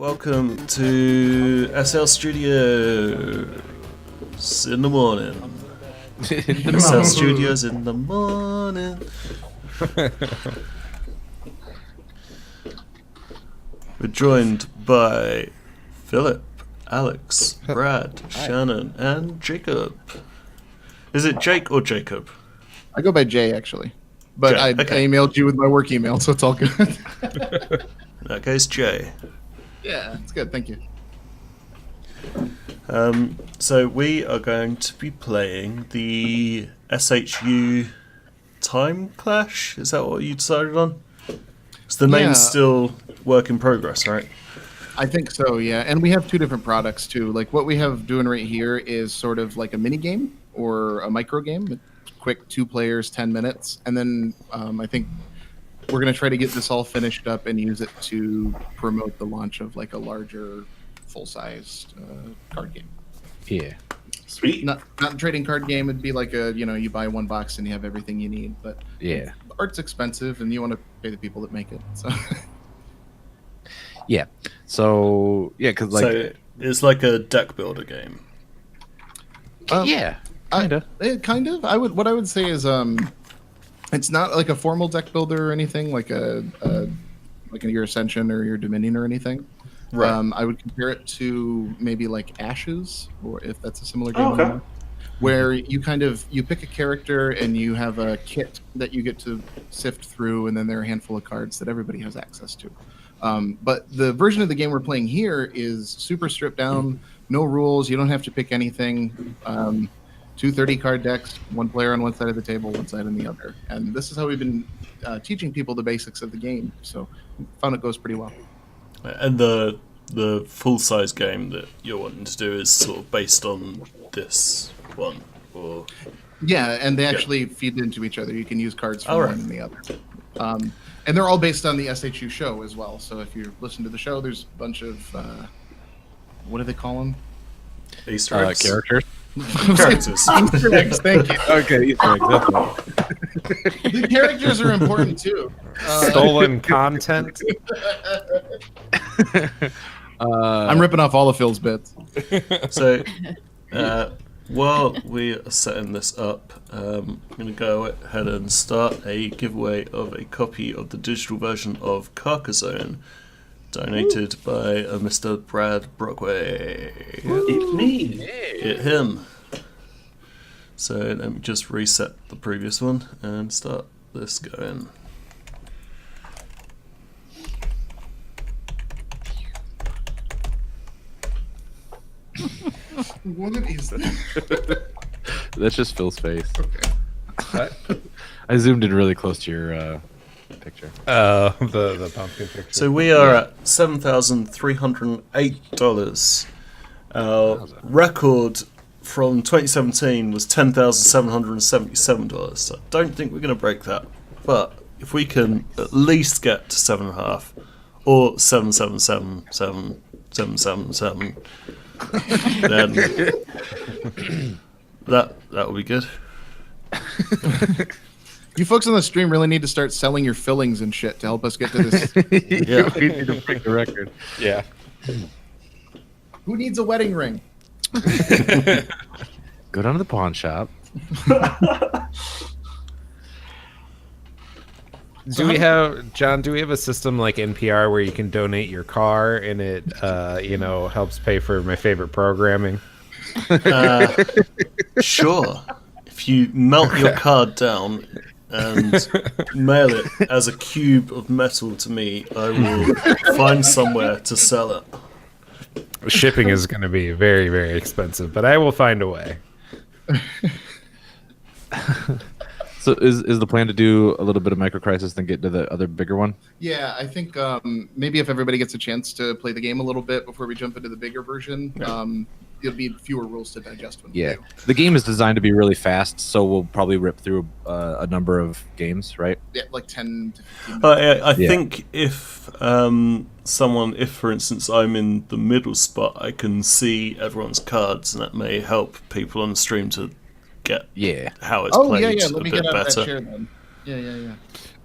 welcome to SL Studios in the morning. SL Studios in the morning. We're joined by Philip, Alex, Brad, Shannon, and Jacob. Is it Jake or Jacob? I go by Jay, actually. But Jay, okay. I emailed you with my work email, so it's all good. In that case, Jay. Yeah, it's good. Thank you. So we are going to be playing the SHU Timeclash. Is that what you decided on? Is the name still work in progress, right? I think so, yeah. And we have two different products, too. Like, what we have doing right here is sort of like a mini game or a micro game. Quick 2 players, 10 minutes. And then I think we're going to try to get this all finished up and use it to promote the launch of like a larger, full-sized card game. Yeah. Sweet. Not a trading card game. It'd be like a, you buy one box and you have everything you need. But yeah, art's expensive and you want to pay the people that make it. So yeah. So yeah, because like so it's like a deck builder game. Yeah. Kinda. Kind of. What I would say is it's not like a formal deck builder or anything like like your Ascension or your Dominion or anything. Right. I would compare it to maybe like Ashes, or if that's a similar game. Where you pick a character and you have a kit that you get to sift through, and then there are a handful of cards that everybody has access to. But the version of the game we're playing here is super stripped down, no rules. You don't have to pick anything. 2 30-card decks, 1 player on one side of the table, 1 side on the other. And this is how we've been teaching people the basics of the game. So I found it goes pretty well. And the full-size game that you're wanting to do is sort of based on this one? Or yeah, and they actually feed into each other. You can use cards from right. one and the other. And they're all based on the SHU show as well. So if you listen to the show, there's a bunch of, what do they call them? Easter eggs? Characters. Characters. Easter eggs, thank you. Okay, Easter eggs. That's right. The characters are important too. Stolen content. I'm ripping off all of Phil's bits. So, while we are setting this up, I'm going to go ahead and start a giveaway of a copy of the digital version of Carcassonne, donated by a Mr. Brad Brockway. It's me. Hit him. So let me just reset the previous one and start this going. What is that? That's just Phil's face. Okay. I zoomed in really close to your picture. The pumpkin picture. So we are at $7,308. Our record from 2017 was $10,777. So I don't think we're going to break that. But if we can at least get to 7.5 or 7777777, then that will be good. You folks on the stream really need to start selling your fillings and shit to help us get to this. Yeah. We need to break the record. Yeah. Who needs a wedding ring? Go down to the pawn shop. Do we have a system like NPR where you can donate your car and it helps pay for my favorite programming? Sure. If you melt your card down and mail it as a cube of metal to me, I will find somewhere to sell it. Shipping is going to be very, very expensive, but I will find a way. So is the plan to do a little bit of Micro Crisis, then get to the other bigger one? Yeah, I think maybe if everybody gets a chance to play the game a little bit before we jump into the bigger version, there'll be fewer rules to digest when we do. The game is designed to be really fast, so we'll probably rip through a number of games, right? Yeah, like 10 to 15 minutes. I think if for instance, I'm in the middle spot, I can see everyone's cards, and that may help people on the stream to get how it's played Let me a bit get out of that better. chair then. Yeah.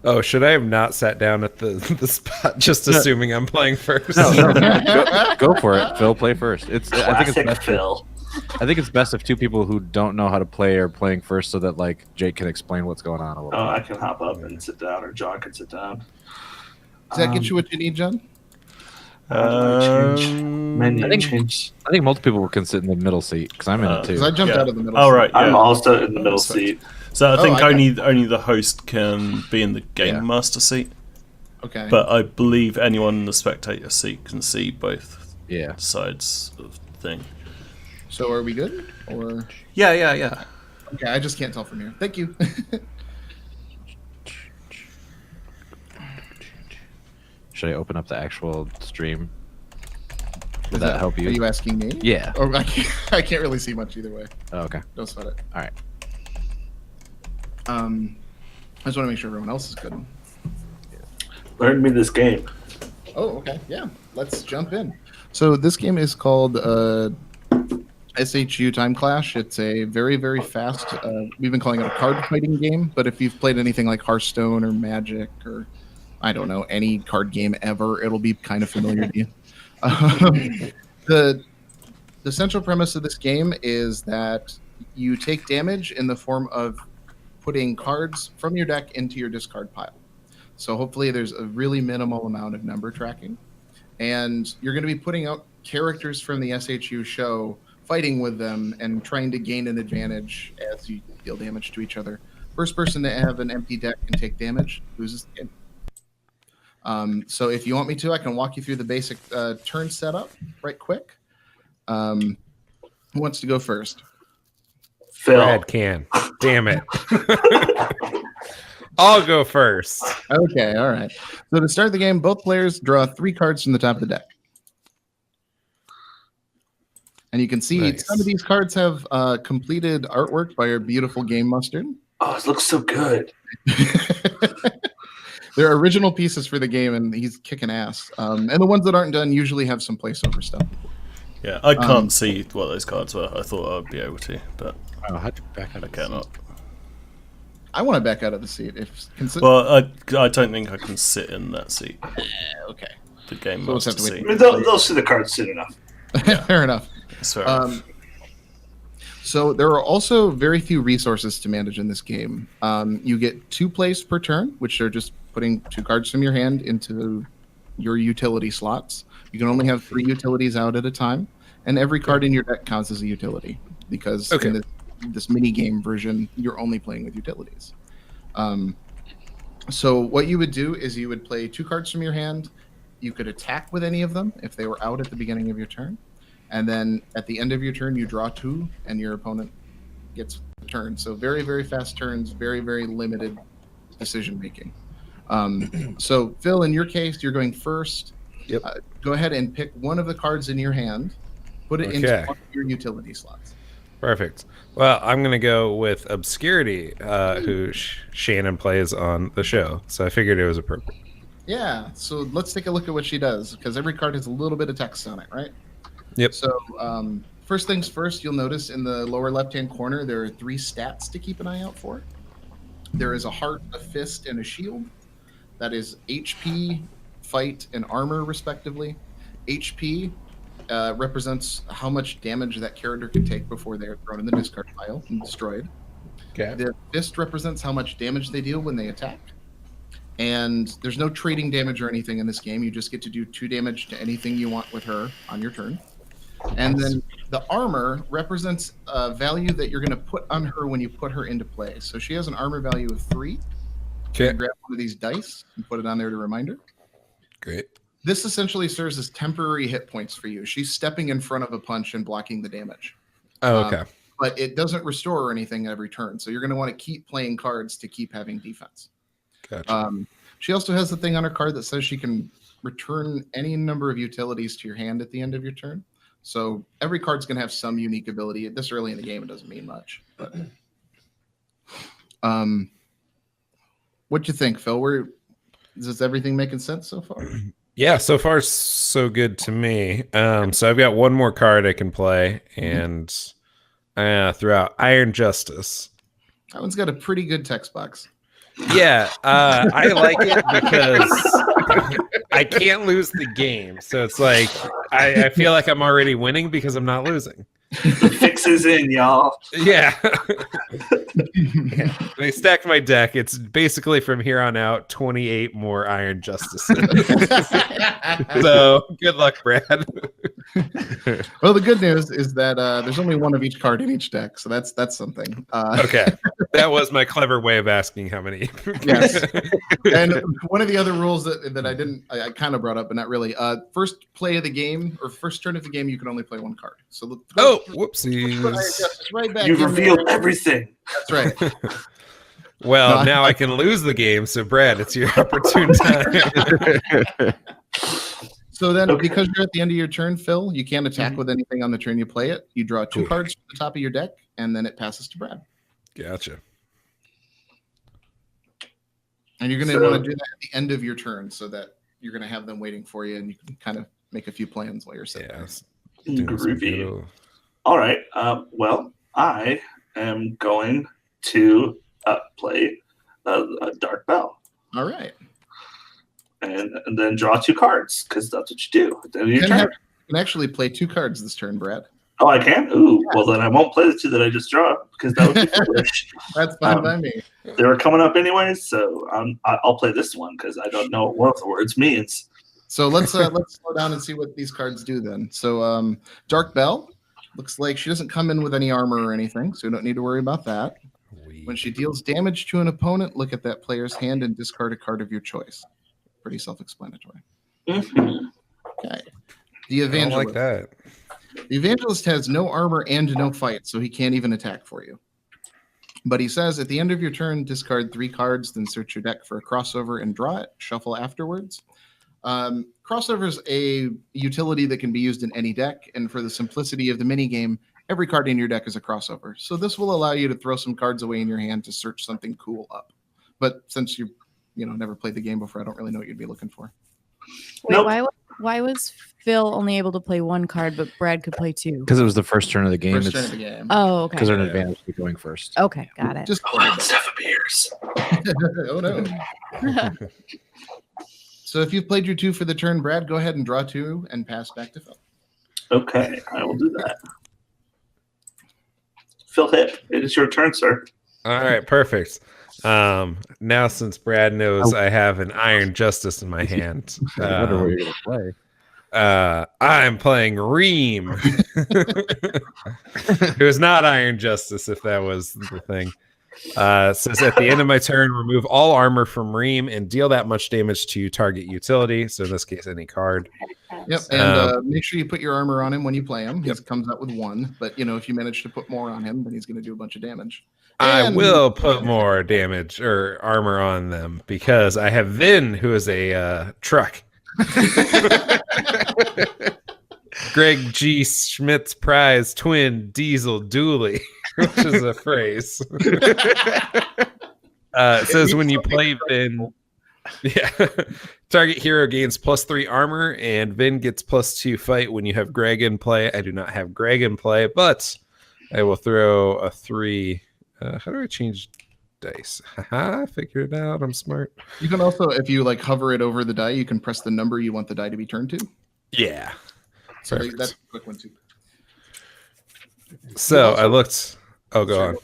Oh, should I have not sat down at the spot, just assuming I'm playing first? No, go for it. Phil, play first. I think it's Classic best. Phil. I think it's best if two people who don't know how to play are playing first, so that like Jake can explain what's going on a little. Oh, I can hop up and sit down, or John can sit down. Does that get you what you need, John? Menu I think- change. I think multiple people can sit in the middle seat because I'm in it Because I too. jumped Yeah. out of the middle. All seat. right. I'm Yeah. also in the middle That's right. seat. So I Oh, think I only the host can be in the game Yeah. master seat, Okay. but I believe anyone in the spectator seat can see both Yeah. sides of the thing. So are we good? Or Yeah. okay, I just can't tell from here. Thank you. Should I open up the actual stream? Would that help Are you? you asking me? Yeah. Or I can't really see much either way. Oh, okay. Don't sweat it. All right. I just want to make sure everyone else is good. Learn me this game. Oh, okay. Yeah. Let's jump in. So this game is called SHU Timeclash. It's a very, very fast. We've been calling it a card fighting game, but if you've played anything like Hearthstone or Magic or I don't know any card game ever, it'll be kind of familiar to you. The central premise of this game is that you take damage in the form of putting cards from your deck into your discard pile. So hopefully there's a really minimal amount of number tracking. And you're going to be putting out characters from the SHU show, fighting with them and trying to gain an advantage as you deal damage to each other. First person to have an empty deck and take damage loses the game. So if you want me to, I can walk you through the basic turn setup right quick. Who wants to go first? Phil. Brad can. Damn it. I'll go first. Okay, all right. So to start the game, both players draw 3 cards from the top of the deck. And you can see Nice. some of these cards have completed artwork by our beautiful Game Mustard. Oh, it looks so good. They're original pieces for the game, and he's kicking ass. And the ones that aren't done usually have some placeholder stuff. Yeah, I can't see what those cards were. I thought I would be able to, but Oh, how'd you back out I of cannot. I want to back out of the seat. Well, I don't think I can sit in that seat. Okay. The game So we'll just master have to wait. I seat. mean, they'll see the cards soon enough. Fair enough. That's fair enough. So there are also very few resources to manage in this game. You get 2 plays per turn, which are just putting 2 cards from your hand into your utility slots. You can only have 3 utilities out at a time, and every card in your deck counts as a utility because in this mini game version, you're only playing with utilities. So what you would do is you would play 2 cards from your hand. You could attack with any of them if they were out at the beginning of your turn. And then at the end of your turn, you draw 2, and your opponent gets the turn. So very, very fast turns, very, very limited decision making. So Phil, in your case, you're going first. Yep. Go ahead and pick one of the cards in your hand, put it into Okay. one of your utility slots. Perfect. Well, I'm going to go with Obscurity, who Shannon plays on the show. So I figured it was appropriate. Yeah. So let's take a look at what she does, because every card has a little bit of text on it, right? Yep. So first things first, you'll notice in the lower left-hand corner, there are 3 stats to keep an eye out for. There is a heart, a fist, and a shield. That is HP, fight, and armor, respectively. HP represents how much damage that character can take before they are thrown in the discard pile and destroyed. Okay. The fist represents how much damage they deal when they attack. And there's no trading damage or anything in this game. You just get to do 2 damage to anything you want with her on your turn. And then the armor represents a value that you're going to put on her when you put her into play. So she has an armor value of 3. Okay. Grab one of these dice and put it on there to remind her. Great. This essentially serves as temporary hit points for you. She's stepping in front of a punch and blocking the damage. Oh, okay. But it doesn't restore or anything every turn. So you're going to want to keep playing cards to keep having defense. Gotcha. She also has the thing on her card that says she can return any number of utilities to your hand at the end of your turn. So every card's going to have some unique ability. This early in the game, it doesn't mean much. But what do you think, Phil? Is everything making sense so far? Yeah, so far so good to me. So I've got one more card I can play, and throughout Iron Justice. That one's got a pretty good text box. Yeah, I like it because I can't lose the game. So it's like I feel like I'm already winning because I'm not losing. The fix is in, y'all. Yeah. I stacked my deck. It's basically from here on out 28 more Iron Justices. So good luck, Brad. Well, the good news is that there's only one of each card in each deck, so that's something. Okay, that was my clever way of asking how many. Yes. And one of the other rules that I kind of brought up, but not really. First play of the game or first turn of the game, you can only play one card. So Whoopsies! Right back. You've in revealed there. everything. That's right. Well, No, now I can lose the game. So, Brad, it's your opportune time. So then, Okay. because you're at the end of your turn, Phil, you can't attack with anything on the turn you play it. You draw two cards from the top of your deck, and then it passes to Brad. Gotcha. And you're going to So- want to do that at the end of your turn, so that you're going to have them waiting for you, and you can kind of make a few plans while you're sitting there. Yes. Doing some Groovy. good- All right. Well, I am going to play a Dark Bell All right. and then draw two cards because that's what you do at the end of your You turn. can actually play two cards this turn, Brad. Oh, I can? Ooh, well, then I won't play the two that I just draw because that would be foolish. That's fine by me. They were coming up anyways, so I'll play this one because I don't know what one of the words means. So let's slow down and see what these cards do then. So Dark Bell looks like she doesn't come in with any armor or anything, so you don't need to worry about that. When she deals damage to an opponent, look at that player's hand and discard a card of your choice. Pretty self-explanatory. Mhm. Okay. The I don't Evangelist. like that. The Evangelist has no armor and no fight, so he can't even attack for you. But he says at the end of your turn, discard 3 cards, then search your deck for a crossover and draw it. Shuffle afterwards. Crossover is a utility that can be used in any deck, and for the simplicity of the minigame, every card in your deck is a crossover. So this will allow you to throw some cards away in your hand to search something cool up. But since you never played the game before, I don't really know what you'd be looking for. Wait, Nope. why was Phil only able to play one card, but Brad could play 2? Because it was the first turn of the game. First turn It's of the game. Oh, because okay. they're an advantage to going first. Okay, got it. Just Wild stuff appears. oh no. So if you've played your 2 for the turn, Brad, go ahead and draw 2 and pass back to Phil. Okay, I will do that. Phil Hip, it is your turn, sir. All right, perfect. Now, since Brad knows I have an Iron Justice in my hand, I wonder what you're going to play. I'm playing Reem, who is not Iron Justice, if that was the thing. Says at the end of my turn, remove all armor from Reem and deal that much damage to target utility. So in this case, any card. Yep, and make sure you put your armor on him when you play him. He comes out with 1, but if you manage to put more on him, then he's going to do a bunch of damage. I And- will put more damage or armor on them because I have Vin, who is a truck. Greg G. Schmidt's prize twin diesel dually, which is a phrase. It says when you play Vin, target hero gains +3 armor, and Vin gets +2 fight when you have Greg in play. I do not have Greg in play, but I will throw a 3. How do I change dice? Haha, figured it out. I'm smart. You can also, if you hover it over the die, you can press the number you want the die to be turned to. Yeah. So Perfect. that's a quick one too. So I looked. Oh, go on.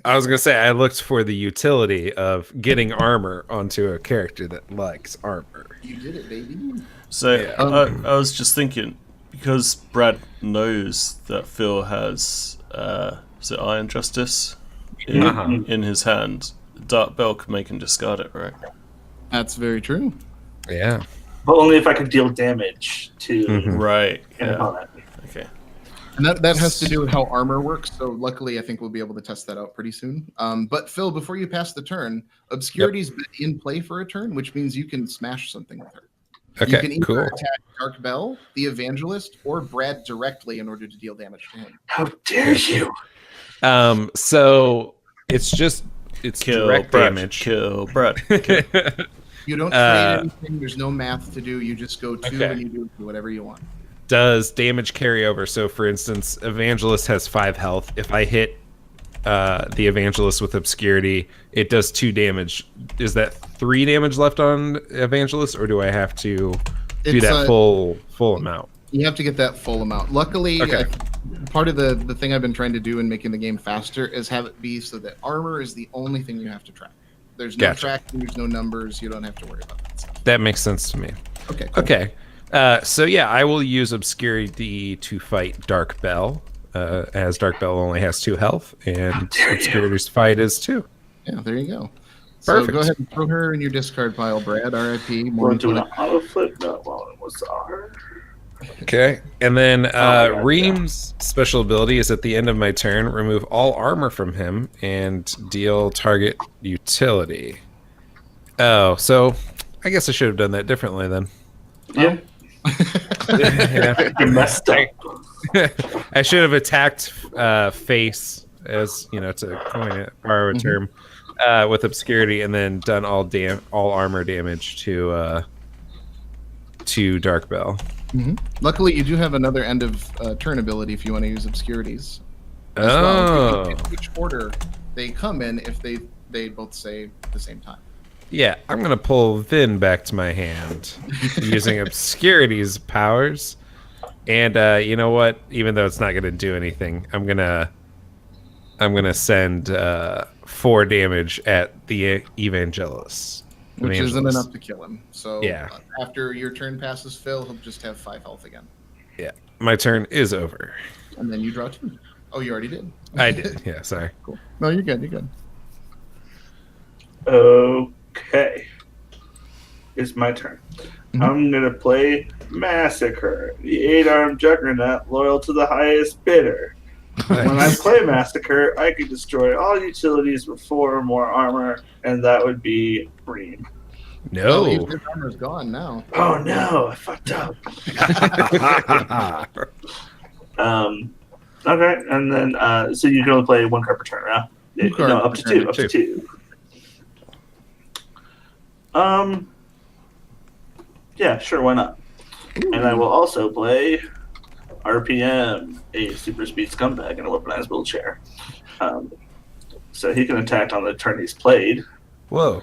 I was gonna say I looked for the utility of getting armor onto a character that likes armor. You did it, baby. So Yeah. I was just thinking, because Brad knows that Phil has is it Iron Justice in his hand, Dark Bell can make him discard it, right? That's very true. Yeah. But only if I can deal damage to Right. an Yeah. opponent. Okay. And that has to do with how armor works. So luckily, I think we'll be able to test that out pretty soon. But Phil, before you pass the turn, Obscurity's been in play for a turn, which means you can smash something with her. You can Okay. either Cool. attack Dark Bell, the Evangelist, or Brad directly in order to deal damage to him. How dare you? So it's Kill direct Brad. damage. Kill Brad. You don't trade anything. There's no math to do. You just go 2 Okay. and you do whatever you want. Does damage carry over? So, for instance, Evangelist has 5 health. If I hit the Evangelist with Obscurity, it does 2 damage. Is that 3 damage left on Evangelist, or do I have to do that full amount? You have to get that full amount. Luckily, Okay. Part of the thing I've been trying to do in making the game faster is have it be so that armor is the only thing you have to track. There's no Gotcha. tracking, there's no numbers, you don't have to worry about that stuff. That makes sense to me. Okay. Cool. Okay. So yeah, I will use Obscurity to fight Dark Bell, as Dark Bell only has 2 health, and Obscurity's fight is 2. Yeah, there you go. So Perfect. go ahead and throw her in your discard pile, Brad. R.I.P. We're doing an auto flip. No, well, it was R. Okay. And then God, Reem's special ability is at the end of my turn, remove all armor from him and deal target utility. Oh, so I guess I should have done that differently then. Yeah. Yeah. You messed up. I should have attacked face, as you know, to coin it, borrow a term, with Obscurity, and then done all armor damage to Dark Bell. Mm-hmm. Luckily, you do have another end of turn ability if you want to use Obscurities. as Oh. well. You can pick which order they come in if they both say at the same time. Yeah, I'm gonna pull Vin back to my hand using Obscurity's powers, and you know what? Even though it's not gonna do anything, I'm gonna send 4 damage at the Evangelist. Which isn't enough to kill him. So Yeah. After your turn passes Phil, he'll just have 5 health again. Yeah, my turn is over. And then you draw 2. Oh, you already did. I did. Yeah, sorry. Cool. No, you're good. You're good. Okay. It's my turn. Mhm. I'm going to play Massacre, the 8-armed juggernaut loyal to the highest bidder. When I play Massacre, I can destroy all utilities with 4 or more armor, and that would be Bream. Oh, No. his armor's gone now. Oh no, I fucked up. Okay, and then so you can only play 1 card per turn, right? One card No, up per to turn. 2. Up to 2. Yeah, sure, why not? And I will also play RPM, a super speed scumbag in a weaponized wheelchair. So he can attack on the turn he's played. Whoa.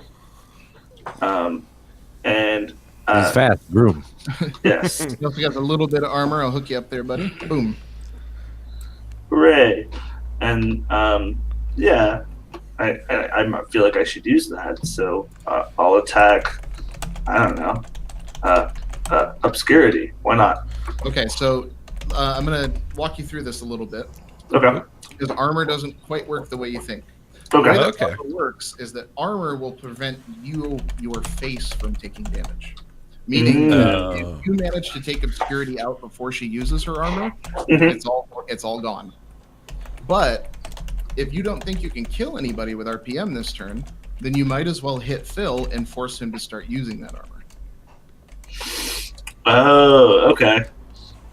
And He's fast, groom. yes, You also got a little bit of armor. I'll hook you up there, buddy. Boom. hooray! And yeah, I might feel like I should use that. So I'll attack. I don't know. Obscurity. Why not? Okay, so I'm going to walk you through this a little bit. Okay. Because armor doesn't quite work the way you think. Okay. The way that Okay. armor works is that armor will prevent your face from taking damage. Meaning, if you manage to take Obscurity out before she uses her armor, Mhm. it's all gone. But if you don't think you can kill anybody with RPM this turn, then you might as well hit Phil and force him to start using that armor. Oh, okay.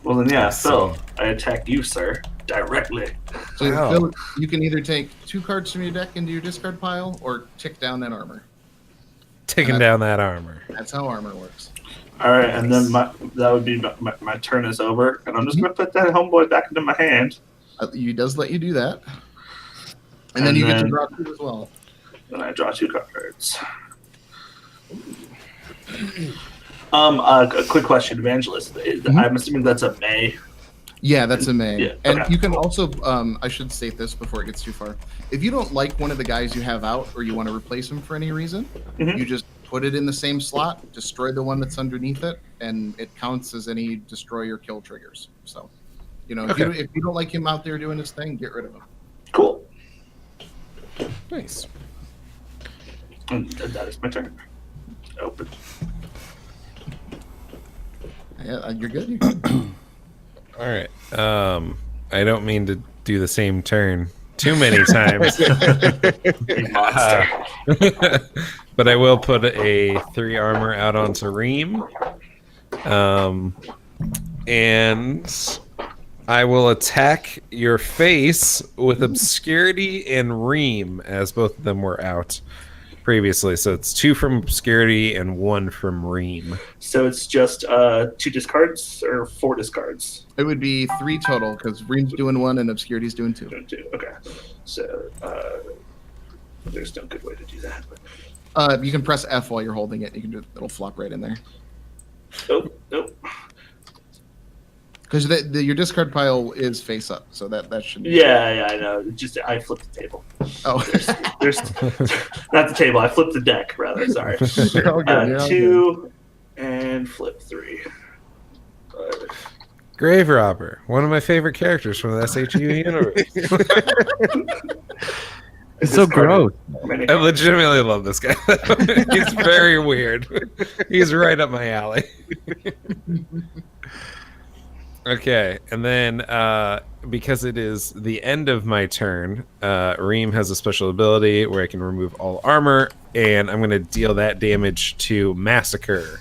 Well then, yeah, I Phil, see. I attack you, sir, directly. So Wow. Phil, you can either take 2 cards from your deck into your discard pile or tick down that armor. Taking down that armor. That's how armor works. All right, and then that would be my turn is over, and I'm just gonna put that homeboy back into my hand. He does let you do that. And And then you get to then- draw 2 as well. Then I draw 2 cards. A quick question, Evangelist. I'm assuming that's a May. Yeah, that's a May. Yeah, And okay. you can also, I should state this before it gets too far. If you don't like one of the guys you have out or you want to replace him for any reason, Mhm. you just put it in the same slot, destroy the one that's underneath it, and it counts as any destroy or kill triggers. So, if you don't like him out there doing his thing, get rid of him. Cool. Nice. And that is my turn. Open. Yeah, you're good. You're good. All right. I don't mean to do the same turn too many times, Big monster. but I will put a 3 armor out onto Reem, and I will attack your face with Obscurity and Reem, as both of them were out. previously. So it's 2 from Obscurity and 1 from Ream. So it's just 2 discards or 4 discards? It would be 3 total because Ream's doing 1 and Obscurity's doing 2. Doing 2. Okay. So there's no good way to do that. You can press F while you're holding it. You can do it'll flop right in there. Nope. Because your discard pile is face up, so that should. Yeah, I know. Just I flipped the table. Oh, There's not the table. I flipped the deck rather. Sorry. You're all good, you're all 2 and flip 3. Grave Robber, one of my favorite characters from the SHU universe. It's so gross. I legitimately love this guy. He's very weird. He's right up my alley. Okay, and then because it is the end of my turn, Reem has a special ability where I can remove all armor, and I'm going to deal that damage to Massacre.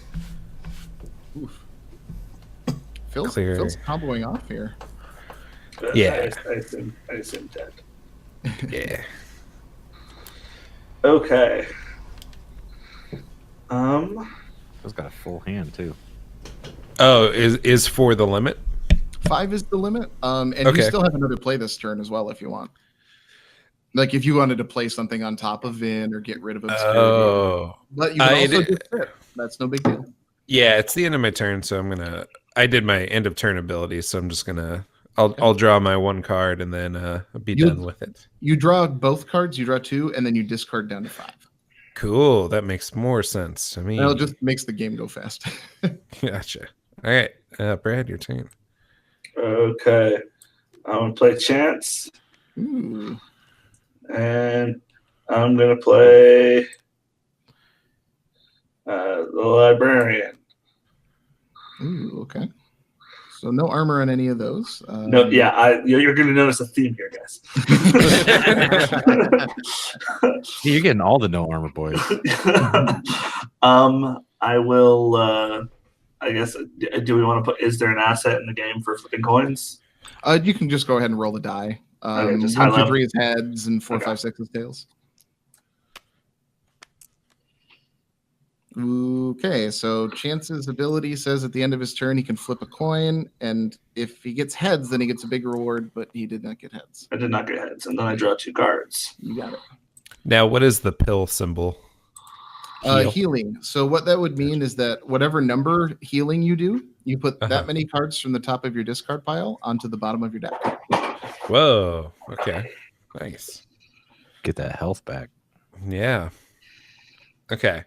Phil's comboing off here. Yeah. I assume dead. Yeah. Okay. He's got a full hand too. Oh, is 4 the limit? 5 is the limit. And Okay. you still have another play this turn as well if you want. Like if you wanted to play something on top of Vin or get rid of Obscurity. Oh. But you can also do it. That's no big deal. Yeah, it's the end of my turn, so I did my end of turn ability, so I'm just I'll draw my 1 card and then be done with it. You draw both cards, you draw 2, and then you discard down to 5. Cool, that makes more sense to me. And it just makes the game go fast. Gotcha. All right, Brad, your turn. Okay. I'm going to play Chance. Ooh. And I'm going to play the Librarian. Ooh, okay. So no armor on any of those. No, yeah, you're going to notice a theme here, guys. You're getting all the no armor boys. I will. I guess. Do we want to put? Is there an asset in the game for flipping coins? You can just go ahead and roll the die. Okay, just 1 high through level. 3 is heads, and 4, Okay. 5, 6 is tails. Okay, so Chance's ability says at the end of his turn he can flip a coin, and if he gets heads, then he gets a big reward, but he did not get heads. I did not get heads, and then I draw 2 cards. You got it. Now, what is the pill symbol? Heal. Healing. So what that would mean is that whatever number healing you do, you put that many cards from the top of your discard pile onto the bottom of your deck. Whoa. Okay. Nice. Get that health back. Yeah. Okay.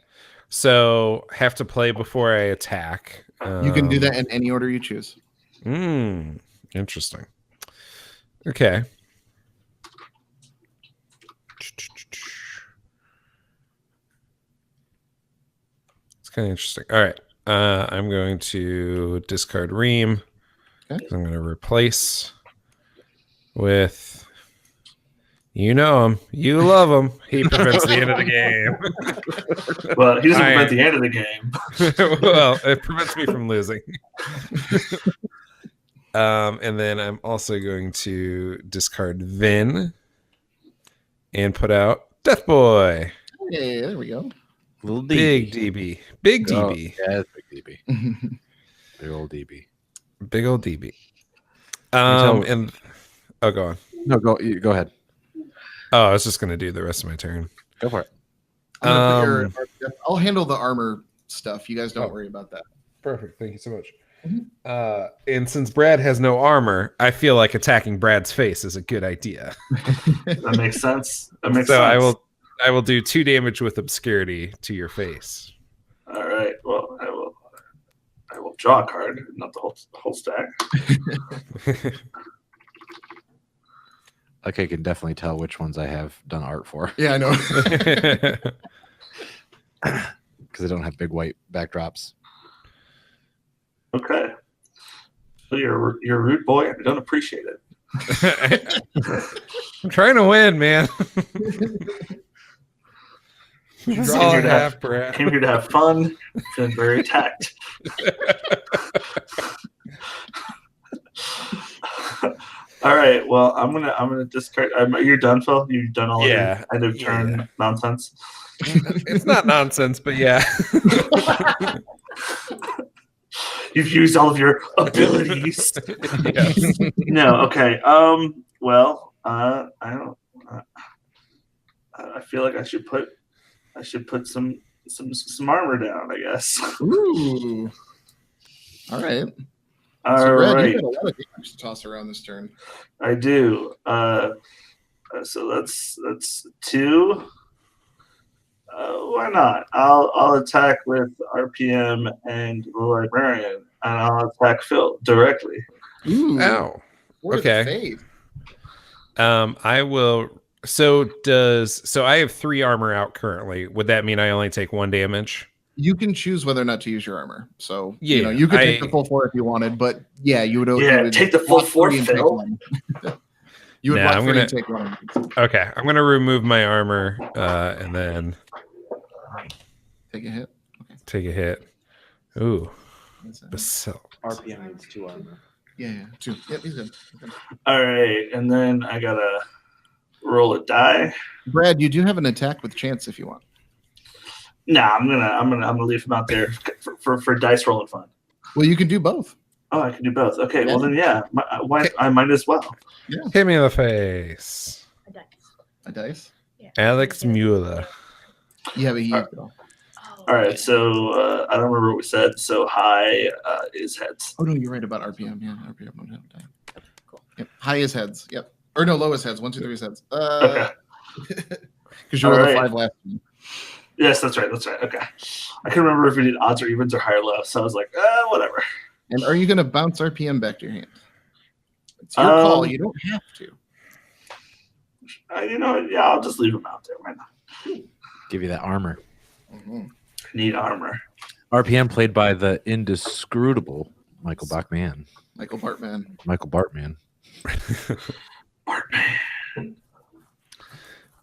So have to play before I attack. You can do that in any order you choose. Interesting. Okay. It's kind of interesting. All right. I'm going to discard Reem. Okay. I'm going to replace with, you know him, you love him. He prevents the end of the game. Well, he doesn't prevent the end of the game. Well, it prevents me from losing. And then I'm also going to discard Vin and put out Death Boy. Hey, there we go. Little Big DB. Big DB. Yeah, that's big DB. Big old DB. Big old DB. tell- And oh, go on. No, go ahead. Oh, I was just going to do the rest of my turn. Go for it. I'll handle the armor stuff. You guys don't worry about that. Perfect. Thank you so much. And since Brad has no armor, I feel like attacking Brad's face is a good idea. That makes sense. That makes So sense. I will do 2 damage with obscurity to your face. All right. Well, I will draw a card, not the whole stack. Okay, I can definitely tell which ones I have done art for Yeah, I know. because I don't have big white backdrops. Okay. So you're a rude boy. I don't appreciate it. I'm trying to win, man. Came That's all I here to have, Brad. Came here to have fun. Feeling very attacked. All right. Well, I'm gonna discard. You're done, Phil. You've done all of Yeah. your end of turn nonsense. It's not nonsense, but yeah. You've used all of your abilities. Yes. No. Okay. Well, I don't. I feel like I should put some armor down. I guess. Ooh. All right. All So, Brad, right. you got a lot of damage to toss around this turn. I do. So that's 2. Why not? I'll attack with RPM and the librarian, and I'll attack Phil directly. Ooh. Ow. Word of Okay. fate. I will. So I have 3 armor out currently. Would that mean I only take 1 damage? You can choose whether or not to use your armor. So Yeah, you could take the full 4 if you wanted, but yeah, you would. Yeah, you would take the full block 4, 3 and take Phil. 1. You would Nah, block I'm 3 gonna- and take 1. Okay, I'm gonna remove my armor and then Take a hit. take a hit. Ooh, That's it. basalt. RPM needs 2 armor. Yeah, 2. Yep, he's good. All right, and then I gotta roll a die. Brad, you do have an attack with chance if you want. Nah, I'm gonna leave him out there for dice rolling fun. Well, you can do both. Oh, I can do both. Okay, well then, yeah, I might as well. Hit me in the face, A dice. Alex Mueller. Yeah, but he used it all. All right, so I don't remember what we said. So high is heads. Oh no, you're right about RPM. Yeah, RPM don't have die. Cool. Yep. High is heads. Yep. Or no, low is heads. 1, 2, 3 is heads. Okay. Because you All rolled a right. 5 last time. Yes, that's right. Okay. I can remember if we did odds or evens or high or low. So I was like, whatever. And are you going to bounce RPM back to your hand? It's your call. You don't have to. Yeah, I'll just leave him out there. Why not? Give you that armor. Mm-hmm. Need armor. RPM played by the indiscrutable Michael Bachman. Michael Bartman. Michael Bartman.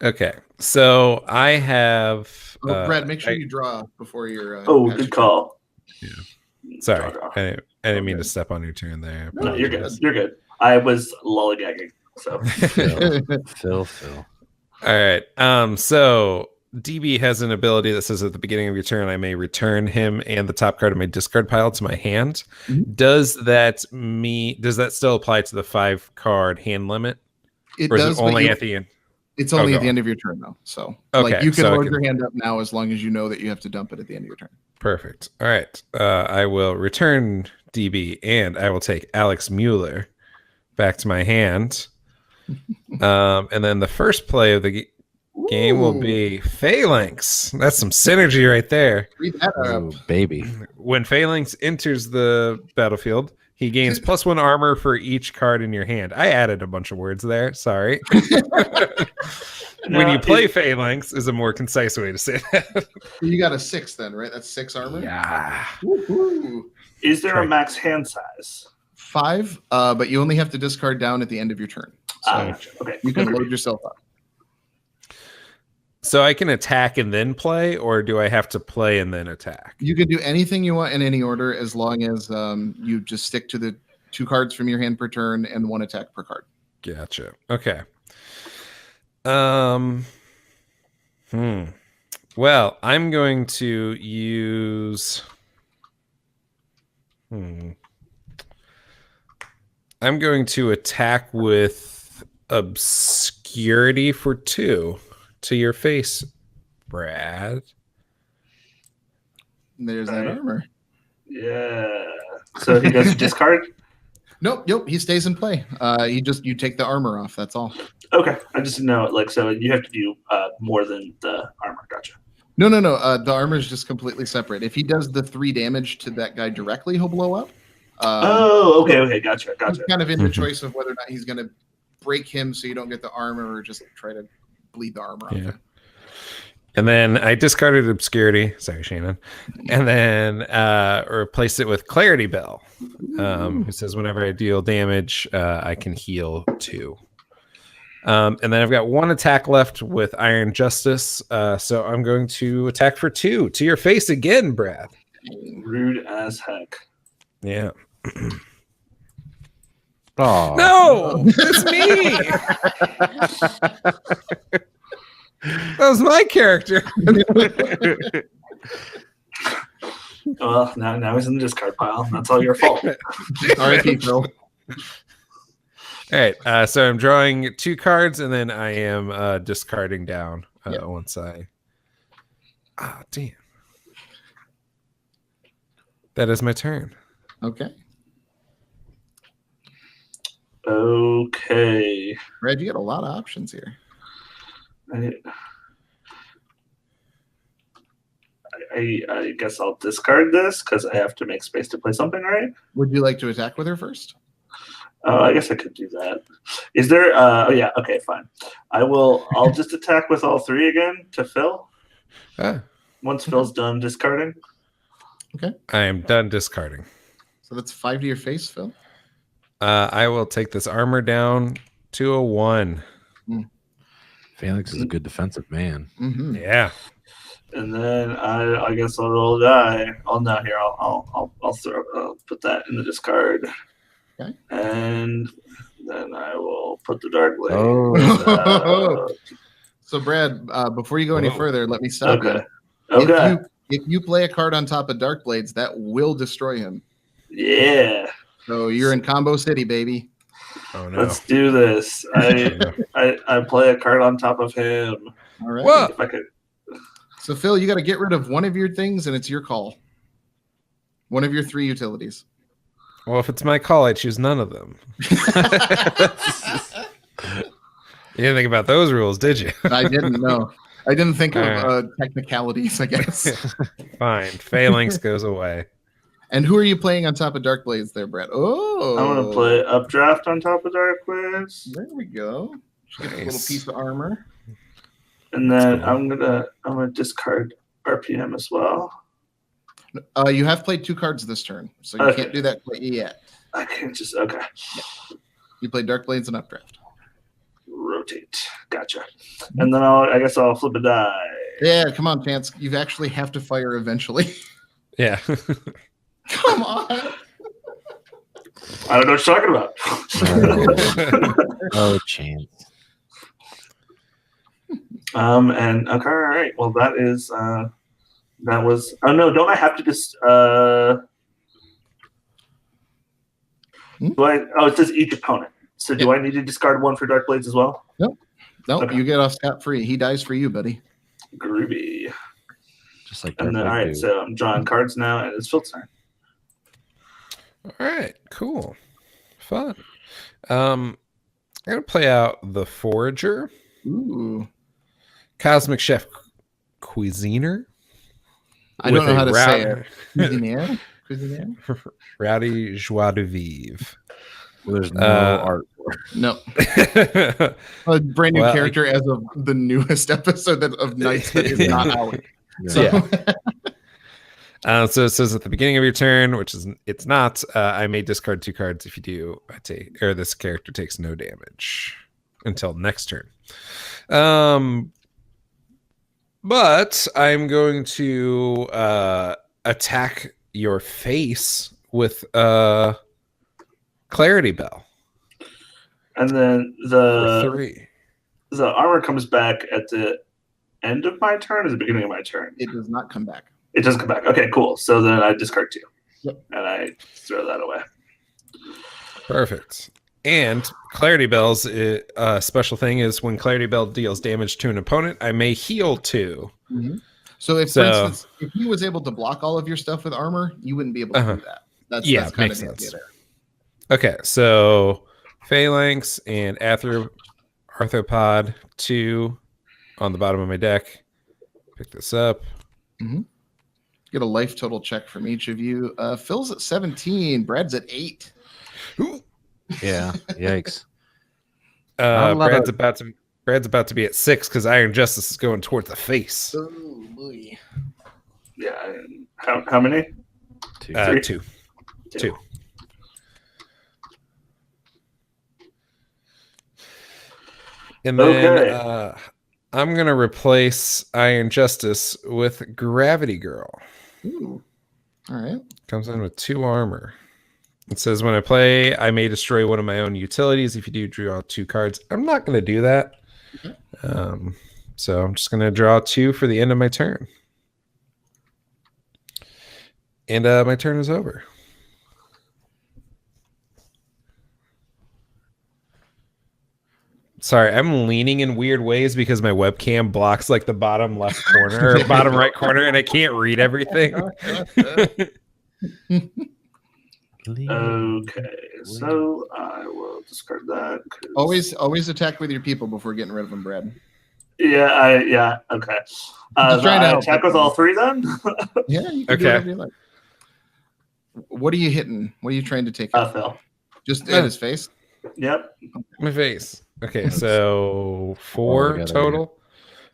Okay, so I have. Brad, make sure you draw before your. Good call. Sorry, I didn't mean to step on your turn there. No, you're good. You're good. I was lollygagging. So Phil. All right. So DB has an ability that says at the beginning of your turn, I may return him and the top card of my discard pile to my hand. Mhm. Does that still apply to the 5 card hand limit? It Or is does, it only but at the end? it's only go at the on. end of your turn, though. So, Okay, you can so I load can- your hand up now as long as you know that you have to dump it at the end of your turn. Perfect. All right. I will return DB and I will take Alex Mueller back to my hand. And then the first play of the game will be Phalanx. That's some synergy right there. Read that Oh, up. baby. When Phalanx enters the battlefield, he gains +1 armor for each card in your hand. I added a bunch of words there. Sorry. When you play Phalanx is a more concise way to say that. You got a 6 then, right? That's 6 armor. Yeah. Woo-hoo. is there a max hand size? 5, but you only have to discard down at the end of your turn. So Okay. you can load yourself up. So I can attack and then play, or do I have to play and then attack? You can do anything you want in any order as long as you just stick to the 2 cards from your hand per turn and 1 attack per card. Gotcha. Okay. Well, I'm going to use. I'm going to attack with obscurity for 2 to your face, Brad. And there's that Right. armor. Yeah. So he goes to discard? Nope, he stays in play. You take the armor off. That's all. Okay. I just didn't know. So you have to do more than the armor. Gotcha. No. The armor is just completely separate. If he does the 3 damage to that guy directly, he'll blow up. Okay. Gotcha. He's kind of in the choice of whether or not he's going to break him so you don't get the armor, or just try to bleed the armor off. Yeah. And then I discarded obscurity. Sorry, Shannon. And then replaced it with Clarity Bell. Who says whenever I deal damage, I can heal 2. And then I've got 1 attack left with Iron Justice. So I'm going to attack for 2 to your face again, Brad. Rude as heck. Yeah. Oh No, it's me. That was my character. Well, now he's in the discard pile. That's all your fault. R.I.P. Phil. All right, so I'm drawing 2 cards, and then I am discarding down once I. Ah, damn. That is my turn. Okay. Okay. Brad, you got a lot of options here. I guess I'll discard this because I have to make space to play something, right? Would you like to attack with her first? I guess I could do that. Is there? Oh yeah. Okay, fine. I'll just attack with all 3 again to Phil. Once Phil's done discarding. Okay. I am done discarding. So that's 5 to your face, Phil. I will take this armor down to a 1. Phalanx is a good defensive man. Mm-hmm. Yeah. And then I guess I'll roll a die. Oh no, here I'll put that in the discard. Okay. And then I will put the dark blade. Oh. So Brad, before you go any further, let me stop Okay. you. Okay. If you play a card on top of Dark Blades, that will destroy him. Yeah. So you're in Combo City, baby. Oh no. Let's do this. I play a card on top of him. All right. Whoa. If I could. So Phil, you got to get rid of one of your things, and it's your call. One of your 3 utilities. Well, if it's my call, I choose none of them. You didn't think about those rules, did you? I didn't know. I didn't think of technicalities, I guess. Fine. Phalanx goes away. And who are you playing on top of Dark Blades there, Brett? Oh. I'm gonna play Updraft on top of Dark Blades. There we go. Just get a little Nice. piece of armor. And then I'm gonna discard RPM as well. You have played 2 cards this turn, so you Okay. can't do that quite yet. I can't just okay. You play Dark Blades and Updraft. Rotate. Gotcha. And then I guess I'll flip a die. Yeah, come on, Chance. You actually have to fire eventually. Yeah. Come on. I don't know what you're talking about. Oh, chance. And okay, all right. Well, that was. Oh no! Don't I have to just? Do I? Oh, it says each opponent. So do I need to discard 1 for Dark Blades as well? Nope, Okay. you get off scot-free. He dies for you, buddy. Groovy. Just like And then, all right, so I'm drawing cards now, and it's Phil's turn. All right. Cool. Fun. I'm gonna play out the Forager, Ooh. Cosmic Chef Cuisiner. I don't know how to say rowdy, it. Cuisinier? Cuisinier? Rowdy joie de vivre. There's no art for it. No. A brand new Well, character as of the newest episode of Nights that is not out. So, So it says at the beginning of your turn, which is it's not. I may discard 2 cards. If you do, I take or this character takes no damage until next turn. But I'm going to attack your face with Clarity Bell. And then For 3. the armor comes back at the end of my turn or the beginning of my turn? it does not come back. It doesn't come back. Okay, cool. So then I discard 2. Yep. And I throw that away. Perfect. And Clarity Bell's special thing is when Clarity Bell deals damage to an opponent, I may heal 2. Mm-hmm. So if, for instance, if he was able to block all of your stuff with armor, you wouldn't be able to do that. That's kind makes of the sense. idea there. Okay, so Phalanx and Arthropod 2 on the bottom of my deck. Pick this up. Mm-hmm. Get a life total check from each of you. Phil's at 17. Brad's at 8. Ooh. Yeah. Yikes. Brad's about to be at 6 because Iron Justice is going towards the face. Oh boy. Yeah. How many? 2. 2. 2. And then Okay. I'm gonna replace Iron Justice with Gravity Girl. Ooh. All right. Comes in with 2 armor. It says when I play, I may destroy one of my own utilities. If you do, draw 2 cards. I'm not going to do that. So I'm just going to draw 2 for the end of my turn. And my turn is over. Sorry, I'm leaning in weird ways because my webcam blocks like the bottom left corner or bottom right corner, and I can't read everything. Okay, so I will discard that. Always attack with your people before getting rid of them, Brad. Yeah, okay. Just trying to help. attack with all 3 then? Yeah, you can do whatever you like. What are you hitting? What are you trying to take out? Phil. Just at his face? Yep. My face. Okay, so 4 total.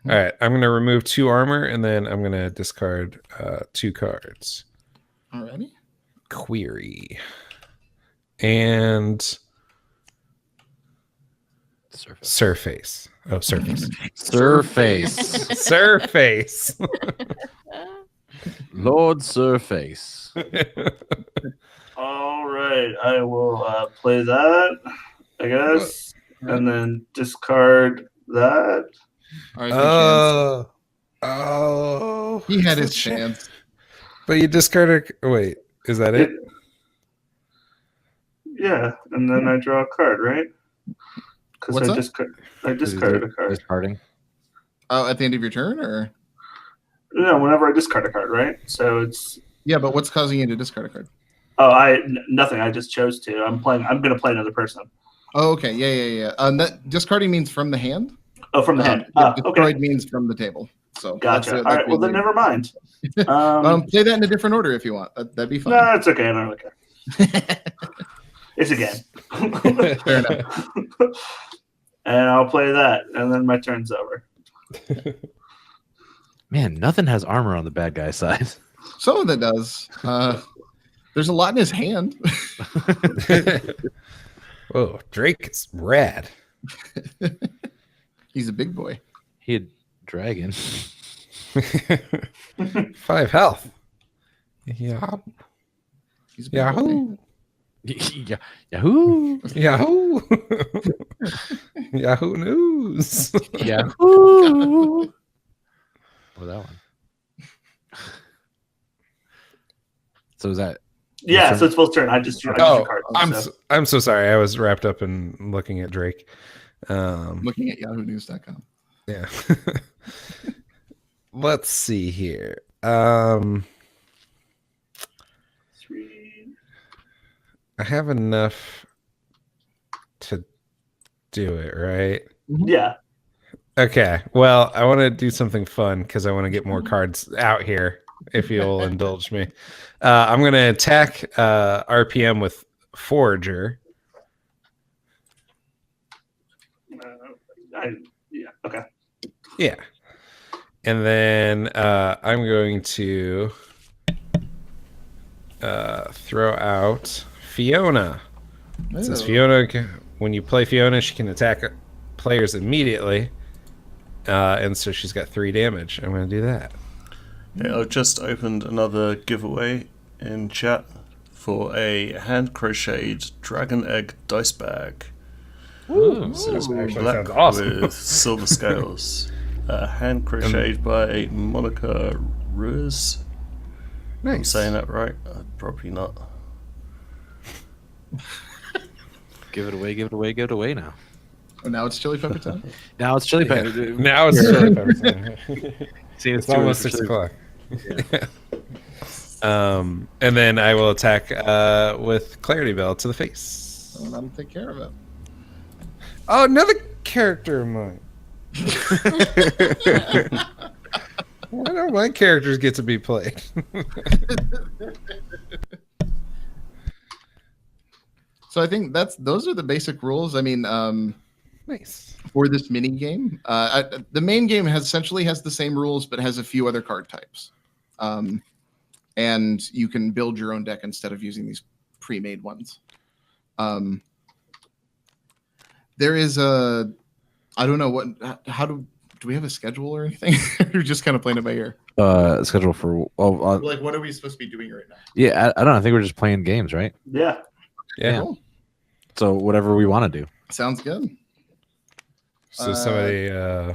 All right, I'm going to remove 2 armor, and then I'm going to discard 2 cards. Alrighty. Query. And surface. Oh, surface. Surface. Lord Surface. All right, I will play that, I guess, and then discard that. All right, Oh, he had his chance. But you discarded. Wait, is that it? Yeah, and then I draw a card, right? Because I discarded a card. Discarding. Oh, at the end of your turn, or No, whenever I discard a card, right? So it's yeah, but what's causing you to discard a card? oh, nothing. I just chose to. I'm going to play another person. Oh, okay, yeah. That discarding means from the hand. Oh, from the hand. Yeah, Okay. destroyed means from the table. So Gotcha. All right. Well, then never mind. Play that in a different order if you want. That'd be fine. No, it's okay. I don't really care. It's a game. Fair enough. And I'll play that, and then my turn's over. Man, nothing has armor on the bad guy side. Some of it does. There's a lot in his hand. Whoa, Drake is rad. He's a big boy. He had dragon. 5 health. Yeah. He's a big boy. Yahoo! Yahoo! Yahoo News. Yahoo! Oh, that one. So is that? Yeah, so it's Phil's turn. I just drew cards. I'm so sorry. I was wrapped up in looking at Drake. Looking at yahoonews.com. Yeah. Let's see here. 3. I have enough to do it, right? Yeah. Okay. Well, I want to do something fun because I want to get more cards out here, if you'll indulge me. I'm going to attack RPM with Forager. Okay. Yeah. And then I'm going to throw out Fiona. It says Fiona, when you play Fiona, she can attack players immediately. And so she's got 3 damage. I'm going to do that. Yeah, I've just opened another giveaway in chat for a hand crocheted dragon egg dice bag. This is black awesome. with silver scales. Hand crocheted by Monica Ruiz. Nice. I'm saying that right? Probably not. Give it away now. Oh, now it's chili pepper time? Now it's chili pepper. Now it's chili pepper time. See, It's almost 6 o'clock. And then I will attack with Clarity Bell to the face. Well, that'll take care of it. Oh, another character of mine. Why don't my characters get to be played? So I think those are the basic rules. I mean, Nice. for this mini game, the main game essentially has the same rules, but has a few other card types. And you can build your own deck instead of using these pre-made ones. There is I don't know how do we have a schedule or anything? You're just kind of playing it by ear. Schedule for Like, what are we supposed to be doing right now? yeah, I don't know. I think we're just playing games, right? Yeah. Yeah. Cool. So whatever we want to do. Sounds good. So somebody Yeah,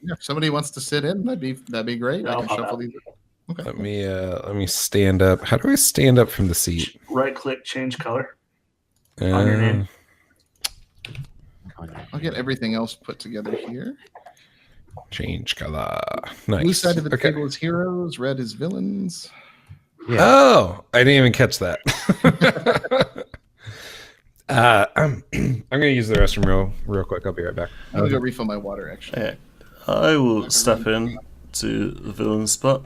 if somebody wants to sit in, that'd be great. I I'll can pop shuffle out. these. Okay. let me stand up. How do I stand up from the seat? Right click, change color on your name. I'll get everything else put together here. Change color. Nice. Blue side of the table is heroes. Red is villains. Yeah. Oh, I didn't even catch that. I'm gonna use the restroom real quick. I'll be right back. I'm gonna go refill my water. Actually, Okay. I will step in to the villain spot.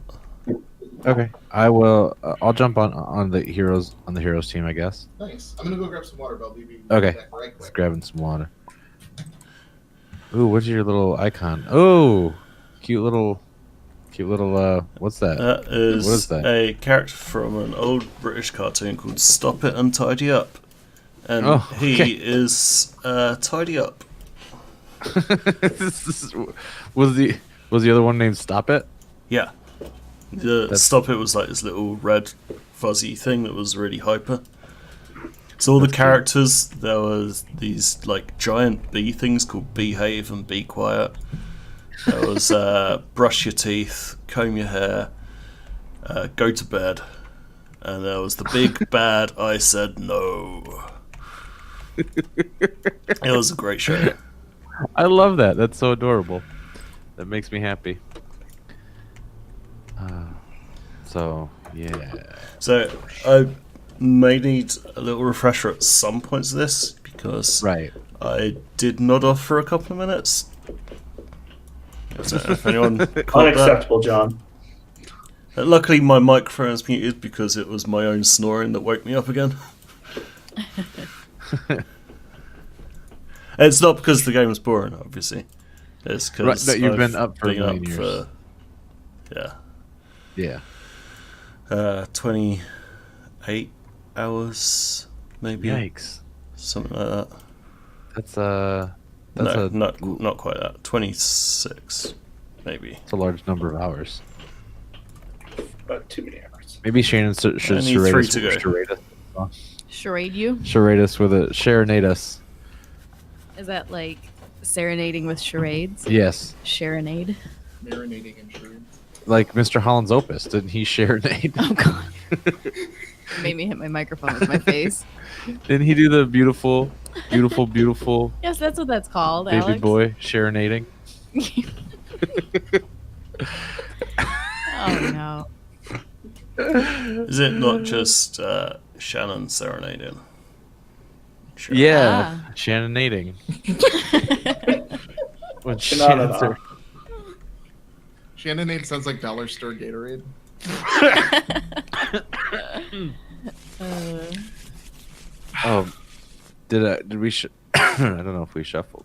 Okay. I will. I'll jump on the heroes team, I guess. nice. I'm gonna go grab some water, but I'll leave you Okay. back right Just quick. grabbing some water. Ooh, what's your little icon? Oh, cute little. What's that? That is, What is that? a character from an old British cartoon called Stop It and Tidy Up. And Oh, okay. he is Tidy Up. was the other one named Stop It? Yeah. The That's- Stop It was like this little red fuzzy thing that was really hyper. So all the characters, there was these like giant bee things called Behave and Be Quiet. There was Brush Your Teeth, Comb Your Hair, Go to Bed, and there was the big bad I Said No. It was a great show. I love that. That's so adorable. That makes me happy. So yeah. So I may need a little refresher at some points of this because Right. I did nod off for a couple of minutes. I don't know if anyone caught that. Unacceptable, John. Luckily, my microphone is muted because it was my own snoring that woke me up again. It's not because the game was boring, obviously. It's because Right, no, you've been up for a million years. for Yeah. 28 hours, maybe Yikes. something like that. That's No, not quite that. 26, maybe. That's a large number of hours. But too many hours. Maybe Shannon should I need charade 3 us, to go. Charade you? charade us with a serenade us. Is that like serenading with charades? Yes, Sharonade? Marinating in shrooms. like Mr. Holland's Opus. Didn't he serenade? Oh god. Made me hit my microphone with my face. Didn't he do the beautiful, beautiful, beautiful Yes, that's what that's called, baby Alex. boy serenading? Oh no. Is it not just Shannon serenading? Sure. Yeah, Shannonading. When No. Shannon's ser- Shannonade sounds like dollar store Gatorade. Oh, did we? I don't know if we shuffled.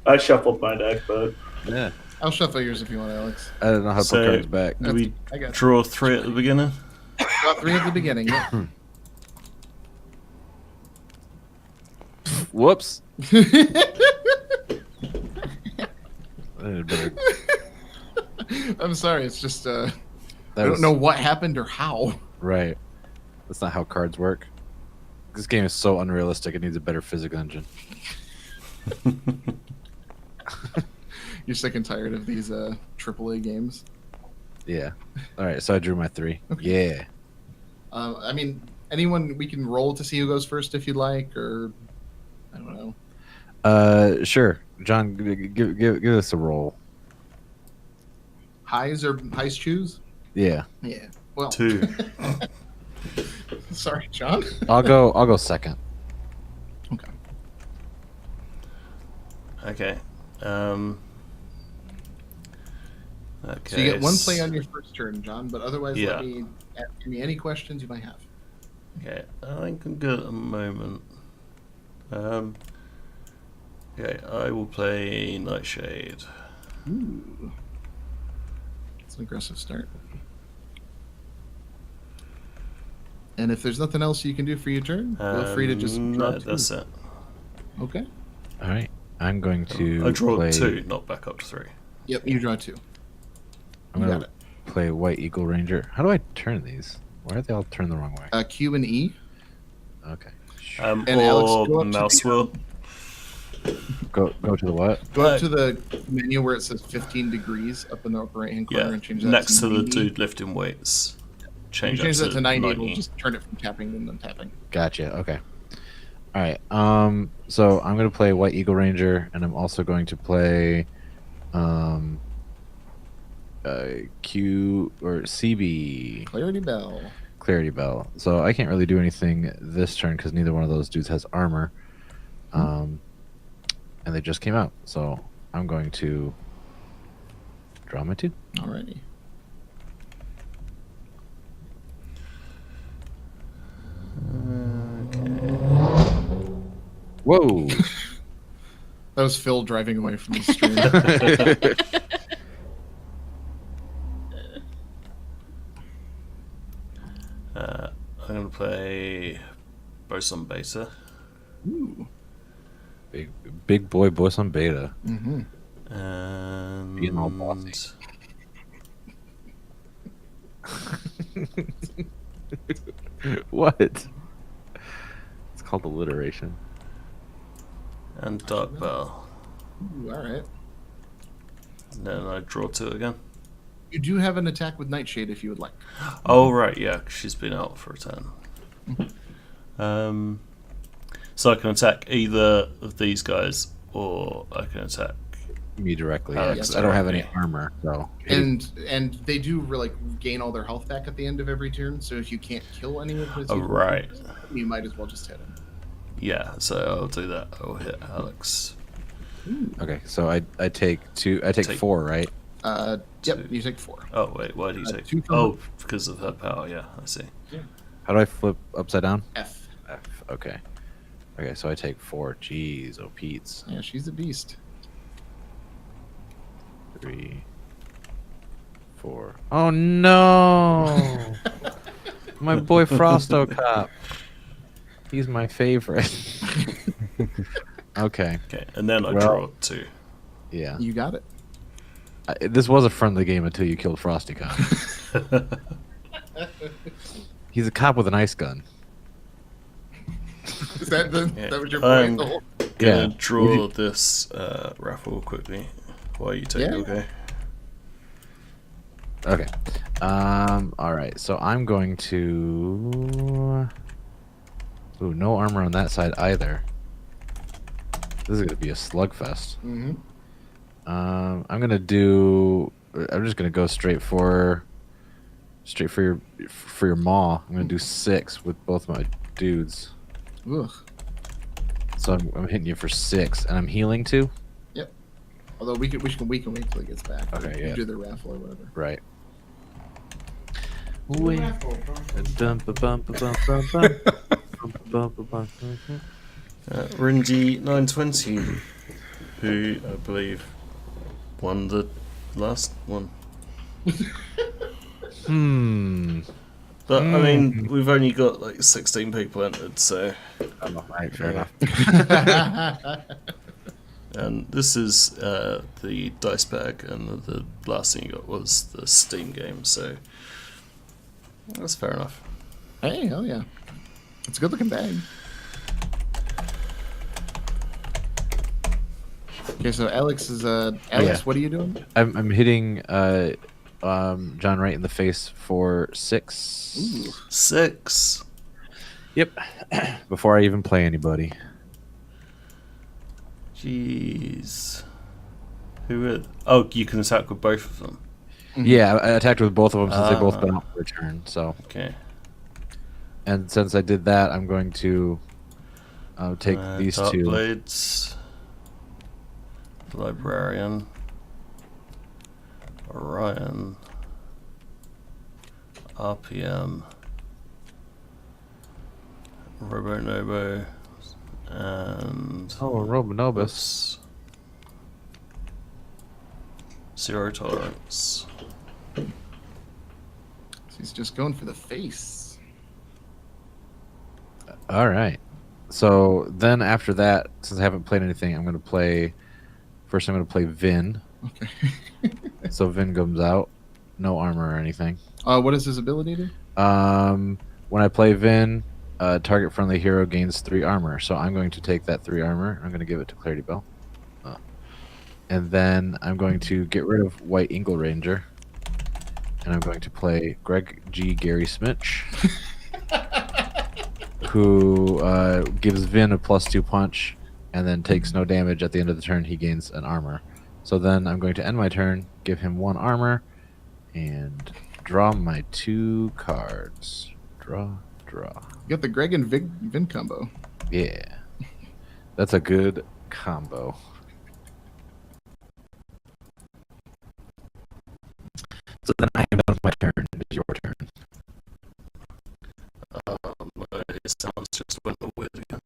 I shuffled my deck, but Yeah, I'll shuffle yours if you want, Alex. I don't know how to So- put cards back. Do we I got draw 3 at the beginning? got 3 at the beginning. Yeah. Whoops. I'm sorry. It's just I That don't was- know what happened or how. Right. That's not how cards work. This game is so unrealistic. It needs a better physics engine. You're sick and tired of these AAA games. Yeah. All right. So I drew my 3. Okay. Yeah. I mean, anyone we can roll to see who goes first if you'd like, or I don't know. Sure. John, give us a roll. Highs choose? Yeah. Yeah. Well, 2. sorry, John. I'll go second. Okay. Okay. Okay. So you get 1 play on your first turn, John. But otherwise, Yeah. ask me any questions you might have. Okay, I think I'm good at the moment. Okay, I will play Nightshade. Ooh. It's an aggressive start. And if there's nothing else you can do for your turn, feel free to just draw no, 2. that's it. Okay. All right. I'm going to I draw play, 2, not back up to 3. Yep, you draw 2. I'm You going got to play White Eagle Ranger. How do I turn these? Why are they all turned the wrong way? Q and E. Okay. And Alex, or go up to mouse the, wheel. Go to the what? Go up to the menu where it says 15 degrees up in the upper right hand corner Yeah, and change that next to the 90. dude lifting weights. If you change that to 90, it'll just turn it from tapping and then tapping. Gotcha. Okay. All right. So I'm gonna play White Eagle Ranger, and I'm also going to play Q or CB Clarity Bell. Clarity Bell. So I can't really do anything this turn because neither one of those dudes has armor. And they just came out, so I'm going to draw my 2. Alrighty. Whoa! That was Phil driving away from the stream. I'm going to play Boson Beta. Ooh. Big boy on beta. Mm-hmm. And Being all bossy. What? It's called alliteration. And Dark Bell. Ooh, all right. And then I draw 2 again. You do have an attack with Nightshade if you would like. Oh, right, yeah, she's been out for a turn. So I can attack either of these guys, or I can attack. Me directly. Oh, Yeah, yes, 'cause I don't have any directly. armor, so. And they do like gain all their health back at the end of every turn. So if you can't kill anyone, Oh, right. you might as well just hit him. Yeah, so I'll do that. I'll hit Alex. Okay, so I take 2. I take 4, right? Yep, 2. you take 4. Oh, wait, why do you take? 2 from Oh, because of her power, yeah, I see. How do I flip upside down? F. F. Okay. Okay, so I take 4. Jeez, oh Pete's. Yeah, she's a beast. 3, 4. Oh no! My boy Frosto Cop. He's my favorite. Okay. Okay, and then I Well- draw 2. Yeah. You got it. This was a friendly game until you killed Frosty Cop. He's a cop with an ice gun. Is that the Yeah. that was your I'm point? gonna Yeah. draw this raffle quickly while you take Yeah. okay. Okay. All right. So I'm going to. Ooh, no armor on that side either. This is gonna be a slugfest. Mm-hmm. I'm gonna do. I'm just gonna go straight for your maw. I'm gonna do 6 with both my dudes. Ugh. So I'm hitting you for 6, and I'm healing too. Although we can wait till he gets back. Okay, You yeah. do the raffle or whatever. Right. Rindy 920, who I believe won the last one. But I mean, we've only got like 16 people entered, so. Oh, right, fair enough. And this is the dice bag, and the last thing you got was the Steam game, so that's fair enough. Hey, hell yeah. It's a good looking bag. Okay, so Alex is Alex, Yeah. what are you doing? I'm hitting John right in the face for 6. Ooh. 6. Yep. Before I even play anybody. Jeez. Who are... Oh, you can attack with both of them. Yeah, I attacked with both of them since they both Ah. been out for a turn. So, Okay. and since I did that, I'm going to take these Dark 2. Blades. Librarian. Orion. RPM. Robo-Nobo. And... Oh, Robonobus. Oops. Zero tolerance. So he's just going for the face. All right. So then after that, since I haven't played anything, I'm going to play. First, I'm going to play Vin. Okay. So Vin comes out, no armor or anything. What does his ability do? When I play Vin, target friendly hero gains 3 armor. So I'm going to take that 3 armor. I'm going to give it to Clarity Bell. And then I'm going to get rid of White Eagle Ranger. And I'm going to play Greg G. Gary Smitch, who gives Vin a +2 punch and then takes no damage at the end of the turn. He gains an armor. So then I'm going to end my turn, give him 1 armor, and draw my 2 cards. Draw. You got the Greg and Vin combo. Yeah. That's a good combo. So then I am done with my turn. It is your turn. His sounds just went away again.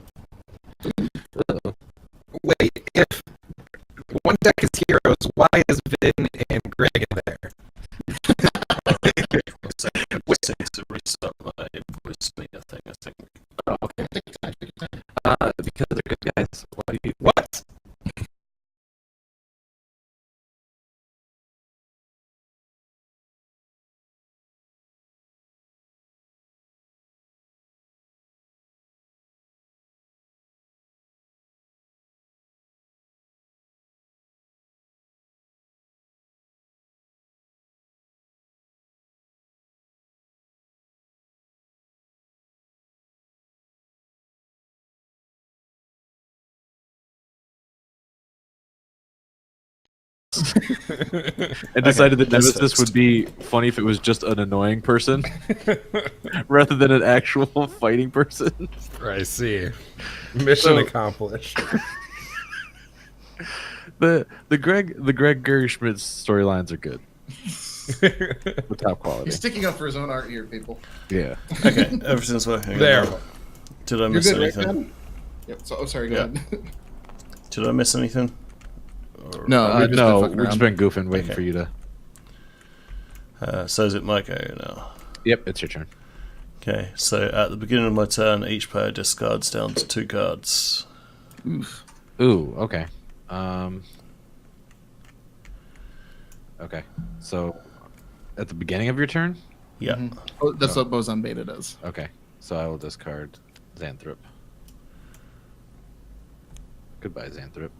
Wait, if one deck is heroes, why is Vin and Greg in there? To reset my voice me, I think. Oh, okay. Because they're good guys. What? And decided that that's Nemesis fixed. would be funny if it was just an annoying person rather than an actual fighting person. I see. Mission accomplished. The Greg Gary Schmidt's storylines are good. The top quality. He's sticking up for his own art here, people. Yeah. Okay, everything's working. There. Did I You're miss good, right, anything? man? Yep. So, sorry. Go Yeah. ahead. Did I miss anything? Or- No, we've just been No, fucking we've just around. been goofing, waiting Okay. for you to. So is it my go now? Yep, it's your turn. Okay, so at the beginning of my turn, each player discards down to 2 cards. Oof. Ooh, okay. Okay, so at the beginning of your turn? Yeah. Mhm. Oh, that's what Boson Beta does. Okay, so I will discard Xanthrop. Goodbye, Xanthrop.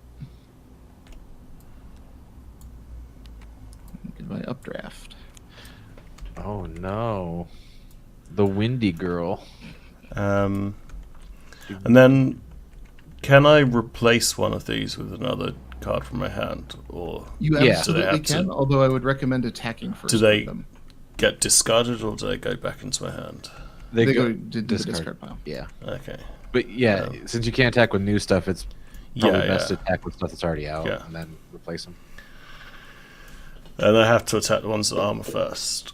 Goodbye, Updraft. Oh no. The Windy Girl. And then, can I replace one of these with another card from my hand, or You Yeah. absolutely Do they have can, to- although I would recommend attacking first. Do they- with them. get discarded, or do they go back into my hand? They go to the discard. discard pile. Yeah. Okay. But yeah, since you can't attack with new stuff, it's probably Yeah, best yeah. to attack with stuff that's already out Yeah. and then replace them. And I have to attack the ones that armor first.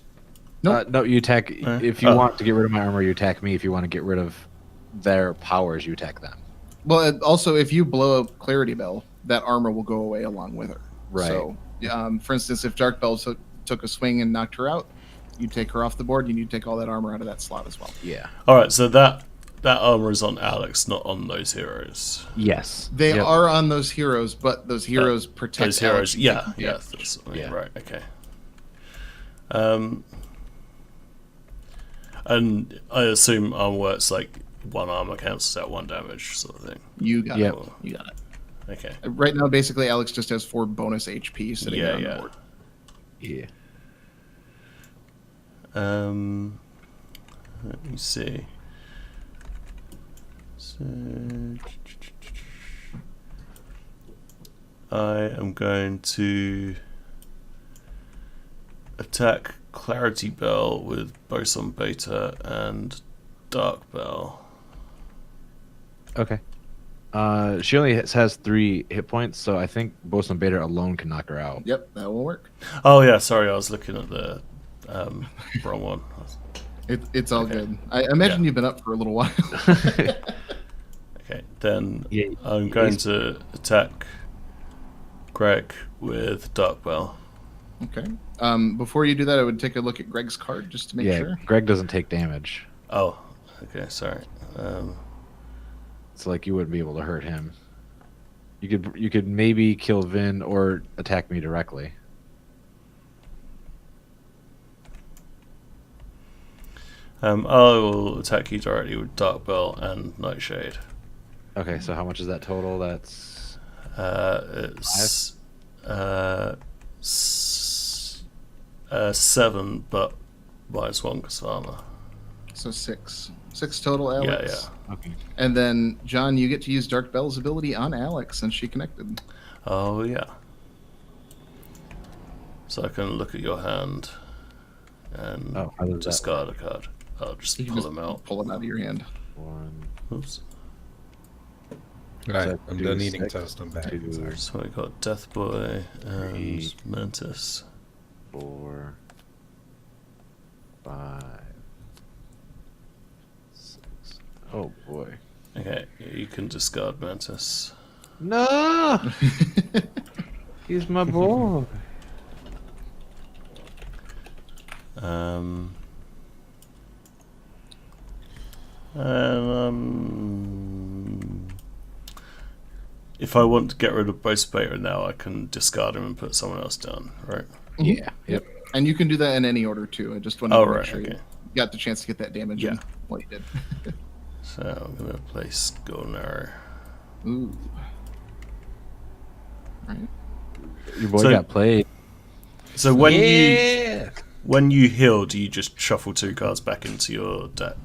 Nope. No, you attack if you Oh. want to get rid of my armor. You attack me. If you want to get rid of their powers, you attack them. Well, also, if you blow up Clarity Bell, that armor will go away along with her. Right. So, for instance, if Dark Bell took a swing and knocked her out, you take her off the board. You need to take all that armor out of that slot as well. Yeah. All right, so that armor is on Alex, not on those heroes. Yes. They Yep. are on those heroes, but those heroes protect Those heroes, Alex. yeah. That's, Yeah. Right. Okay. And I assume armor works like one armor cancels out 1 damage, sort of thing. You got Yep. it. You got it. Okay. Right now, basically, Alex just has 4 bonus HP sitting there on the board. Yeah. Let me see. So, I am going to attack Clarity Bell with Boson Beta and Dark Bell. Okay. She only has 3 hit points, so I think Boson Beta alone can knock her out. Yep, that will work. Oh yeah, sorry, I was looking at the wrong one. It's all Okay. good. I imagine Yeah. you've been up for a little while. Okay, then Yeah, I'm going to attack Greg with Dark Bell. Okay. Before you do that, I would take a look at Greg's card just to make yeah, sure. Greg doesn't take damage, Oh, okay, sorry. so like you wouldn't be able to hurt him. You could maybe kill Vin or attack me directly. I will attack you directly with Dark Bell and Nightshade. Okay, so how much is that total? That's It's 7, but -1 because of armor. So 6. 6 total, Alex. Yeah. okay. And then, John, you get to use Dark Bell's ability on Alex since she connected. Oh yeah. So I can look at your hand and Oh, how does that discard a card. I'll just You can pull just them out. pull it out of your hand. 1, Oops. All right, So I'm do done eating 6, toast. I'm back. 2, Sorry. So we got Death Boy and 3. Mantis. 4, 5, 6. Oh boy. Okay, you can discard Mantis. No! He's my boy. If I want to get rid of Boast Beta now, I can discard him and put someone else down, right? Yeah. Yep. And you can do that in any order, too. I just wanted Oh, to make right, sure okay. you got the chance to get that damage in what you did. So I'm going to place Golden Arrow. Ooh. Right. Your boy So- got played. So when you heal, do you just shuffle 2 cards back into your deck?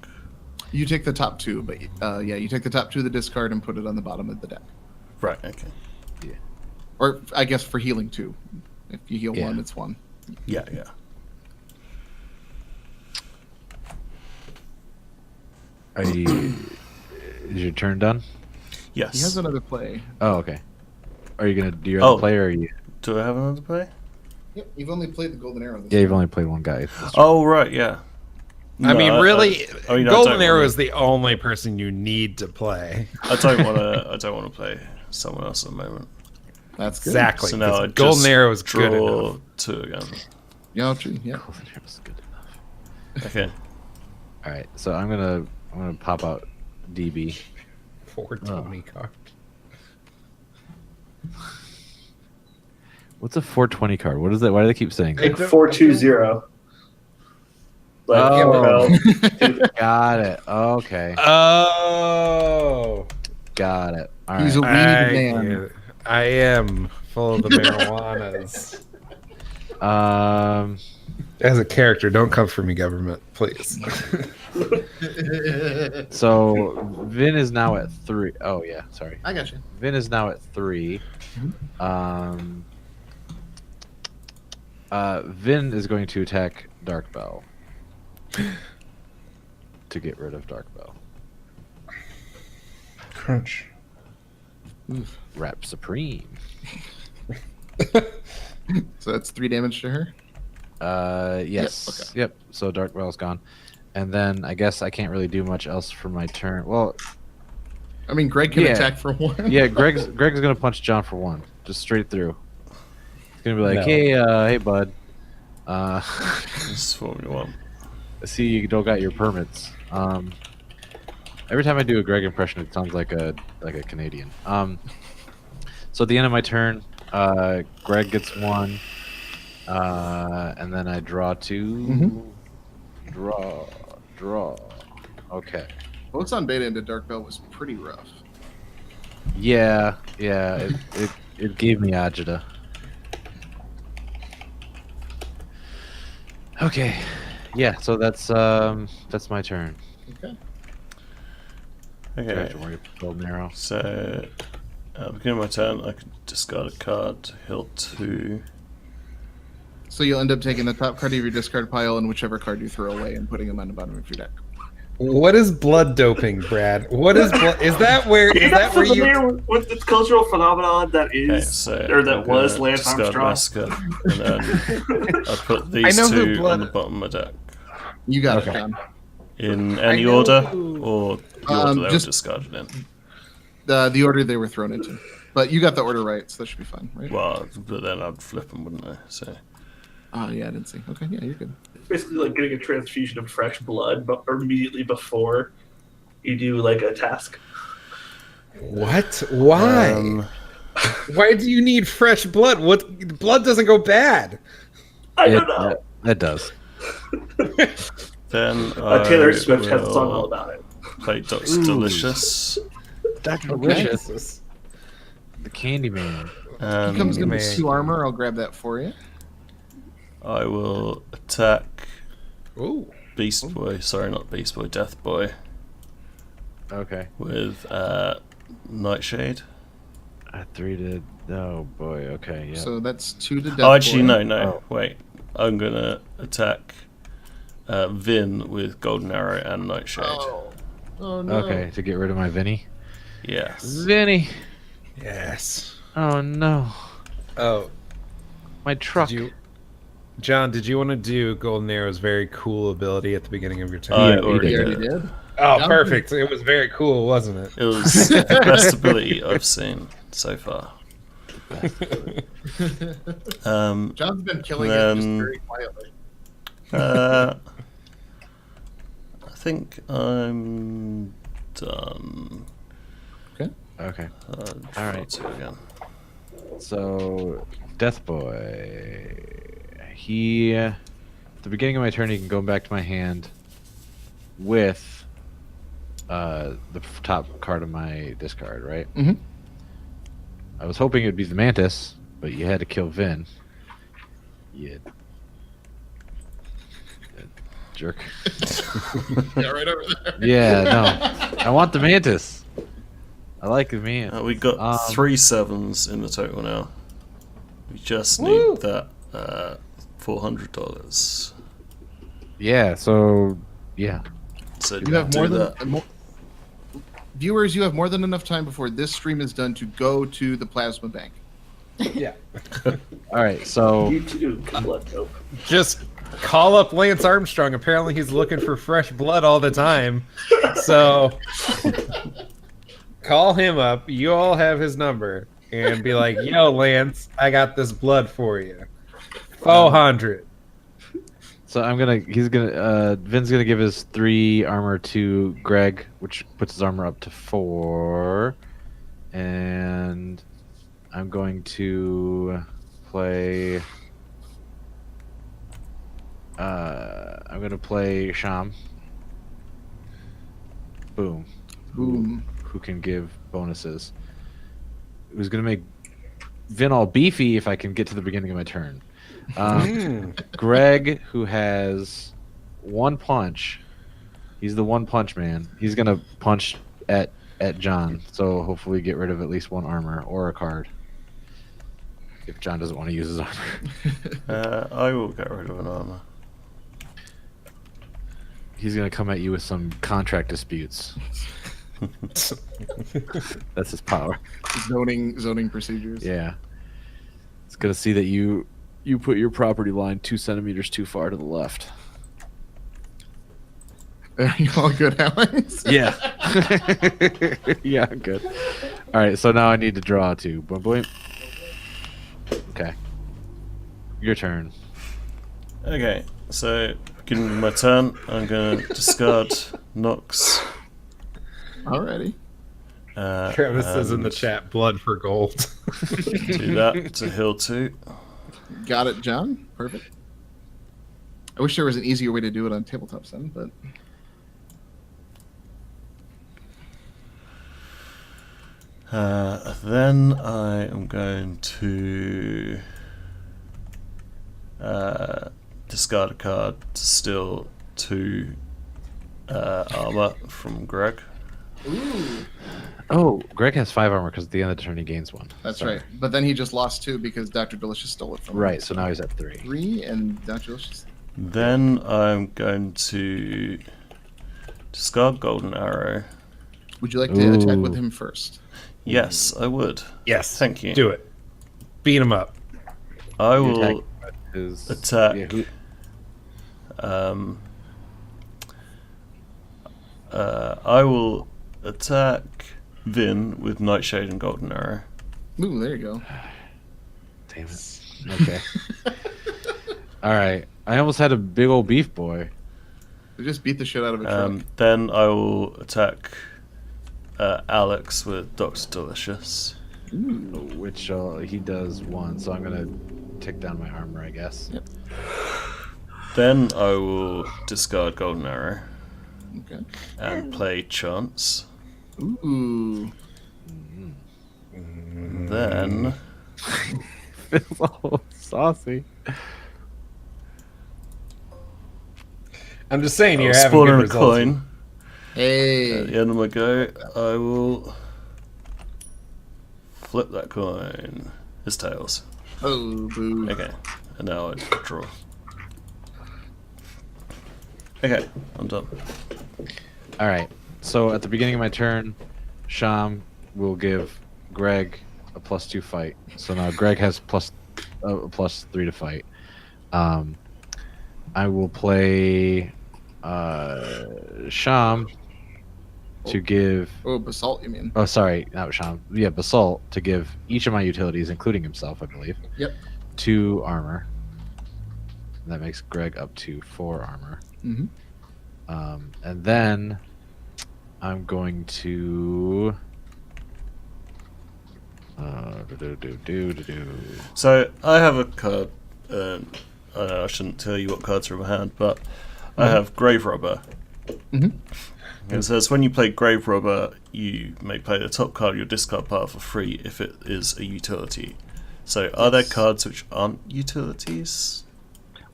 You take the top 2, but you take the top 2 of the discard and put it on the bottom of the deck. Right, okay. Or I guess for healing 2. If you heal Yeah. 1, it's 1. Yeah. Is your turn done? Yes. He has another play. Oh, okay. Are you gonna do your other Oh. play, or are you? Do I have another play? Yep, you've only played the Golden Arrow. Yeah, you've only played one guy. Oh, right, yeah. I mean, really, I mean, I Golden don't Arrow wanna- is the only person you need to play. I don't want to. I don't want to play someone else at the moment. That's good. Exactly. So now I 'cause Golden just Arrow is good draw enough. 2 again. Yeah, true. Yeah. Golden Arrow's good enough. Okay. All right, so I'm gonna pop out DB. 420 card. What's a 420 card? What is that? Why do they keep saying Like that? 420. Like Oh. Campbell. Got it. Okay, Oh, got it. All He's right. a weed man. I am full of the marijuanas. As a character, don't come for me, government, please. So Vin is now at 3. Oh yeah, sorry. I got you. Vin is now at 3. Vin is going to attack Dark Bell to get rid of Dark Bell. Crunch. Rap Supreme. So that's 3 damage to her. Yes. okay. Yep. So Dark Bell's gone, and then I guess I can't really do much else for my turn. Well, I mean, Greg can Yeah. attack for 1. yeah. Greg's gonna punch John for 1, just straight through. He's gonna be like, No. hey, bud. This is Formula 1. I see you don't got your permits. Every time I do a Greg impression, it sounds like a Canadian. So at the end of my turn, Greg gets 1, and then I draw 2. Draw. Okay. What's on beta into Dark Bell was pretty rough. Yeah. It gave me agita. Okay. Yeah. So that's my turn. Okay. Do I have Okay. to worry about Golden Arrow? So at the beginning of my turn, I can discard a card to heal 2. So you'll end up taking the top card of your discard pile and whichever card you throw away and putting them on the bottom of your deck. What is blood doping, Brad? What is blood? Is that where? Is that where you? familiar with this cultural phenomenon that Okay, is, so or that I'm was gonna Lance discard Armstrong? Massacre, and then I put these know who 2 blood- on the bottom of my deck. You got it, Okay. John. In any know order, who- or the order they were just- discarded in. The order they were thrown into. But you got the order right, so that should be fine, right? Well, but then I'd flip them, wouldn't I? So Oh, yeah, I didn't see. Okay, yeah, you're good. Basically, like getting a transfusion of fresh blood, but immediately before you do like a task. What? Why? Why do you need fresh blood? What? Blood doesn't go bad. I don't know. That does. Then Taylor Swift has a song all will about it. play Dr. Delicious. Dr. Okay. Delicious. The Candyman. He comes in with Man. 2 armor. I'll grab that for you. I will attack Ooh. Beast Boy. Sorry, not Beast Boy. Death Boy Okay. with Nightshade. I 3 to. Oh boy. Okay. Yeah. So that's 2 to death. Oh, actually, boy. no. Wait. I'm gonna attack Vin with Golden Arrow and Nightshade. Oh no. Okay. To get rid of my Vinny. Yes. Vinny. Yes. Oh no. Oh, My truck. John, did you want to do Golden Arrow's very cool ability at the beginning of your turn? I Yeah, already You did. already did. Oh, John- perfect. It was very cool, wasn't it? It was the best ability I've seen so far. John's been killing it Then- just very quietly. I think I'm done. Okay. All right. Again. So, Death Boy. He. At the beginning of my turn, he can go back to my hand with the top card of my discard, right? Mhm. I was hoping it'd be the Mantis, but you had to kill Vin. You jerk. Yeah, right over there. Yeah, no. I want the Mantis. I like the Mantis. We got 3 sevens in the total now. We just need that $400. Yeah, so, yeah. So You have do more that. than viewers. You have more than enough time before this stream is done to go to the plasma bank. Yeah. All right, so You too, blood dope. Just call up Lance Armstrong. Apparently, he's looking for fresh blood all the time. So call him up. You all have his number. And be like, yo, Lance, I got this blood for you. 400. Vin's gonna give his 3 armor to Greg, which puts his armor up to 4. And I'm going to play Sham. Boom. Boom. Who can give bonuses. Who's gonna make Vin all beefy if I can get to the beginning of my turn. Greg, who has 1 punch, he's the 1 punch man. He's gonna punch at John, so hopefully get rid of at least 1 armor or a card. If John doesn't want to use his armor, I will get rid of an armor. he's gonna come at you with some contract disputes. That's his power. Zoning procedures. Yeah, it's gonna see that you put your property line 2 centimeters too far to the left. Are you all good, Alex? Yeah. Yeah, I'm good. All right, so now I need to draw 2. Boom, boom. Okay. Your turn. Okay, so beginning of my turn, I'm going to discard Nox. Alrighty. Travis says in the and chat, blood for gold. do that to heal 2. Got it, John. Perfect. I wish there was an easier way to do it on Tabletop 7, but Then I am going to discard a card to steal 2 armor from Greg. Oh, Greg has 5 armor because at the end of the turn he gains 1. that's Sorry. right. But then he just lost 2 because Dr. Delicious stole it from him. Right, so now he's at 3. 3 and Dr. Delicious. Then I'm going to discard Golden Arrow. Would you like to attack with Ooh. him first? Yes, I would. Yes. Thank you. Do it. Beat him up. I You will attack attack. Yeah, who- I will attack Vin with Nightshade and Golden Arrow. Ooh, there you go. Damn it. Okay. All right. I almost had a big old beef boy. They just beat the shit out of a truck. Then I will attack Alex with Dr. Delicious. Which he does 1, so I'm gonna take down my armor, I guess. Yep. Then I will discard Golden Arrow Okay. and play Chance. Ooh. Then It's all saucy. I'm just saying I'll you're having spawn good in a results. coin. At Hey. the end of my go, I will flip that coin. It's tails. Oh, boo. Okay, and now I draw. Okay, I'm done. All right. So at the beginning of my turn, Sham will give Greg a +2 fight. So now Greg has +3 to fight. I will play Sham to give. Oh, basalt, you mean? Oh, sorry, not Sham. Yeah, Basalt to give each of my utilities, including himself, I believe. Yep. 2 armor. That makes Greg up to 4 armor. Mm-hmm. And then I'm going to. So I have a card. I know I shouldn't tell you what cards are in my hand, but I have Grave Robber. Mhm. It says when you play Grave Robber, you may play the top card of your discard pile for free if it is a utility. So are there cards which aren't utilities?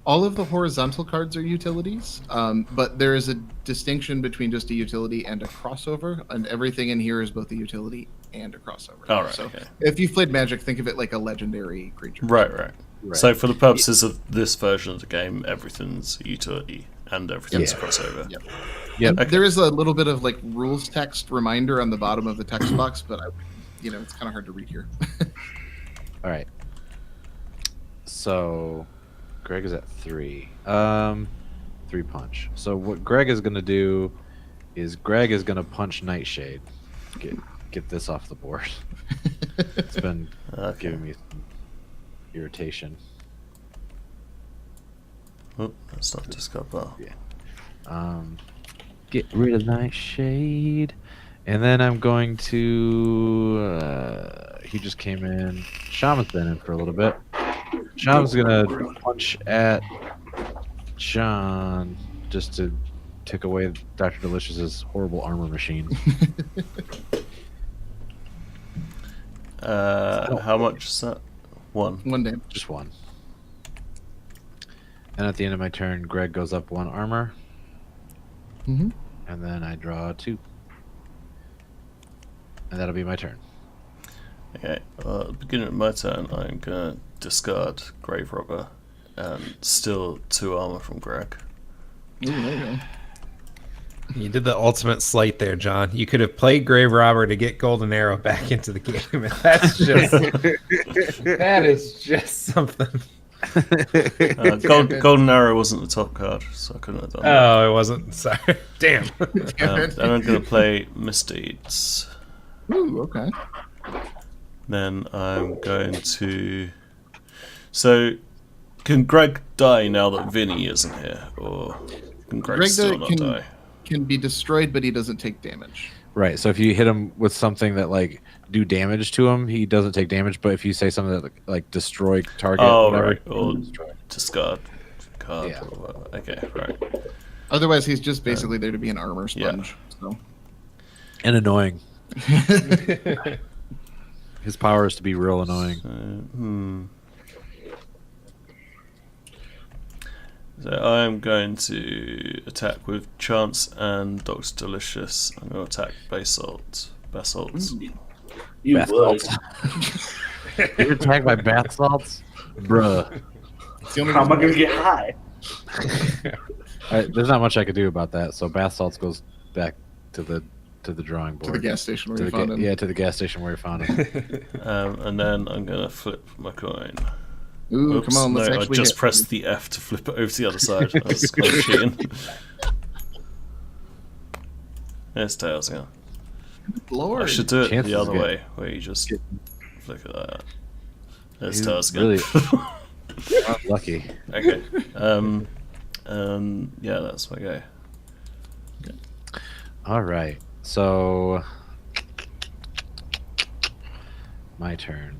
All of the horizontal cards are utilities, but there is a distinction between just a utility and a crossover, and everything in here is both a utility and a crossover. All right, So okay. if you've played Magic, think of it like a legendary creature. Right. Right. So for the purposes of this version of the game, everything's a utility and everything's a crossover. Yep. Yep. And there is a little bit of like rules text reminder on the bottom of the text box, but it's kind of hard to read here. All right. So Greg is at 3. 3 punch. So what Greg is going to do is Greg is going to punch Nightshade. Get this off the board. It's been giving me some irritation. Oh, that's not discard pile. Get rid of Nightshade. And then I'm going to... he just came in. Shaman's been in for a little bit. Shaman's going to punch at Sean just to take away Dr. Delicious's horrible armor machine. How much is that? 1. One damage. Just 1. And at the end of my turn, Greg goes up 1 armor. Mm-hmm. And then I draw 2. And that'll be my turn. Okay, at the beginning of my turn, I'm going to discard Grave Robber and steal 2 armor from Greg. Ooh, there you go. You did the ultimate slight there, John. You could have played Grave Robber to get Golden Arrow back into the game. And that's just that is just something. Golden Arrow wasn't the top card, so I couldn't have done that. Oh, it wasn't. Sorry. Damn. Then I'm going to play Misdeeds. Ooh, okay. Then I'm going to... So, can Greg die now that Vinny isn't here? Or can Greg still not die? Can be destroyed, but he doesn't take damage. Right. So if you hit him with something that like do damage to him, he doesn't take damage. But if you say something that like destroy target, whatever, right. Or destroy. discard card. Yeah. Or whatever. Okay, right. Otherwise, he's just basically there to be an armor sponge. So. And annoying. His power is to be real annoying. So I'm going to attack with Chance and Dr. Delicious. I'm going to attack Basalt. You would. You're attacked by bath salts? Bruh. How am I going to get high? There's not much I could do about that. So bath salts goes back to the drawing board. To the gas station where you found him. Yeah, to the gas station where you found him. And then I'm going to flip my coin. Ooh, Oops, come on, let's no, I actually just hit. pressed the F to flip it over to the other side. That's kind of cheating. There's tails again. Lord. I should do it Chances the other good. way, where you just flick it like that. There's He's tails again. really lucky. Okay. Yeah, that's my go. All right. So my turn.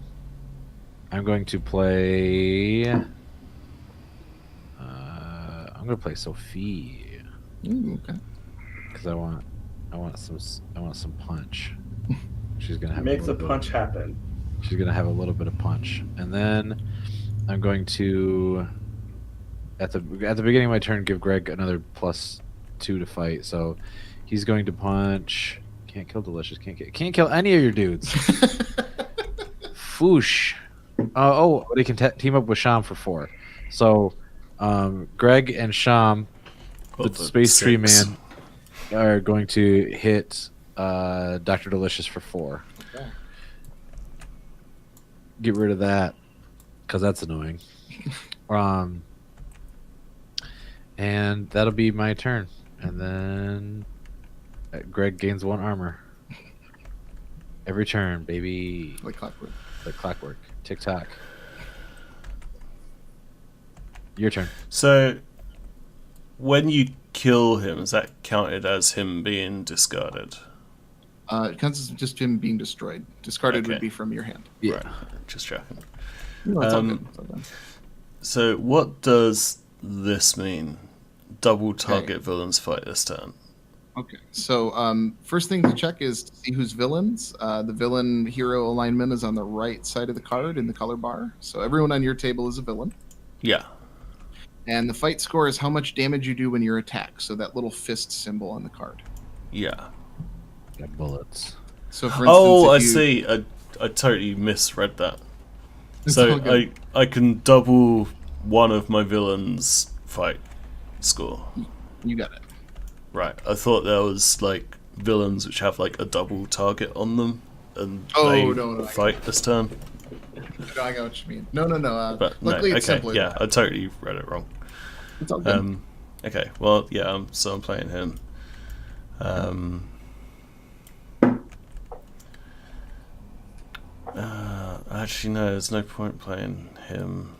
I'm going to play. I'm gonna play Sophie Ooh, okay. because I want some punch. She's gonna have Make a the little punch happen. She's gonna have a little bit of punch, and then I'm going to at the beginning of my turn give Greg another +2 to fight. So he's going to punch. Can't kill Delicious. Can't kill any of your dudes. Foosh. But he can team up with Sham for 4. So Greg and Sham, the Space Tree Man, are going to hit Dr. Delicious for 4. Okay. Get rid of that because that's annoying. And that'll be my turn. And then Greg gains 1 armor. Every turn, baby. Like clockwork. Like clockwork. Tick tock. Your turn. So, when you kill him, is that counted as him being discarded? It counts as just him being destroyed. Discarded Okay. would be from your hand. Yeah. Right, just checking. No, it's all good. It's all good. So, what does this mean? Double target villains fight this turn. Okay, so first thing to check is to see who's villains. The villain hero alignment is on the right side of the card in the color bar. So everyone on your table is a villain. Yeah. And the fight score is how much damage you do when you attack. So that little fist symbol on the card. Yeah. Got bullets. So for instance, I if you, see. I totally misread that. It's So all good. I can double one of my villains' fight score. You got it. Right. I thought there was like villains which have like a double target on them, and Oh, they no, fight this turn. No, I got what you mean. No. But no, Luckily, okay, it's simpler. yeah, I totally read it wrong. It's all good. Okay, well, yeah, so I'm playing him. Actually, no, there's no point playing him.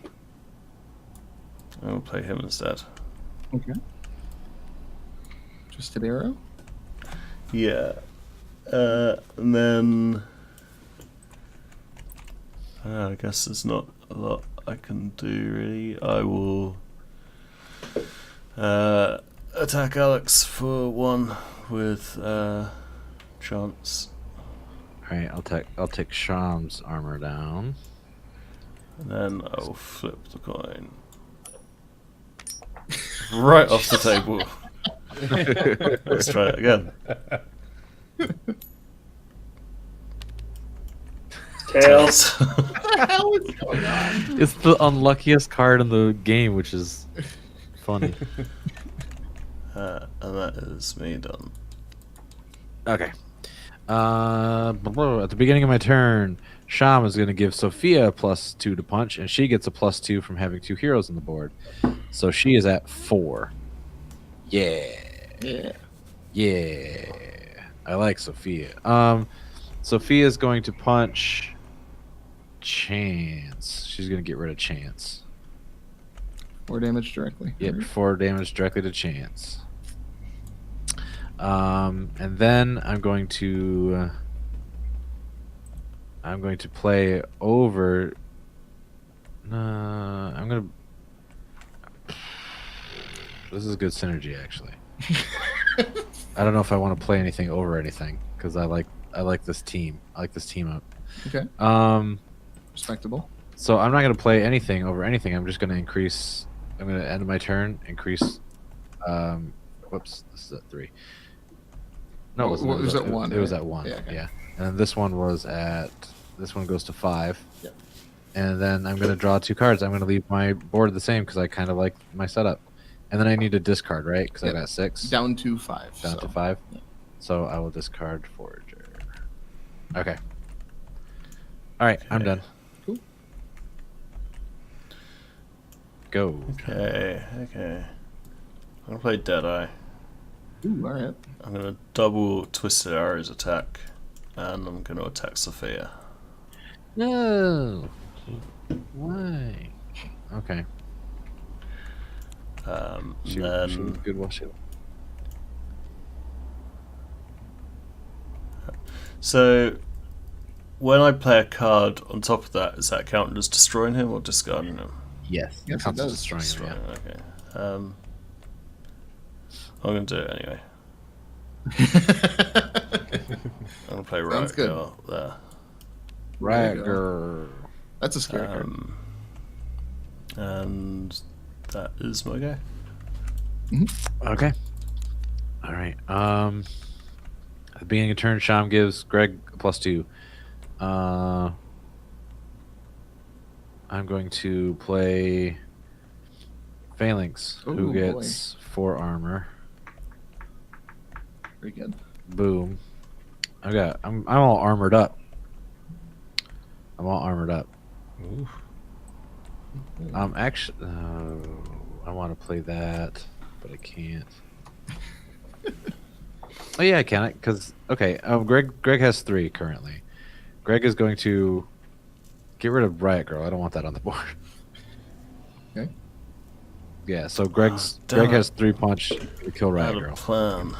I will play him instead. Okay. Just an arrow. Yeah. And then... I guess there's not a lot I can do, really. I will attack Alex for 1 with chance. Alright, I'll take Sham's armor down. And then I will flip the coin. Right off the table. Let's try it again. Tails. It's the unluckiest card in the game, which is funny. And that is me done. Okay. At the beginning of my turn, Sham is going to give Sophia a +2 to punch, and she gets a +2 from having 2 heroes on the board. So she is at 4. Yeah. I like Sophia. Sophia is going to punch Chance. She's going to get rid of Chance. 4 damage directly. Yep, 4 damage directly to Chance. And then I'm going to play over. This is good synergy, actually. I don't know if I want to play anything over anything because I like this team. I like this team up. Okay. Respectable. So I'm not going to play anything over anything. I'm just going to increase. I'm going to end my turn. Increase. Whoops. This is at 3. No, it wasn't. It was at 1. It was right? at 1. Yeah, okay. Yeah. And this one was at. This one goes to 5. Yep. And then I'm going to draw 2 cards. I'm going to leave my board the same because I kind of like my setup. And then I need to discard, right? Because I got 6. Down to 5. Down to 5. Yeah. So I will discard Forager. Okay. All right, I'm done. Cool. Go. Okay. I'm gonna play Deadeye. Ooh, all right. I'm gonna double Twisted Arrow's attack, and I'm gonna attack Sophia. No. Why? Okay. She was good while she. So, when I play a card on top of that, is that counted as destroying him or discarding him? Yes. Yes, it Counts as does. destroying him, Destroying. Okay. I'm going to do it anyway. I'm going to play Riot good. Girl there. There Right, you go. girl. That's a scary card. And that is my go. Okay. All right. At the beginning of turn, Sham gives Greg a +2. I'm going to play Phalanx, who Ooh, gets 4 armor. Very good. Boom. I'm all armored up. I'm all armored up. Ooh. Actually, I want to play that, but I can't. Oh yeah, I can. Because okay, Greg has 3 currently. Greg is going to get rid of Riot Girl. I don't want that on the board. Okay. Yeah, so Greg damn has 3 punch to kill I Riot had a Girl. plan.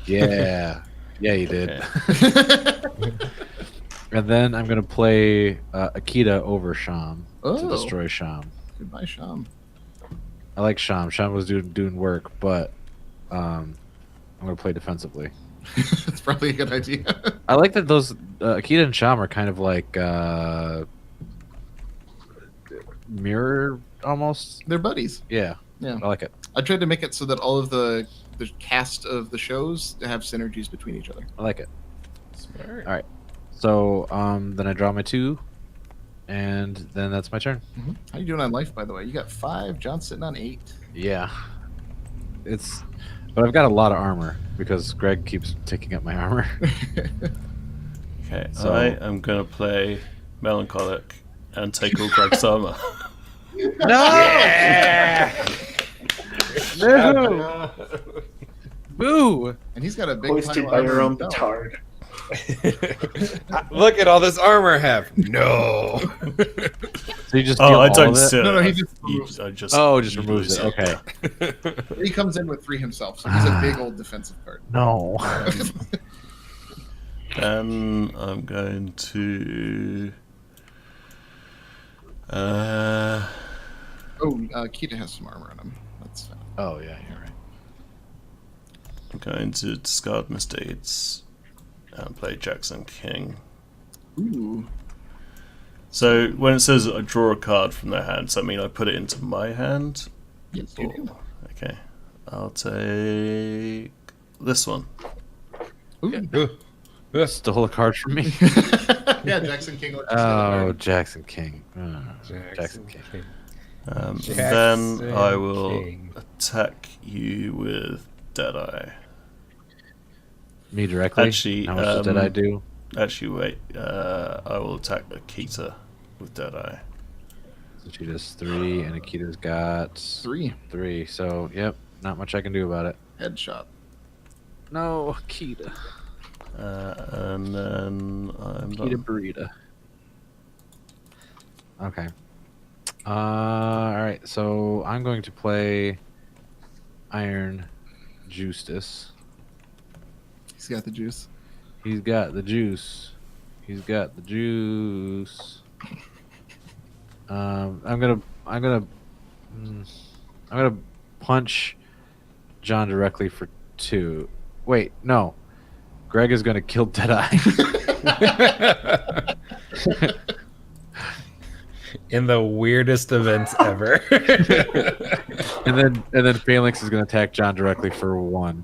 Yeah, yeah, you did. Okay. And then I'm gonna play Akita over Sham to Oh. destroy Sham. Goodbye, Sham. I like Sham. Sham was doing work, but I'm gonna play defensively. That's probably a good idea. I like that those Akita and Sham are kind of like mirror almost. They're buddies. Yeah, Yeah. I like it. I tried to make it so that all of the cast of the shows have synergies between each other. I like it. Smart. All right. So then I draw my 2, and then that's my turn. How you doing on life, by the way? You got 5. John's sitting on 8. Yeah, but I've got a lot of armor because Greg keeps taking up my armor. Okay, So- I am going to play Melancholic and take all Greg's armor. No! Boo! And he's got a big Hoisted pile by of your armor own himself. petard. Look at all this armor I have. No. So you just Oh, steal I all don't of it? steal No, it. he just removes I just Oh, just you removes lose it. Okay. He comes in with 3 himself, so he's a big old defensive card. No. Then I'm going to. Oh, Kita has some armor on him. That's fine. Oh yeah, you're right. I'm going to discard Misdeeds and play Jackson King. Ooh. So when it says I draw a card from their hand, does that mean I put it into my hand? Yes, you do. Okay. I'll take this one. Ooh. Stole a card from me. Yeah, Jackson King. Oh, Jackson King. Jackson King. Then I will King. attack you with Deadeye. Me directly. Actually, how much did I do? Actually, wait. I will attack Akita with Deadeye. So she does 3, and Akita's got 3. 3. So yep, not much I can do about it. Headshot. No, Akita. And then I'm Akita done. Burrito. Okay. All right. So I'm going to play Iron Justice. He's got the juice. He's got the juice. He's got the juice. I'm gonna punch John directly for 2. Wait, no. Greg is gonna kill Deadeye. In the weirdest events ever. and then Phalanx is gonna attack John directly for 1.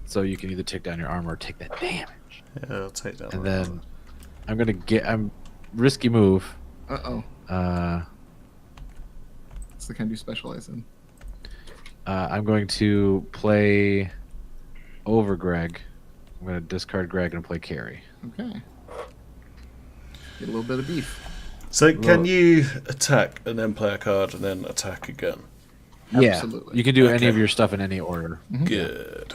So you can either take down your armor or take that damage. Yeah, I'll take that And one. then I'm risky move. Uh-oh. Uh That's the kind you specialize in. I'm going to play over Greg. I'm going to discard Greg and play carry. Okay. Get a little bit of beef. So can you attack and then play a card and then attack again? Absolutely. Yeah, you can do any Okay. of your stuff in any order. Good.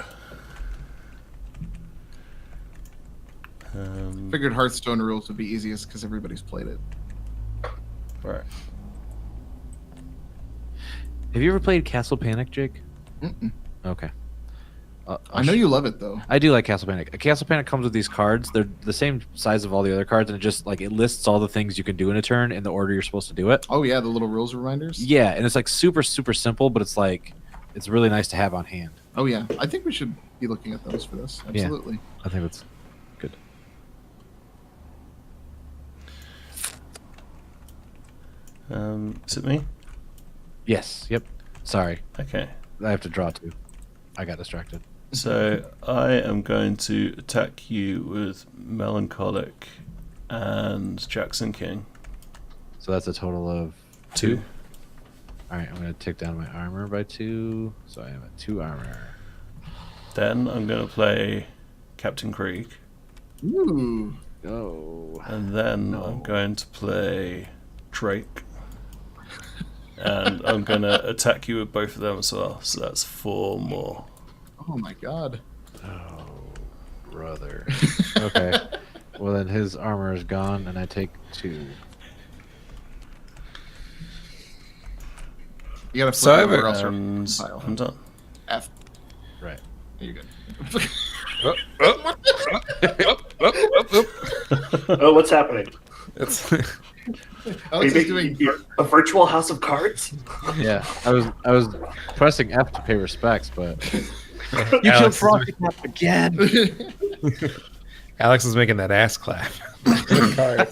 Figured Hearthstone rules would be easiest because everybody's played it. Right. Have you ever played Castle Panic, Jake? Mm-mm. Okay. I know you love it though. I do like Castle Panic. A Castle Panic comes with these cards. They're the same size of all the other cards, and it just like it lists all the things you can do in a turn in the order you're supposed to do it. Oh yeah, the little rules reminders. Yeah, and it's like super simple, but it's like it's really nice to have on hand. Oh yeah, I think we should be looking at those for this. Absolutely. Yeah, I think that's good. Is it me? Yes. Yep. Sorry, Okay. I have to draw too. I got distracted. So I am going to attack you with Melancholic and Jackson King. So that's a total of 2. All right, I'm going to take down my armor by 2, so I am at 2 armor. Then I'm going to play Captain Krieg. Ooh. Oh. And then I'm going to play Drake. And I'm going to attack you with both of them as well. So that's 4 more. Oh my god. Oh, brother. Okay. Well, then his armor is gone, and I take 2. You gotta So I flip have over or else you're And pile. I'm done. F. Right. You're good. Oh, what's happening? It's Alex is doing. A virtual house of cards? Yeah, I was pressing F to pay respects, but you killed Alex is Frosty Cap again. Alex is making that ass clap. With cards.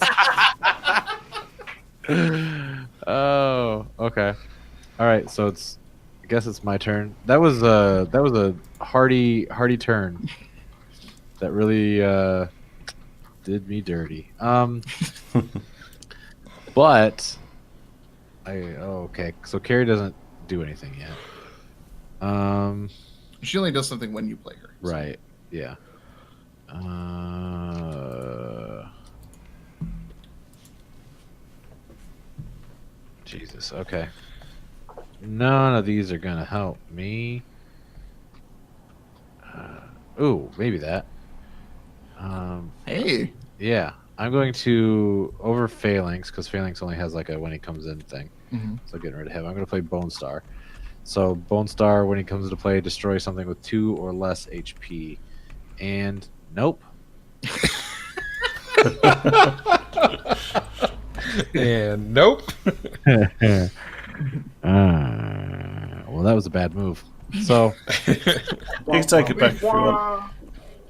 Oh, okay. All right, so it's I guess it's my turn. That was a hearty turn. That really did me dirty. But okay. So Carrie doesn't do anything yet. She only does something when you play her. so. Right. Yeah. Jesus. Okay. None of these are gonna help me. Ooh, maybe that. Hey. Yeah, I'm going to over Phalanx because Phalanx only has like a when he comes in thing. Mhm. So getting rid of him. I'm going to play Bone Star. So Bone Star, when he comes into play, destroy something with 2 or less HP. And nope. And nope. Well, that was a bad move. So You can take it back if you want.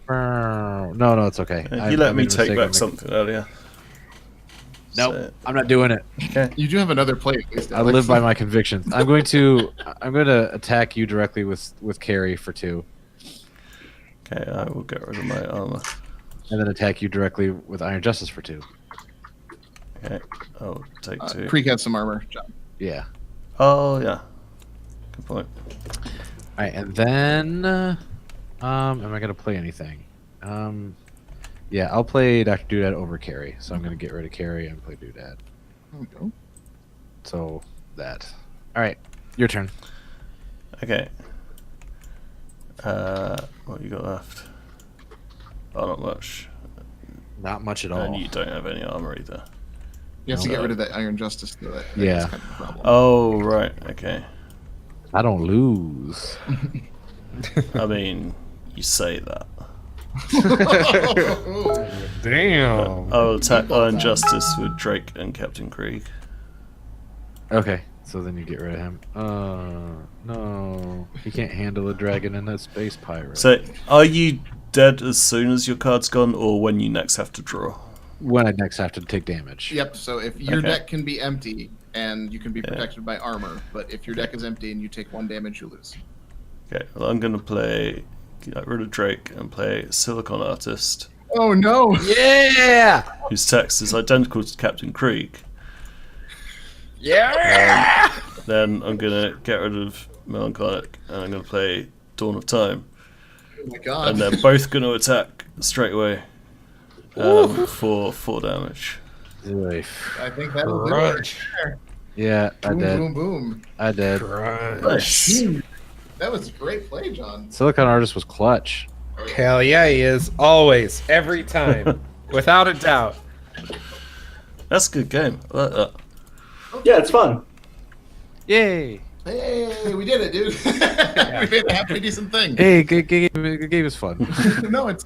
no, it's okay. You let I me made a take mistake back on something earlier. Nope, So- I'm not doing it. You do have another play at least. I live by my convictions. I'm going to attack you directly with Carrie for 2, Okay, I will get rid of my armor. and then attack you directly with Iron Justice for 2. Okay, I'll take 2. Creek has some armor, John. Yeah. Oh, yeah. Good point. All right, and then am I gonna play anything? Yeah, I'll play Dr. Doodad over Carrie. So I'm gonna get rid of Carrie and play Doodad. There we go. So that. All right, your turn. Okay. What you got left? Oh, not much. Not much at all. And you don't have any armor either. You have to No. get rid of that Iron Justice. Though. That Yeah. is kind of a problem. Oh, right. Okay. I don't lose. I mean, you say that. Damn. I will attack Iron Justice with Drake and Captain Krieg. Okay, so then you get rid of him. No, he can't handle a dragon and a space pirate. So, are you dead as soon as your card's gone, or when you next have to draw? When I next have to take damage. Yep. So if your Okay. deck can be empty and you can be protected by armor, but if your deck is empty and you take 1 damage, you lose. Okay, well, I'm going to get rid of Drake and play Silicon Artist, Oh no! Yeah. whose text is identical to Captain Krieg. Yeah. Then I'm going to get rid of Melancholic, and I'm going to play Dawn of Time. Oh my god! And they're both going to attack straight away for 4 damage. Oy. I think that'll do it. Crunch. Yeah, I Boom, did. boom, boom. I did. Nice. That was a great play, John. Silicon Artist was clutch. Hell yeah, he is. Always. Every time. Without a doubt. That's a good game. I like that. Yeah, it's fun. Yay! Hey, we did it, dude. We made a halfway decent thing. Hey, game is fun. No, it's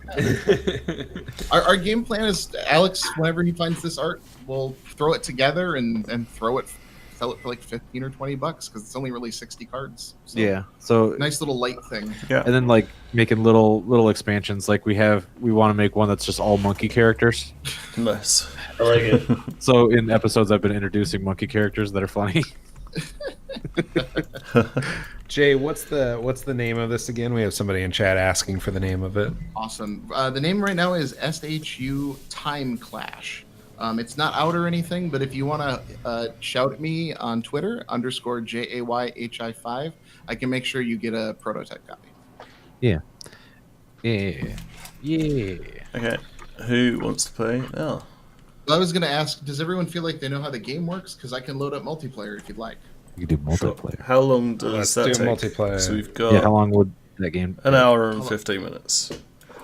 our game plan is Alex, whenever he finds this art, we'll throw it together and sell it for like $15 or $20 because it's only really 60 cards. So Yeah. So nice little light thing. Yeah. and then like making little expansions. Like we want to make one that's just all monkey characters. Nice. I like it. So in episodes, I've been introducing monkey characters that are funny. Jay, what's the name of this again? We have somebody in chat asking for the name of it. Awesome. The name right now is SHU Timeclash. It's not out or anything, but if you want to shout at me on Twitter, _JAYHI5, I can make sure you get a prototype copy. Yeah. Okay. Who wants to play? Oh. I was going to ask, does everyone feel like they know how the game works? Because I can load up multiplayer if you'd like. You can do Sure. multiplayer. How long does Let's that do take? multiplayer. So we've got Yeah. How long would that game? an hour and 15 minutes.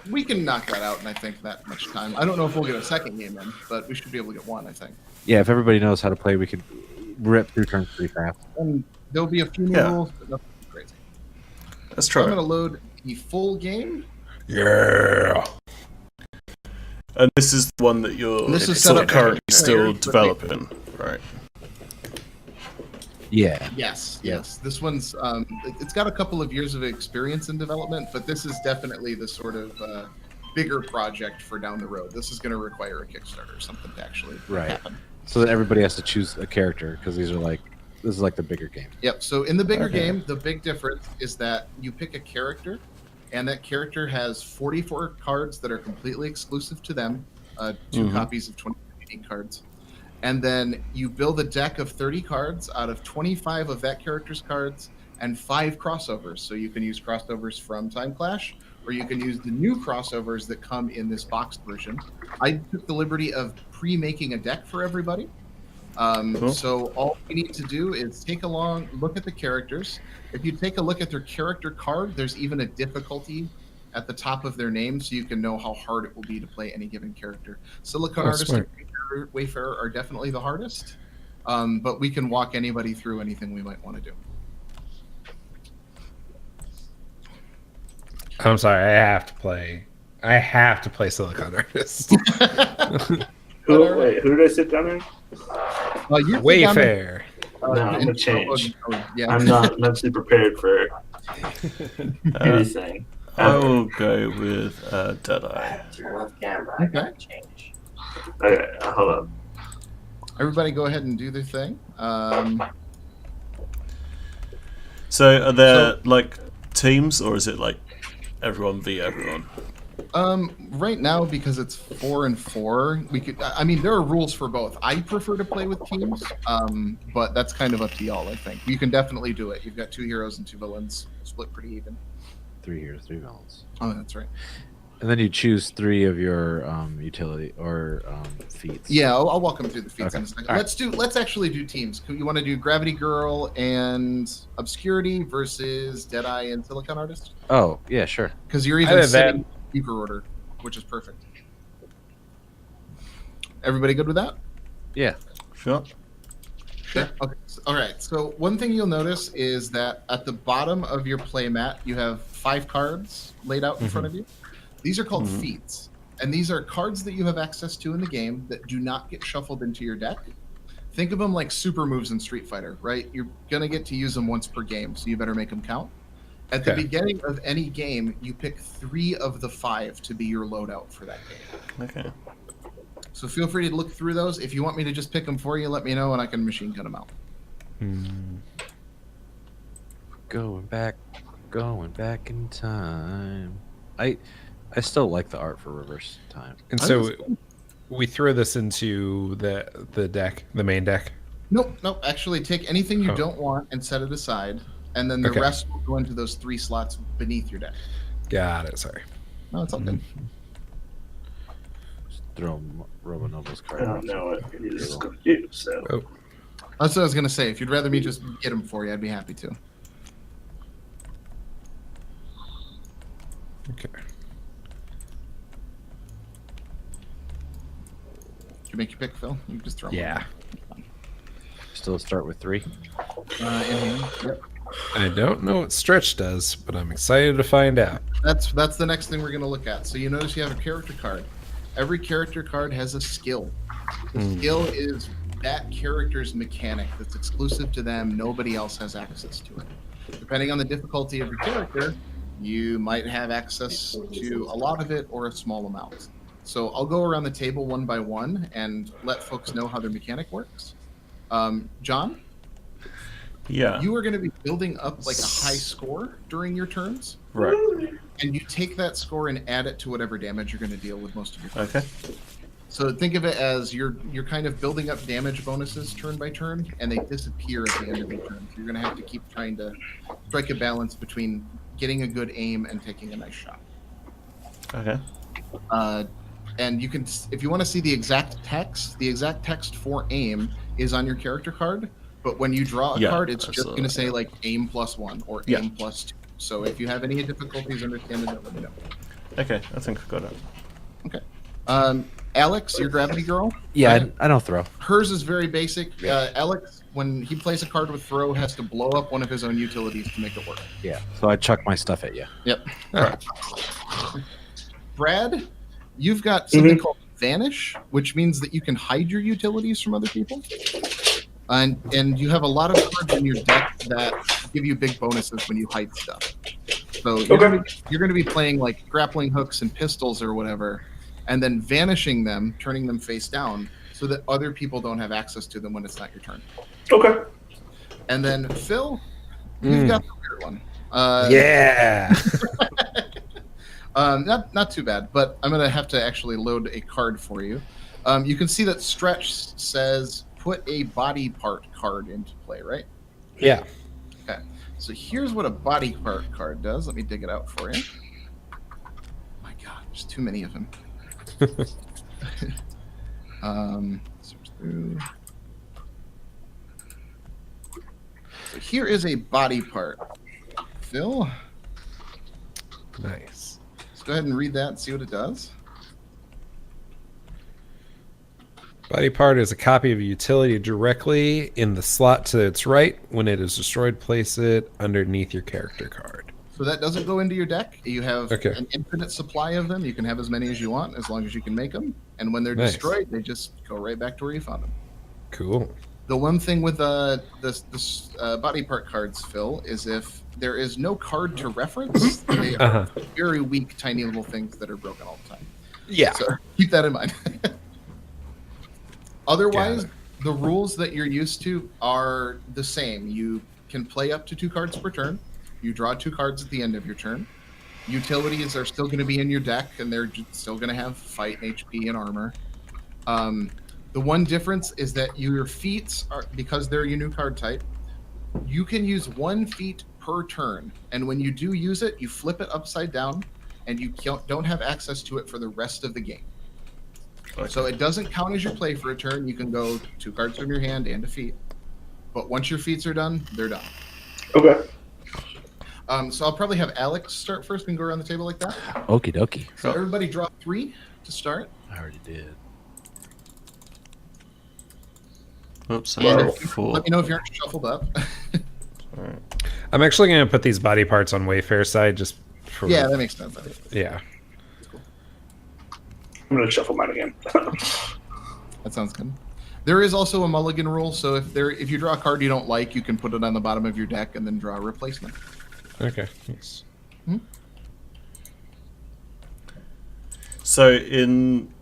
We can knock that out in, I think, that much time. I don't know if we'll get a second game in, but we should be able to get one, I think. Yeah. If everybody knows how to play, we could rip through turns pretty fast. And there'll be a few new Yeah. rules, but nothing crazy. Let's So try I'm it. going to load the full game. Yeah. And this is the one that you're This is sort set of up currently as a still player, but developing, right? Yeah. Yes. This one's it's got a couple of years of experience in development, but this is definitely the sort of bigger project for down the road. This is going to require a Kickstarter or something to actually Right. happen. So that everybody has to choose a character because this is like the bigger game. Yep. So in the bigger Okay. game, the big difference is that you pick a character, and that character has 44 cards that are completely exclusive to them, 2 Mhm. copies of 20 unique cards. And then you build a deck of 30 cards out of 25 of that character's cards and 5 crossovers. So you can use crossovers from Timeclash, or you can use the new crossovers that come in this boxed version. I took the liberty of pre-making a deck for everybody. Cool. So all we need to do is take a look at the characters. If you take a look at their character card, there's even a difficulty at the top of their name, so you can know how hard it will be to play any given character. Silicon Artist smart. and Wayfarer are definitely the hardest, but we can walk anybody through anything we might want to do. I'm sorry, I have to play Silicon Artist. Who did I sit down in? You Wayfair. No, I'm gonna change. Yeah. I'm not mentally prepared for anything. I will go with Deadeye. Okay. Okay, hold on. Everybody go ahead and do their thing. So are there like teams, or is it like everyone v everyone? Right now, because it's 4 and 4, we could. I mean, there are rules for both. I prefer to play with teams, but that's kind of up to y'all. I think you can definitely do it. You've got 2 heroes and 2 villains, split pretty even. 3 heroes, 3 villains. Oh, that's right. And then you choose 3 of your utility or feats. Yeah, I'll walk them through the feats Okay. in a second. All right. Let's actually do teams. You want to do Gravity Girl and Obscurity versus Deadeye and Silicon Artist? Oh, yeah, sure. Because you're Either even that- setting speaker order, which is perfect. Everybody good with that? Yeah. Sure. Yeah. Okay. All right. So one thing you'll notice is that at the bottom of your play mat, you have 5 cards laid out in front of you. These are called feats, and these are cards that you have access to in the game that do not get shuffled into your deck. Think of them like super moves in Street Fighter, right? You're gonna get to use them once per game, so you better make them count. At the Okay. beginning of any game, you pick 3 of the 5 to be your loadout for that game. Okay. So feel free to look through those. If you want me to just pick them for you, let me know, and I can machine gun them out. Going back in time. I still like the art for reverse time. And so we throw this into the deck, the main deck. Nope. Actually, take anything you Oh. don't want and set it aside, and then the Okay. rest will go into those 3 slots beneath your deck. Got it. Sorry. No, it's all good. Just throw Robonobo's I card. don't know what it is going to do. So That's what I was gonna say. If you'd rather me just get them for you, I'd be happy to. Okay. Did you make your pick, Phil? You can just throw 'em Yeah. on. still start with 3? In hand. Yep. I don't know what stretch does, but I'm excited to find out. That's the next thing we're going to look at. So you notice you have a character card. Every character card has a skill. The skill is that character's mechanic that's exclusive to them. Nobody else has access to it. Depending on the difficulty of your character, you might have access to a lot of it or a small amount. So I'll go around the table one by one and let folks know how their mechanic works. John? Yeah. You are going to be building up like a high score during your turns. Right. And you take that score and add it to whatever damage you're going to deal with most of your turns. Okay. So think of it as you're kind of building up damage bonuses turn by turn, and they disappear at the end of your turn. So you're going to have to keep trying to strike a balance between getting a good aim and taking a nice shot. Okay. And you can, if you want to see the exact text for aim is on your character card. But when you draw a card, it's just going to say like aim +1 or aim +2. So if you have any difficulties understanding that, let me know. Okay, I think I got it. Okay. Alex, your gravity girl? Yeah, I don't throw. Hers is very basic. Alex, when he plays a card with throw, has to blow up one of his own utilities to make it work. Yeah, so I chuck my stuff at you. Yep. All right. Brad, you've got something called Vanish, which means that you can hide your utilities from other people. And you have a lot of cards in your deck that give you big bonuses when you hide stuff. So you're going to be playing like grappling hooks and pistols or whatever, and then vanishing them, turning them face down, so that other people don't have access to them when it's not your turn. Okay. And then Phil, you've got the weird one. Yeah. Not too bad, but I'm going to have to actually load a card for you. You can see that Stretch says put a body part card into play, right? Yeah. Okay. So here's what a body part card does. Let me dig it out for you. My God, there's too many of them. Search through. So here is a body part. Phil, Nice. let's go ahead and read that and see what it does. Body part is a copy of a utility directly in the slot to its right. When it is destroyed, place it underneath your character card. So that doesn't go into your deck. You have Okay. an infinite supply of them. You can have as many as you want, as long as you can make them. And when they're Nice. destroyed, they just go right back to where you found them. Cool. The one thing with this body part cards, Phil, is if there is no card to reference, they are very weak, tiny little things that are broken all the time. Yeah. So keep that in mind. Otherwise, the rules that you're used to are the same. You can play up to 2 cards per turn. You draw 2 cards at the end of your turn. Utilities are still going to be in your deck, and they're still going to have fight, HP, and armor. The one difference is that your feats are, because they're your new card type, you can use 1 feat per turn. And when you do use it, you flip it upside down, and you don't have access to it for the rest of the game. Okay. So it doesn't count as your play for a turn. You can go 2 cards from your hand and a feat. But once your feats are done, they're done. Okay. So I'll probably have Alex start first and go around the table like that. Okie dokie. So everybody draw 3 to start. I already did. Oops, I And got if you- 4. let me know if you aren't shuffled up. Alright. I'm actually going to put these body parts on Wayfair side just for... Yeah, that makes sense. Yeah. I'm going to shuffle mine again. That sounds good. There is also a mulligan rule, so if you draw a card you don't like, you can put it on the bottom of your deck and then draw a replacement. Okay. Nice. So in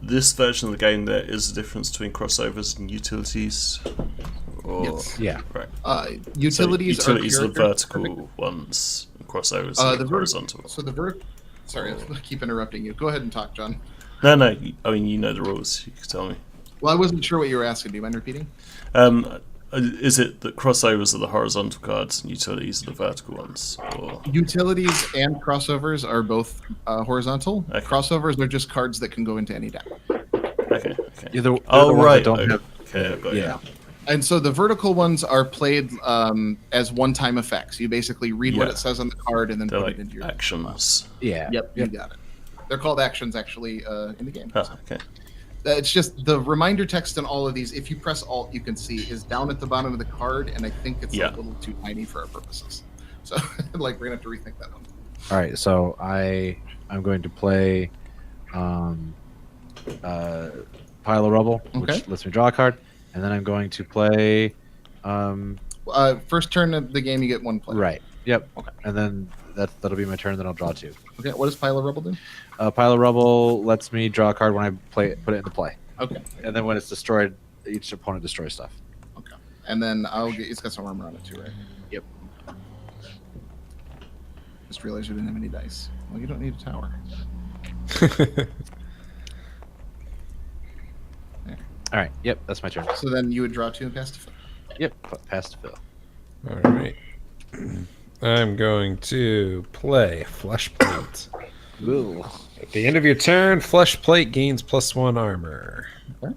this version of the game, there is a difference between crossovers and utilities? Or... Yes. Yeah. Right. Utilities, so utilities are the character vertical ones, and crossovers Uh, are the the horizontal. So sorry, I keep interrupting you. Go ahead and talk, John. No, I mean, you know the rules. You can tell me. Well, I wasn't sure what you were asking. Do you mind repeating? Is it that crossovers are the horizontal cards and utilities are the vertical ones? Or... Utilities and crossovers are both horizontal. Okay. Crossovers are just cards that can go into any deck. Okay. They're the Oh, ones right. that don't have. Okay, I got you. Yeah. And so the vertical ones are played as one-time effects. You basically read what Yeah. it says on the card and then They're put like it into your actions. Yeah. Yep, you got it. They're called actions actually in the game. Oh, okay. It's just the reminder text on all of these. If you press Alt, you can see is down at the bottom of the card, and I think it's a little too tiny for our purposes. So, like, we're gonna have to rethink that one. All right, so I'm going to play Pile of Rubble, which lets me draw a card, and then I'm going to play. First turn of the game, you get one play. Right. Yep. Okay. And then that'll be my turn. Then I'll draw 2. Okay. What does Pile of Rubble do? Pile of Rubble lets me draw a card when I put it into play. Okay. And then when it's destroyed, each opponent destroys stuff. Okay. And then it's got some armor on it too, right? Yep. Just realized you didn't have any dice. Well, you don't need a tower. All right. Yep. That's my turn. So then you would draw 2 and pass to Phil. Yep. Pass to Phil. All right. I'm going to play Flesh Plate. Ooh. At the end of your turn, Flesh Plate gains +1 armor. Okay.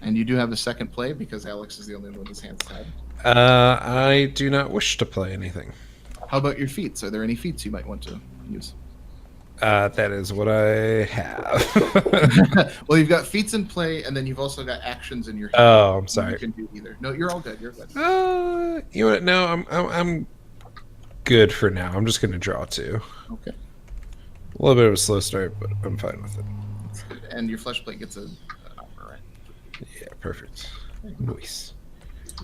And you do have a second play because Alex is the only one with his hands tied. I do not wish to play anything. How about your feats? Are there any feats you might want to use? That is what I have. Well, you've got feats in play, and then you've also got actions in your hand. Oh, I'm sorry. You can do either. No, you're all good. You're good. You know what? No, I'm good for now. I'm just going to draw 2. Okay. A little bit of a slow start, but I'm fine with it. And your flesh plate gets an armor, right? Yeah, perfect. Nice.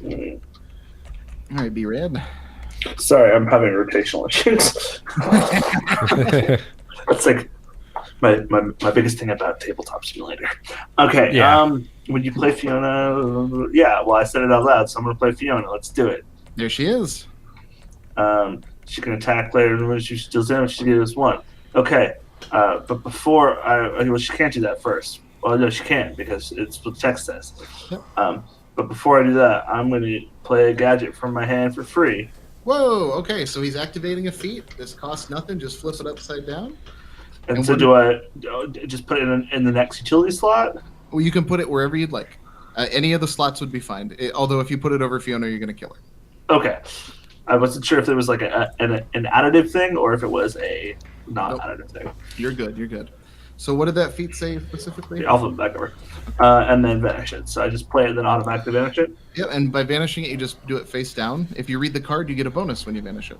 All right, B-Red. Sorry, I'm having rotational issues. That's like my biggest thing about Tabletop Simulator. Okay, Yeah. When you play Fiona, yeah, well, I said it out loud, so I'm going to play Fiona. Let's do it. There she is. She can attack later, and when she steals damage, she gives 1. Okay, but before well, she can't do that first. Well, no, she can't because it's what the text says. Yep. But before I do that, I'm going to play a gadget from my hand for free. Whoa, okay, so he's activating a feat. This costs nothing, just flip it upside down. And so do I just put it in the next utility slot? Well, you can put it wherever you'd like. Any of the slots would be fine. Although if you put it over Fiona, you're going to kill her. Okay. I wasn't sure if there was like an additive thing or if it was a non-additive thing. You're good, you're good. So what did that feat say specifically? I'll flip it back over. And then vanish it. So I just play it and then automatically vanish it? Yeah, and by vanishing it, you just do it face down. If you read the card, you get a bonus when you vanish it.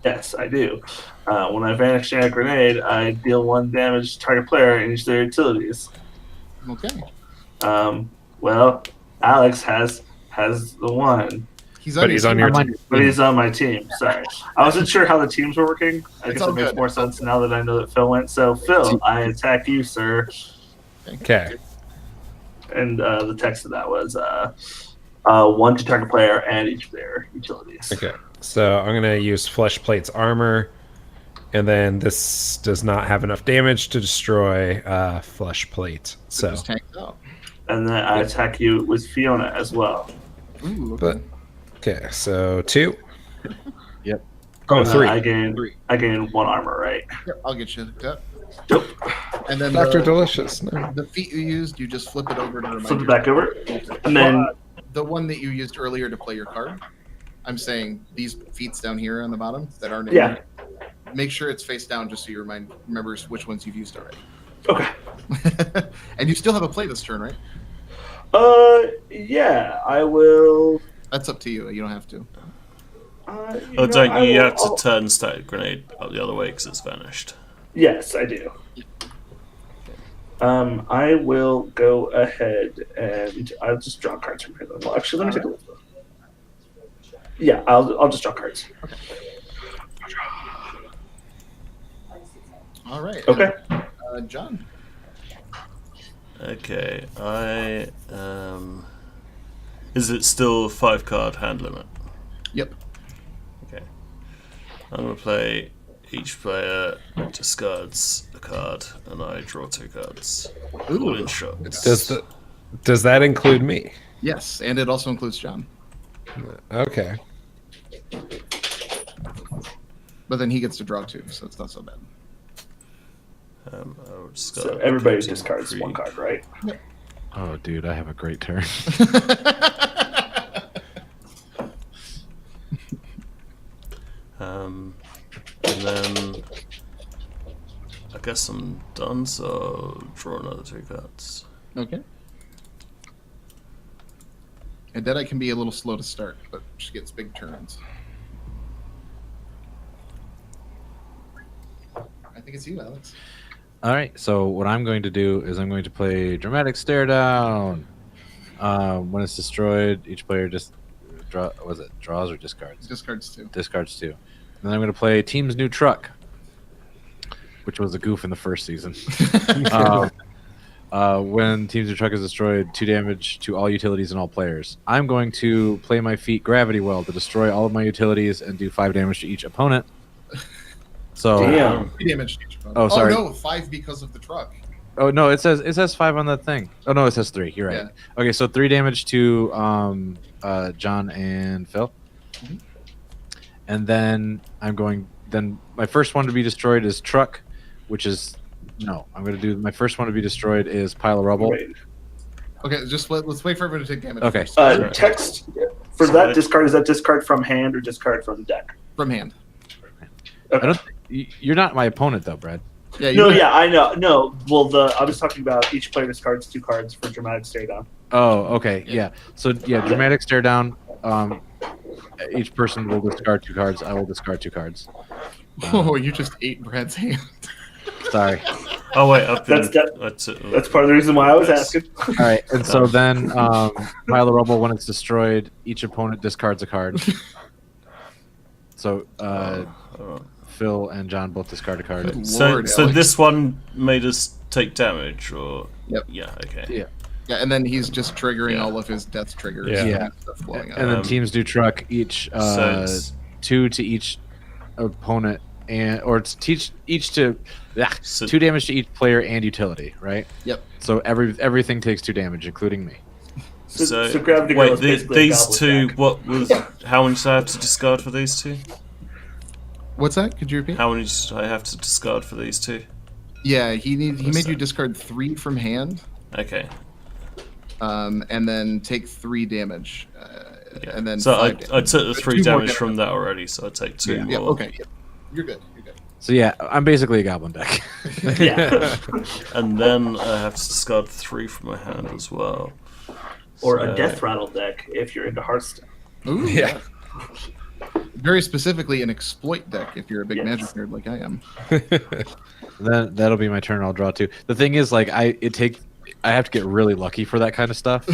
Yes, I do. When I vanish a grenade, I deal 1 damage to target player in each of their utilities. Okay. Well, Alex has the 1. He's But he's on your team. But he's on my team. Sorry. I wasn't sure how the teams were working. I It's guess all it makes good. more sense now that I know that Phil went. So, Phil, I attack you, sir. Okay. And the text of that was 1 to target player and each of their utilities. Okay. So I'm going to use Flesh Plate's armor, and then this does not have enough damage to destroy Flesh Plate. So, just tanked out. And then I attack you with Fiona as well. Ooh, okay. but okay. So 2. Yep. Oh, And then 3. I gain 1 armor, right? Yep, I'll get you hooked up. Nope. And then Dr. Delicious. No. the feat you used, you just flip it over to remind Flip it you. back over. And then The one that you used earlier to play your card. I'm saying these feats down here on the bottom that aren't in Yeah. there, make sure it's face down just so you remembers which ones you've used already. okay. And you still have a play this turn, right? Yeah, I will. That's up to you. You don't have to. Oh, don't you have to turn static grenade up the other way because it's vanished? Yes, I do. I will go ahead and I'll just draw cards from here. Well, actually, let me take a look. Yeah, I'll just draw cards. All right. Okay. John. Okay, is it still 5-card hand limit? Yep. Okay. I'm gonna play. Each player discards a card, and I draw 2 cards. All in shots. Does that include me? Yes, and it also includes John. Okay. But then he gets to draw 2, so it's not so bad. I will So everybody discards 1 card, right? Oh, dude, I have a great turn. And then I guess I'm done, so I'll draw another 2 cards. Okay. And Deadeye can be a little slow to start, but she gets big turns. I think it's you, Alex. All right. So what I'm going to do is I'm going to play Dramatic Stare Down. When it's destroyed, each player just draws or discards? Discards 2. Discards 2. And then I'm going to play Team's New Truck, which was a goof in the first season. When Team's New Truck is destroyed, 2 damage to all utilities and all players. I'm going to play my feat Gravity Well to destroy all of my utilities and do 5 damage to each opponent. So, Damn. 3 damage to each opponent. Oh, sorry. Oh no, 5 because of the truck. Oh no, it says 5 on that thing. Oh no, it says 3. You're right. Yeah. Okay, so 3 damage to John and Phil. Mhm. And then then my first one to be destroyed is truck, which is I'm going to do my first one to be destroyed is pile of rubble. Wait. Okay, just let's wait for everyone to take damage. Okay. First. Text for that discard. Is that discard from hand or discard from deck? From hand. Okay. You're not my opponent though, Brad. Yeah. No, yeah, I know. No, well, I was talking about each player discards 2 cards for dramatic stare down. Oh, okay. Yeah. So dramatic stare down. Each person will discard 2 cards. I will discard 2 cards. Oh, you just ate Brad's hand. Sorry. Oh wait, That's part of the reason why I was asking. All right, and so then pile of rubble. When it's destroyed, each opponent discards a card. So Phil and John both discard a card. Good So Lord, Alex. this one made us take damage, or Yep. Yeah. Okay. Yeah. Yeah, and then he's just triggering Yeah. all of his death triggers. Yeah. And stuff blowing up. And then teams do truck each So it's- 2 to each opponent, or it's each to So- 2 damage to each player and utility, right? Yep. So everything takes 2 damage, including me. So Gravity Girl wait, is basically a these goblin 2. deck. What was? How many do I have to discard for these 2? What's that? Could you repeat? How many do I have to discard for these 2? Yeah, he made you that? discard 3 from hand, Okay. and then take 3 damage, Yeah. and then So 5 I took the 3 2 more damage from that already, so I take 2 Yeah, more. yeah, okay. Yeah. You're good. You're good. So yeah, I'm basically a goblin deck. Yeah. And then I have to discard 3 from my hand as well. Or So- a death rattle deck if you're into Hearthstone. Ooh, Yeah. Very specifically an exploit deck if you're a big Yes. magic nerd like I am. Then that'll be my turn. I'll draw 2. The thing is, like, I have to get really lucky for that kind of stuff.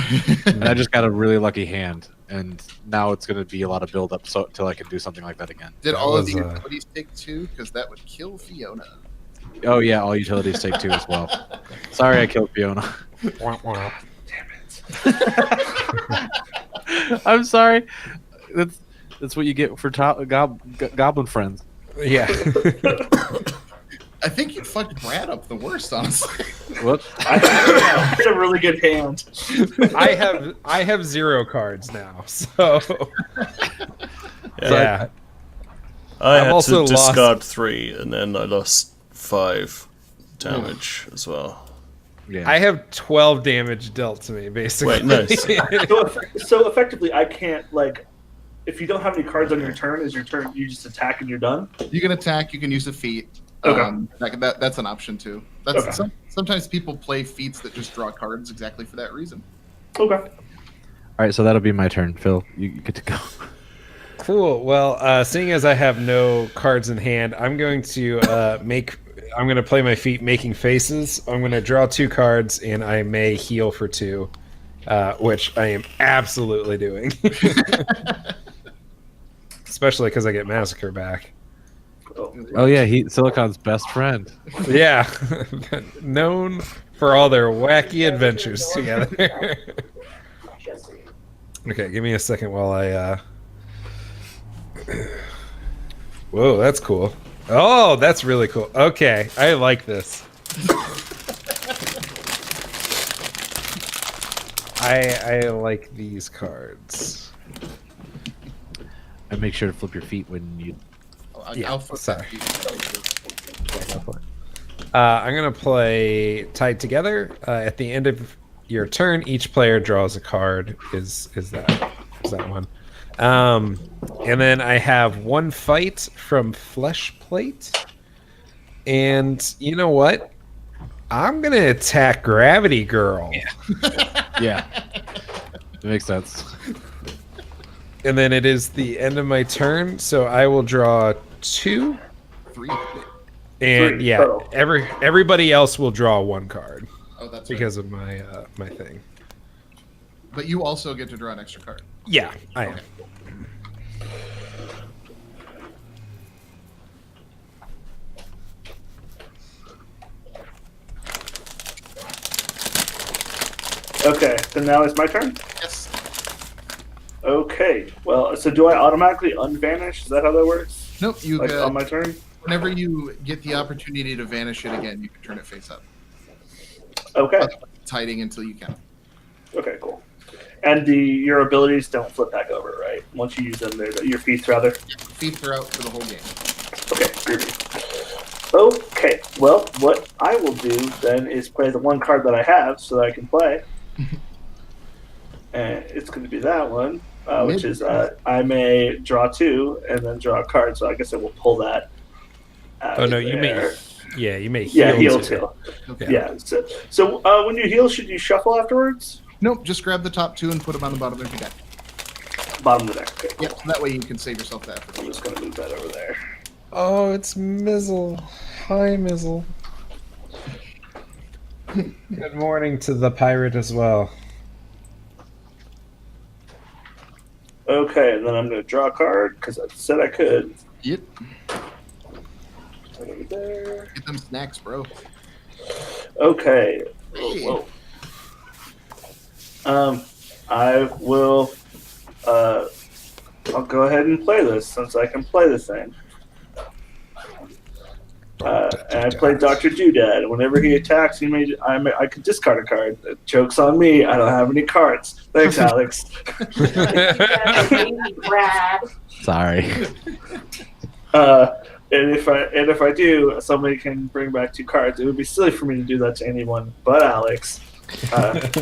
And I just got a really lucky hand, and now it's going to be a lot of build up till I can do something like that again. Did That all of the was, utilities take 2? Because that would kill Fiona. Oh yeah, all utilities take 2 as well. Sorry, I killed Fiona. I'm sorry. That's what you get for goblin friends. Yeah. I think you fucked Brad up the worst, honestly. Whoops. I had a really good hand. I have 0 cards now, so yeah. I I've had also to lost- discard 3, and then I lost 5 damage as well. Yeah. I have 12 damage dealt to me, basically. Wait, no. So effectively, I can't if you don't have any cards on your turn, is your turn you just attack and you're done? You can attack. You can use a feat. Okay. That's an option too. That's Okay. Sometimes people play feats that just draw cards exactly for that reason. Okay. All right, so that'll be my turn. Phil, you get to go. Cool. Well, seeing as I have no cards in hand, I'm going to I'm going to play my feat making faces. I'm going to draw 2 cards, and I may heal for 2, which I am absolutely doing. Especially because I get Massacre back. Oh yeah, Silicon's best friend. Yeah. Known for all their wacky adventures together. Okay, give me a second while I... Whoa, that's cool. Oh, that's really cool. Okay, I like this. I like these cards. And make sure to flip your feet when you. Yeah, I'll flip sorry. that. I'm going to play Tied Together. At the end of your turn, each player draws a card. Is that one? And then I have 1 fight from Flesh Plate. And you know what? I'm going to attack Gravity Girl. Yeah. It makes sense. And then it is the end of my turn, so I will draw 2. 3. And 3, yeah, total. everybody else will draw 1 card Oh, that's because of my my thing. But you also get to draw an extra card. Yeah, I am. Okay, so now it's my turn? Yes. Okay, well, so do I automatically unvanish? Is that how that works? Nope. You Like on my turn? whenever you get the opportunity to vanish it again, you can turn it face up. Okay, It's hiding until you can. okay, cool. And your abilities don't flip back over, right? Once you use them, your feats rather. Feet are out for the whole game. Okay, groovy. Okay, well, what I will do then is play the 1 card that I have so that I can play. And it's going to be that one, which is I may draw 2 and then draw a card. So I guess I will pull that. Out Oh no, of you may. there. Yeah, you may heal. Yeah, heal too. 2. Okay. Yeah. So when you heal, should you shuffle afterwards? Nope. Just grab the top 2 and put them on the bottom of your deck. Bottom of the deck. Okay. Yep. So that way you can save yourself the effort. I'm just going to move that over there. Oh, it's Mizzle. Hi, Mizzle. Good morning to the pirate as well. Okay, and then I'm going to draw a card because I said I could. Yep. Over there. Get them snacks, bro. Okay. Hey. Whoa. I will. I'll go ahead and play this since I can play the thing. And I play Dr. Doodad. Whenever he attacks, I can discard a card. Joke's on me. I don't have any cards. Thanks, Alex. Sorry. And if I do, somebody can bring back 2 cards. It would be silly for me to do that to anyone but Alex.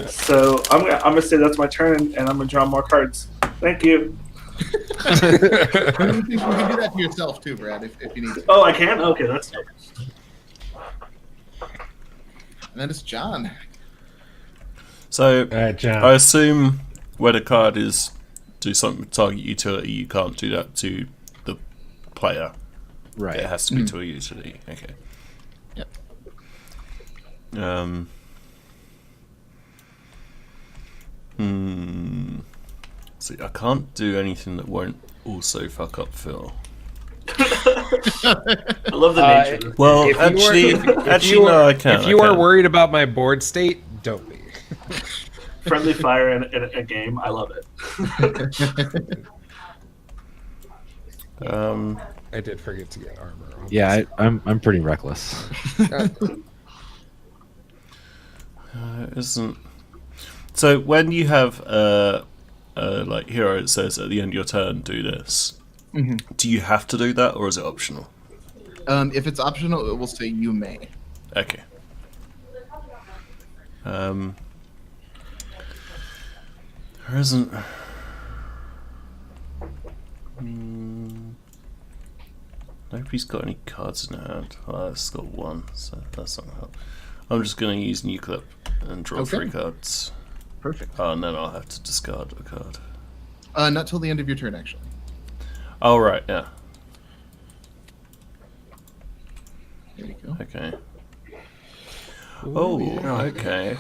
So I'm gonna say that's my turn, and I'm gonna draw more cards. Thank you. You can do that to yourself too, Brad, if you need to. Oh, I can. Okay, that's dope. And then it's John. So All right, John. I assume when a card is do something with target utility, you can't do that to the player. Right. It has to be to a utility. Okay. Yep. See, I can't do anything that won't also fuck up Phil. I love the nature of this. Well, If you are- actually, no, I can. If you I are can. worried about my board state, don't be. Friendly fire in a game. I love it. I did forget to get armor. Yeah, I'm pretty reckless. Isn't so when you have like hero, it says at the end of your turn, do this. Do you have to do that, or is it optional? If it's optional, it will say you may. Okay. There isn't. Nobody's got any cards in hand. Oh, it's got 1, so that's not help. I'm just going to use New Clip and draw Okay. 3 cards. Perfect. Oh, and then I'll have to discard a card. Not till the end of your turn, actually. Oh, right, yeah. There you go. Okay. Oh, okay.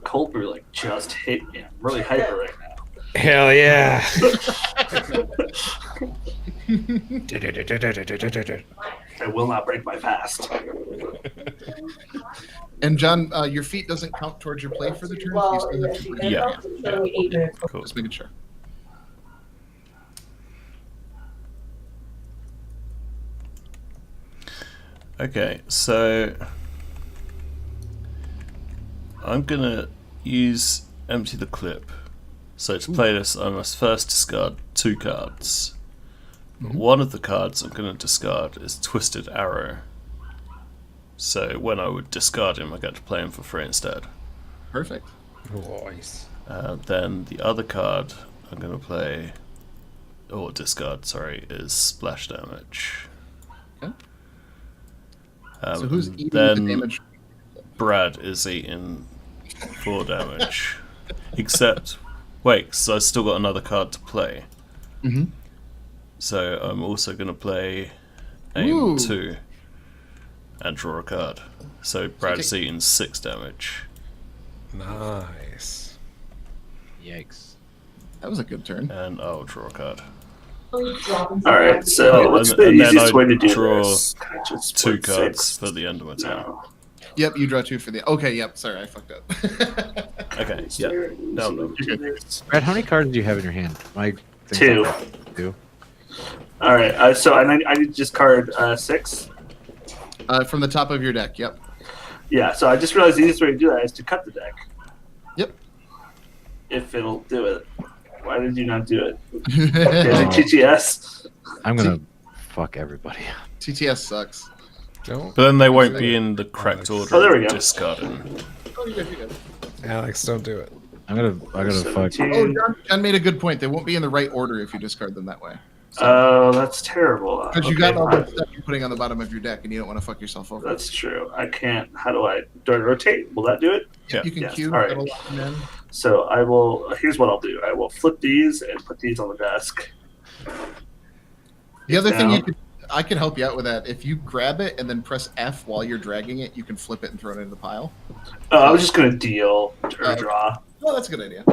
Cold brew just hit me. I'm really hyper right now. Hell yeah! I will not break my fast. And John, your feet doesn't count towards your play for the turn. So you still have to play. Yeah. Cool. Just making sure. Okay, so I'm gonna use empty the clip. So to play this, I must first discard 2 cards. One of the cards I'm gonna discard is Twisted Arrow. So when I would discard him, I get to play him for free instead. Perfect. Nice. Then the other card I'm gonna play, or discard, sorry, is Splash Damage. Okay. So who's eating then the damage? Brad is eating 4 damage. Except, wait, because I still got another card to play. Mm-hmm. So I'm also going to play aim Ooh. 2 and draw a card. So Brad is eating 6 damage. Nice. Yikes. That was a good turn. And I'll draw a card. Alright, so Oh, what's and the then easiest I way to do draw this? Just 2 put cards 6. for the end of my turn. Yep, you draw 2 for the. Okay, yep. Sorry, I fucked up. Okay, yeah. No. Brad, how many cards do you have in your hand? My thing's 2. like 2. Alright, so I need to discard 6. From the top of your deck. Yep. Yeah, so I just realized the easiest way to do that is to cut the deck. Yep. If it'll do it. Why did you not do it? Is it TTS? I'm gonna fuck everybody up. TTS sucks. Don't, But then they won't be in the correct order Oh, there we of go. discarding. Oh, you good. Alex, don't do it. I gotta fuck. 17. Oh, John made a good point. They won't be in the right order if you discard them that way. Oh, that's terrible. Because you Okay, got all fine. the stuff you're putting on the bottom of your deck, and you don't want to fuck yourself over. That's true. I can't. How do I rotate? Will that do it? Yeah. You can Yes, cube. all right. That'll lock them in. So I will. Here's what I'll do. I will flip these and put these on the desk. The other thing Now- I can help you out with that. If you grab it and then press F while you're dragging it, you can flip it and throw it into the pile. Oh, I was just gonna deal or Oh. draw. Oh, that's a good idea.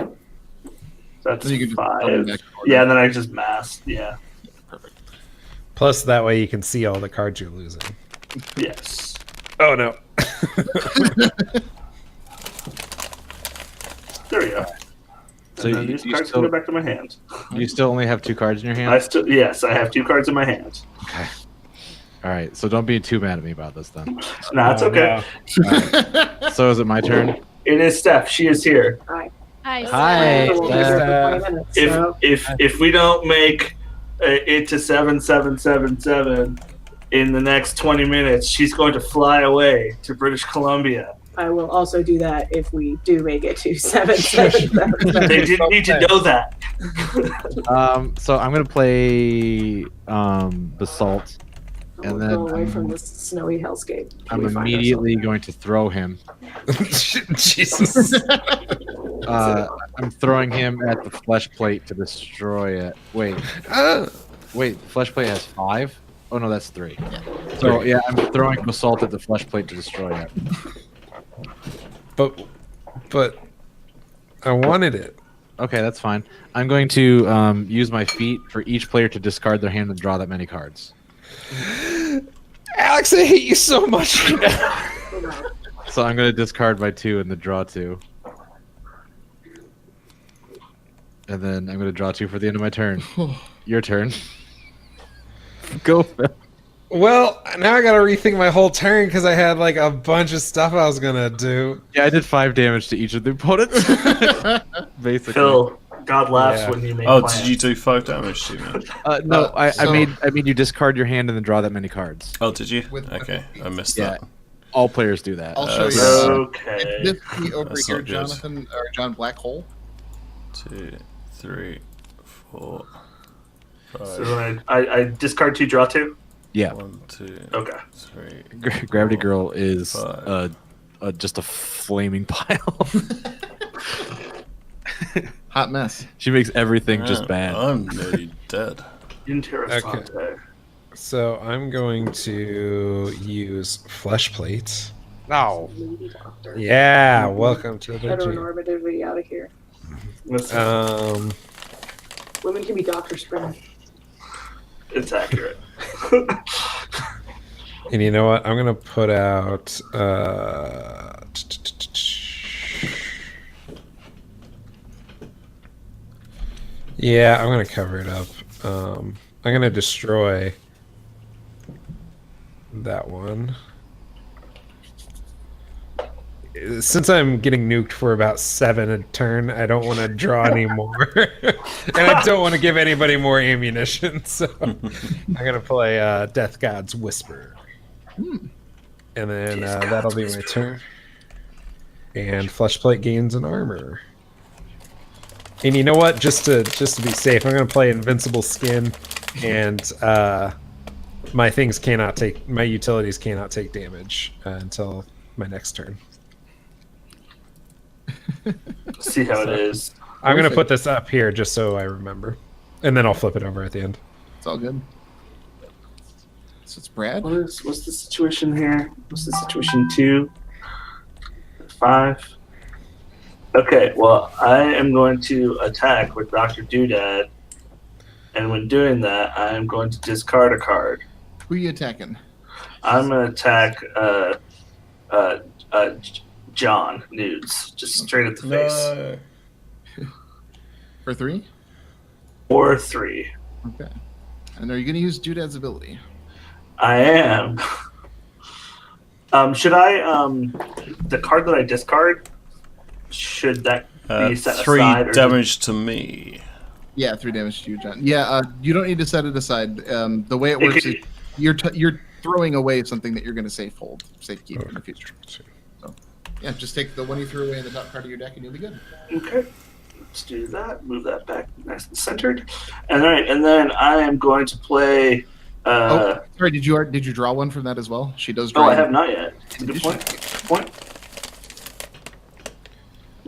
That's Then you can just 5. throw it back in order. Yeah, and then I just mass. Yeah. Plus, that way you can see all the cards you're losing. Yes. Oh no. There we go. So And then you, these you cards still, can go back to my hand. you still only have 2 cards in your hand? Yes, I have 2 cards in my hand. Okay. All right. So don't be too mad at me about this then. Nah, it's Oh, okay. no. So is it my turn? It is Steph. She is here. Hi. Hi. If we don't make it to 7777 in the next 20 minutes, she's going to fly away to British Columbia. I will also do that if we do make it to 777. They didn't need to know that. So I'm gonna play Basalt, and then go away from this snowy hellscape. I'm We find immediately going to throw him. Jesus. I'm throwing him at the flesh plate to destroy it. Wait, the flesh plate has 5? Oh no, that's 3. So yeah, I'm throwing Basalt at the flesh plate to destroy it. But I wanted it. Okay, that's fine. I'm going to use my feat for each player to discard their hand and draw that many cards. Alex, I hate you so much. So I'm going to discard my 2 and then draw 2. And then I'm going to draw 2 for the end of my turn. Your turn. Go, Phil. Well, now I gotta rethink my whole turn because I had like a bunch of stuff I was gonna do. Yeah, I did 5 damage to each of the opponents. Basically. Phil, God laughs Yeah. when you make Oh, plans. did you do 5 damage to me? No, I so- made you discard your hand and then draw that many cards. Oh, did you? With- Okay, I missed Yeah. that. All players do that. I'll show you. Okay. This key over That's here, not good. Jonathan or John Blackhole. 2, 3, 4, 5. So I discard 2, draw 2? Yeah. 1, 2, Okay. 3. Gravity Girl is 5. just a flaming pile. Hot mess. She makes everything just bad. I'm nearly dead. Interessante. So I'm going to use flesh plate. No. Lady doctor. Yeah, welcome to the gym. Heteronormativity out of here. Women can be doctors, Brad. It's accurate. And you know what? I'm gonna put out. Yeah, I'm gonna cover it up. I'm gonna destroy that one. Since I'm getting nuked for about 7 a turn, I don't want to draw anymore, and I don't want to give anybody more ammunition. So I'm gonna play Death God's Whisper, and then that'll be my turn. And Fleshplate gains an armor. And you know what? Just to be safe, I'm gonna play Invincible Skin, and my utilities cannot take damage until my next turn. See how it is. I'm going to Perfect. put this up here just so I remember. And then I'll flip it over at the end. It's all good. So it's Brad. What's the situation here? What's the situation 2? 5. Okay, well, I am going to attack with Dr. Doodad. And when doing that, I am going to discard a card. Who are you attacking? I'm going to attack John Nudes, just straight at the face. No. For 3? Or 3. Okay. And are you going to use Doodad's ability? I am. Should I, the card that I discard, should that be set 3 aside? Or damage to me. Yeah, 3 damage to you, John. Yeah, you don't need to set it aside. The way it works could- is you're throwing away something that you're going to safe keep in the future. So, yeah, just take the one you threw away in the top card of your deck, and you'll be good. Okay. Let's do that. Move that back nice and centered. And all right, and then I am going to play. Sorry, did you draw one from that as well? She does draw. I have not yet. Good point. Good point.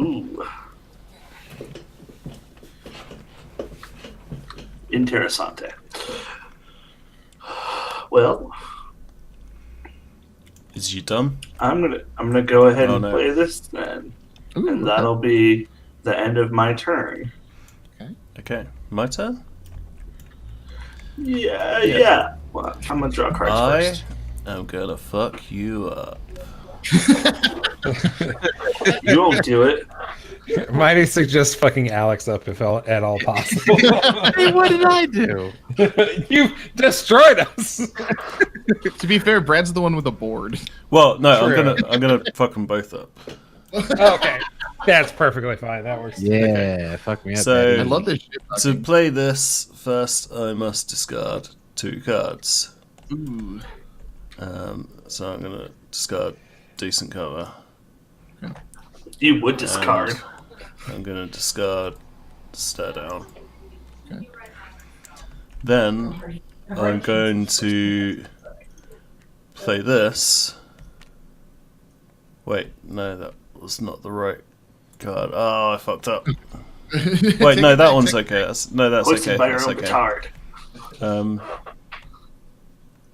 Ooh. Interessante. Well, Is you done? I'm gonna go ahead Oh, and no. play this then, Ooh, and that'll be the end of my turn. Okay, my turn. Yeah. Well, I'm gonna draw cards I first. am gonna fuck you up. You won't do it. Might suggest fucking Alex up if at all possible. Hey, what did I do? You destroyed us. To be fair, Brad's the one with the board. Well, no, True. I'm gonna fuck them both up. Okay, that's perfectly fine. That works. Yeah, fuck me up. So- Daddy. I love this shit. To play this, first I must discard 2 cards. Ooh. So I'm gonna discard decent cover. You would discard. I'm gonna discard stare down. Okay. Then I'm going to play this. Wait, no, that was not the right card. Oh, I fucked up. Wait, no, that one's okay. That's Hoisted okay. by your That's own okay. petard.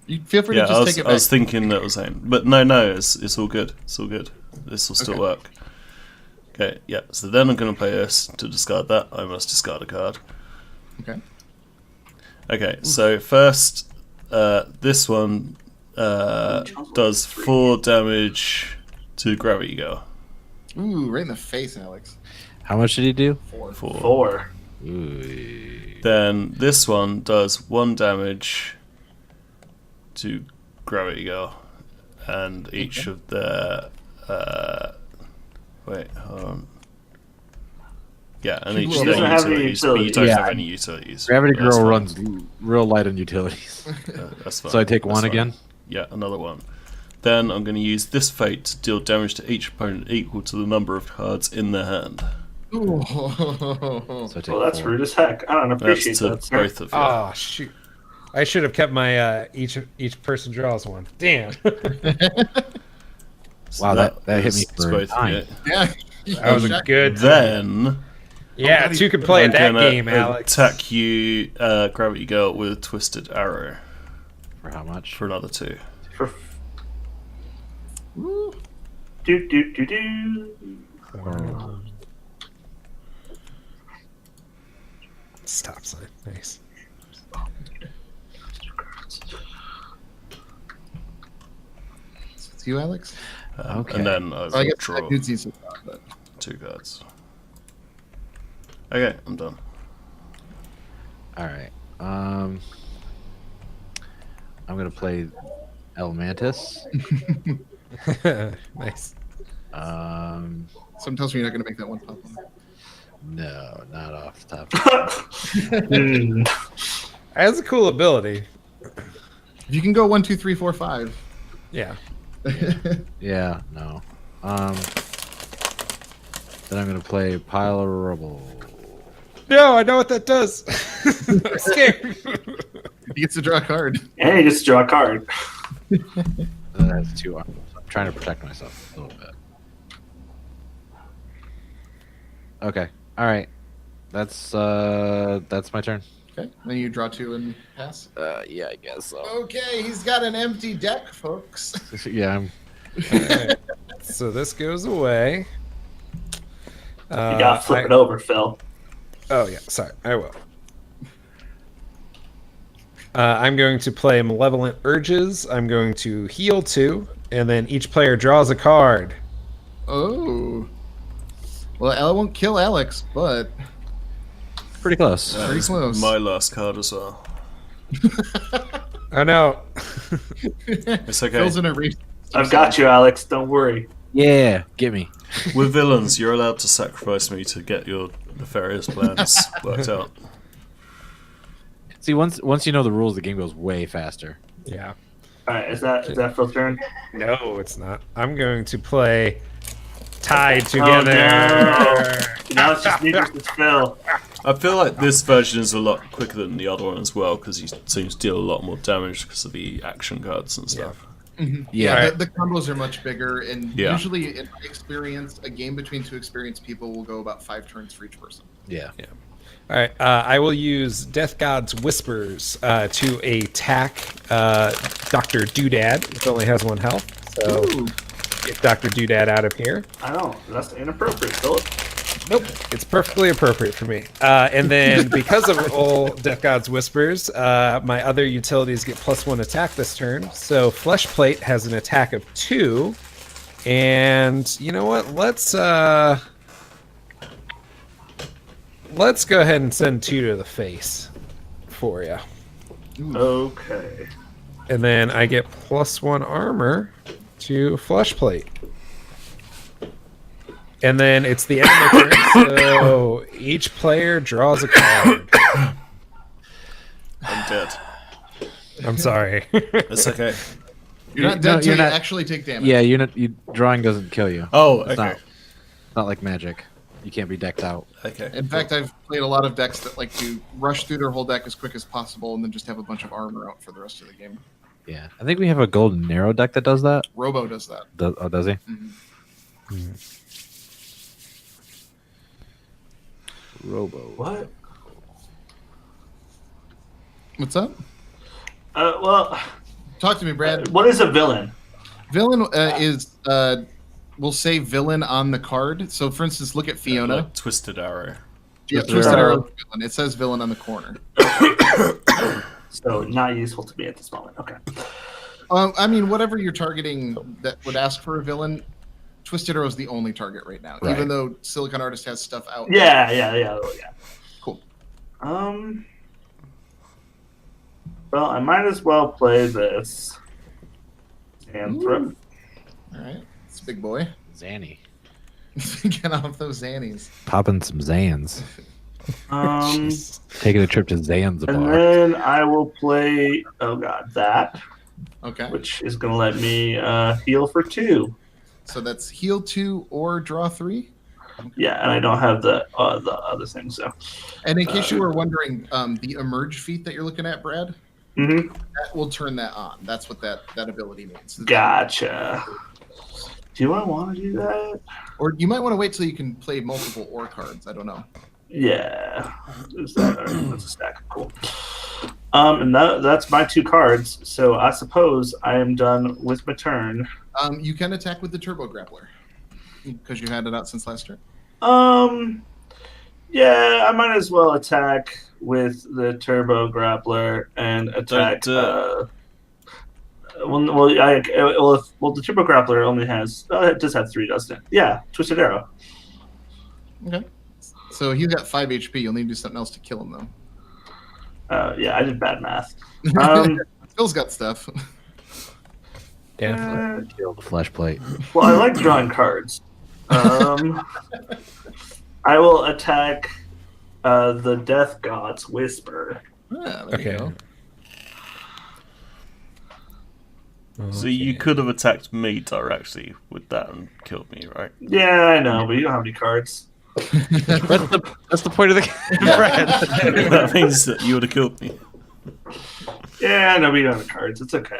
You feel free Yeah, to just take it I was back. thinking that was aim, but no, it's all good. It's all good. This will still Okay. work. Okay, yeah. So then I'm going to play this. To discard that, I must discard a card. Okay. Okay, so first, this one does 4 damage to Gravity Girl. Ooh, right in the face, Alex. How much did he do? 4. 4. Ooh. Then this one does 1 damage to Gravity Girl, and each of their wait, hold on. Yeah, and She each blew of up. their Doesn't have any utilities, but you don't utilities. have Yeah. any utilities. Gravity That's Girl fine. runs real light on utilities. That's fine. So I take That's one fine. again? Yeah, another one. Then I'm going to use this fate to deal damage to each opponent equal to the number of cards in their hand. Ooh. So I take Well, that's 4. rude as heck. I don't That's appreciate to that, sir. both of you. Oh shoot! I should have kept my each person draws one. Damn. So Wow, that hit me is for both of you. Yeah. That was a good. Then Yeah, 2 could play I'm at that gonna game, Alex. attack you, Gravity Girl, with a Twisted Arrow For how much? for another 2. For Ooh. do. Stop sign. Nice. It's you, Alex? Okay. And then I I will guess draw that dude needs to stop, but 2 cards. Okay, I'm done. All right. I'm gonna play Elementus. Nice. something tells me you're not going to make that one pop. No, not off the top. Has a cool ability. If you can go 1, 2, 3, 4, 5. Yeah. Yeah, no. Then I'm gonna play Pile of Rubble. No, I know what that does. I'm scared. He gets to draw a card. And he gets to draw a card. That has 2 arms. I'm trying to protect myself a little bit. Okay. All right. That's my turn. Okay. Then you draw 2 and pass. Yeah, I guess so. Okay, he's got an empty deck, folks. Yeah, All right. So this goes away. You gotta flip it over, Phil. Oh yeah, sorry, I will. I'm going to play Malevolent Urges. I'm going to heal 2, and then each player draws a card. Oh. Well, Ella won't kill Alex, but pretty close. pretty close. My last card as well. Oh no. It's okay. Phil's in a race. I've got you, Alex. Don't worry. Yeah, get me. With villains, you're allowed to sacrifice me to get your nefarious plans worked out. See, once you know the rules, the game goes way faster. Yeah. All right, is that Phil's turn? No, it's not. I'm going to play Tied Together. Now it's just me versus Phil. I feel like this version is a lot quicker than the other one as well, because you seem to deal a lot more damage because of the action cards and stuff. Yeah, the combos are much bigger, and Yeah. usually, in my experience, a game between 2 experienced people will go about 5 turns for each person. Yeah. All right, I will use Death God's Whispers to attack Dr. Doodad, which only has 1 health. So Ooh. get Dr. Doodad out of here. I know that's inappropriate, Philip. Nope, it's perfectly appropriate for me. And then because of all Death God's Whispers, my other utilities get +1 attack this turn. So Flesh Plate has an attack of 2. And you know what? Let's go ahead and send 2 to the face for you. Okay. And then I get +1 armor to Flesh Plate. And then it's the end of my turn, so each player draws a card. I'm dead. I'm sorry. It's okay. You're not dead till you actually take damage. Yeah, drawing doesn't kill you. Oh, It's okay. not like magic. You can't be decked out. Okay. In fact, I've played a lot of decks that like to rush through their whole deck as quick as possible and then just have a bunch of armor out for the rest of the game. Yeah, I think we have a golden arrow deck that does that. Robo does that. Does he? Mm-hmm. Robo. What? What's up? Well, Talk to me, Brad. what is a villain? Villain is we'll say villain on the card. So, for instance, look at Fiona. Like Twisted Arrow. Yeah, Twisted Twisted Arrow. Arrow is villain. It says villain on the corner. So not useful to me at this moment. Okay. I mean, whatever you're targeting that would ask for a villain, Twisted Arrow is the only target right now. Right. Even though Silicon Artist has stuff out. Yeah. Cool. Well, I might as well play this. And throw. All right, it's a big boy. Zanny. Get off those Zannies. Popping some Zans. And Taking a trip to Zanzibar. then I will play. Oh God, that, Okay. which is going to let me heal for 2. So that's heal 2 or draw 3. Yeah, and I don't have the other thing. So. And in case you were wondering, the emerge feat that you're looking at, Brad, Mm-hmm. that will turn that on. That's what that ability means. Gotcha. Do I want to do that? Or you might want to wait till you can play multiple ore cards. I don't know. Yeah. That's a stack. Cool. And that's my 2 cards. So I suppose I am done with my turn. You can attack with the Turbo Grappler because you had it out since last turn. Yeah, I might as well attack with the Turbo Grappler and attack. Don't The Turbo Grappler only has. It does have 3, doesn't it? Yeah, Twisted Arrow. Okay. So he's got 5 HP. You'll need to do something else to kill him, though. Yeah, I did bad math. Phil's got stuff. Definitely. Kill the flesh plate. Well, I like drawing cards. I will attack the Death God's Whisper. There Okay. you go. So you could have attacked me directly with that and killed me, right? Yeah, I know, but you don't have any cards. That's the point of the game, Brad. That means that you would have killed me. Yeah, no, we don't have cards. It's okay.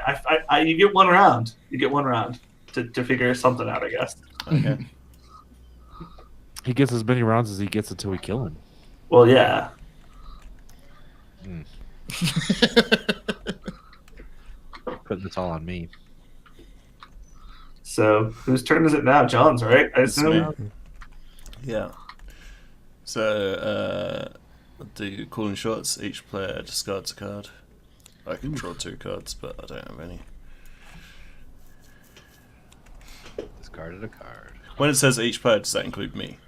You get 1 round. You get 1 round to figure something out, I guess. Okay. He gets as many rounds as he gets until we kill him. Well, yeah. Putting this all on me. So whose turn is it now? John's, right? I It's assume. me. Yeah. So, do calling shots. Each player discards a card. I can draw 2 cards, but I don't have any. Discarded a card. When it says each player, does that include me?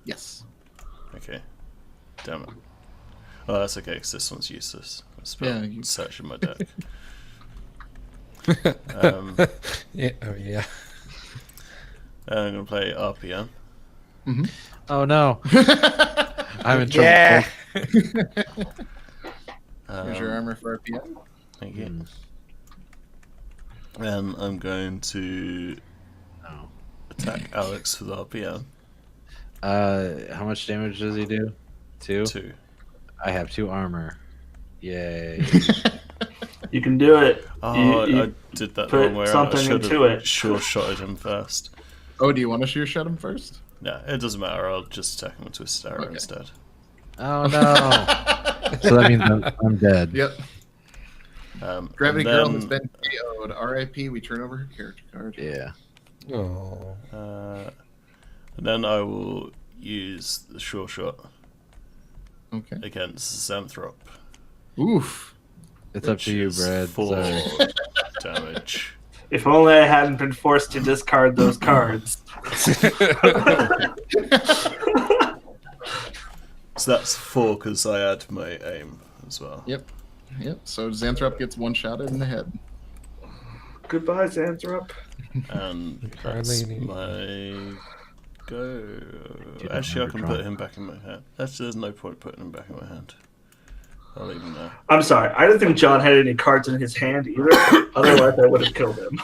Yes. Okay. Damn it. Oh, that's okay, because this one's useless. I'll spell search in my deck. Yeah. Oh, yeah. I'm going to play RPM. Oh no. I'm in trouble. Yeah. Here's your armor for RPM. Thank you. And I'm going to attack Alex with RPM. How much damage does he do? 2? 2. I have 2 armor. Yay. You can do it. Oh, You I did that the put wrong way around. I something should into have it. sure-shotted him first. Oh, do you want to sure shot him first? No, it doesn't matter. I'll just attack him with Twisted Arrow Okay. instead. Oh no. So that means I'm dead. Yep. Gravity and Girl then, has been KO'd. R.I.P. We turn over her character card. Yeah. Oh. and then I will use the sure shot Okay. against Xanthrop. Oof. It's up to you, which is Brad. 4 Sorry. damage. If only I hadn't been forced to discard those cards. So that's 4 because I add my aim as well. Yep. Yep. So Xanthrop gets 1 shot in the head. Goodbye, Xanthrop. And Hardly that's any- my go. don't Actually, I have can a put draw. him back in my hand. Actually, there's no point putting him back in my hand. I'll leave him there. I'm sorry. I didn't think John had any cards in his hand either. Otherwise, I would have killed him.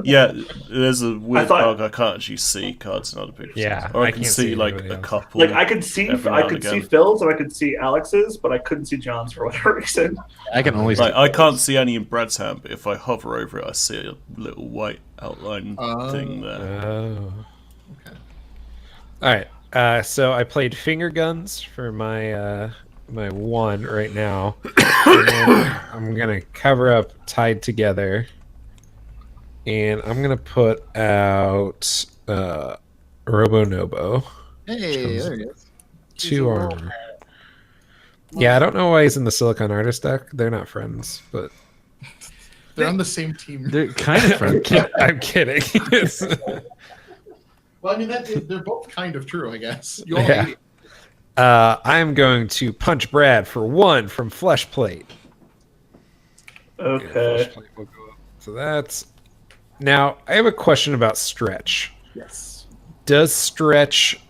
Yeah, there's a weird thought- bug. I can't actually see cards in other people's Yeah, hands. Or I I can can't see see like anybody a else. couple. Like I could see again. Phil's and I could see Alex's, but I couldn't see John's for whatever reason. I can only Like I can't see any in Brad's hand, but if I hover over it, I see a little white outline thing there. Oh. Okay. All right. So I played finger guns for my my 1 right now. And then I'm gonna cover up tied together, and I'm gonna put out Robo Nobo. Hey, there he is. 2 armor. Yeah, I don't know why he's in the Silicon Artist deck. They're not friends, but They're on the same team. They're kind of friendly. I'm kidding. Well, I mean, they're both kind of true, I guess. You all Yeah. hate it. I'm going to punch Brad for 1 from Flesh Plate. Okay. Flesh Plate will go up. So that's... Now, I have a question about Stretch. Yes. Does Stretch...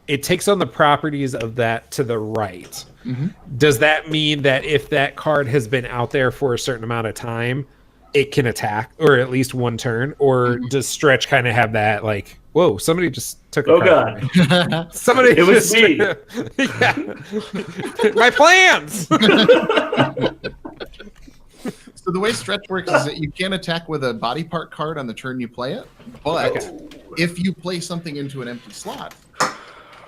it takes on the properties of that to the right. Mhm. Does that mean that if that card has been out there for a certain amount of time, it can attack, or at least 1 turn? Or does Stretch kind of have that, like, whoa, somebody just took a Oh card from god. me. Somebody It was just... me. Yeah. My plans! So the way Stretch works is that you can attack with a body part card on the turn you play it, but if you play something into an empty slot,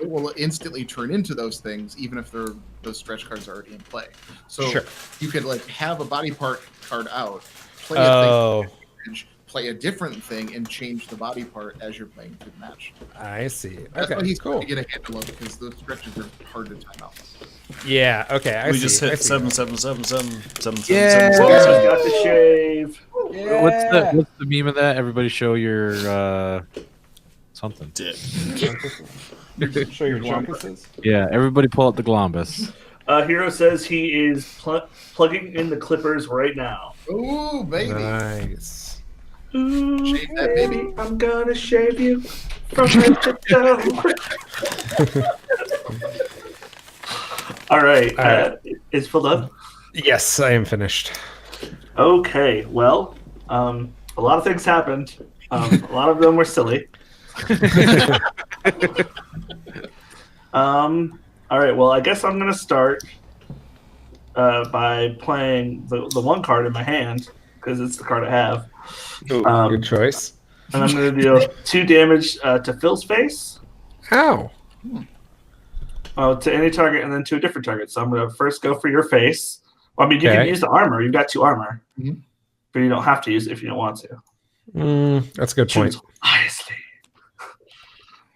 it will instantly turn into those things, even if those stretch cards are already in play. So Sure. you could like have a body part card out, play Oh, a thing, play a different thing, and change the body part as you're playing through the match. I see. That's why Okay, he's cool. trying to get a handle of, because those stretches are hard to time out. Yeah, okay, I We see. just I hit see. 7777777. Yeah. Just got to shave. What's the meme of that? Everybody show your something. Dick. Show your junkuses. Yeah, everybody pull up the Glombus. Hero says he is plugging in the clippers right now. Ooh, baby. Nice. Ooh, Shave that baby. I'm gonna shave you from head to toe. All right. Is Phil done? Yes, I am finished. Okay. Well, a lot of things happened. A lot of them were silly. All right. Well, I guess I'm gonna start by playing the 1 card in my hand because it's the card I have. Ooh, good choice. And I'm going to deal 2 damage to Phil's face Ow. To any target and then to a different target. So I'm going to first go for your face. Well, I mean, you can use the armor. You've got 2 armor. Mhm. But you don't have to use it if you don't want to. That's a good point. Choose wisely.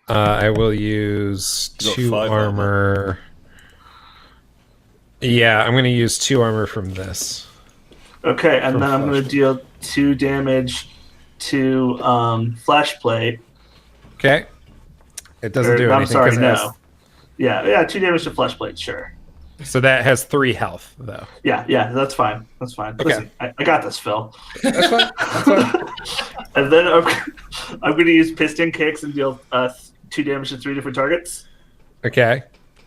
I will use You got 2 5 armor. Yeah, I'm going to use 2 armor from this. Okay, and From then I'm going to deal 2 damage to flesh plate. Okay. It doesn't do anything. I'm sorry, 'cause it has- no. Yeah, 2 damage to flesh plate, sure. So that has 3 health, though. Yeah, that's fine. That's fine. Okay. Listen, I got this, Phil. That's fine. That's fine. And then I'm going to use piston kicks and deal 2 damage to 3 different targets. Okay.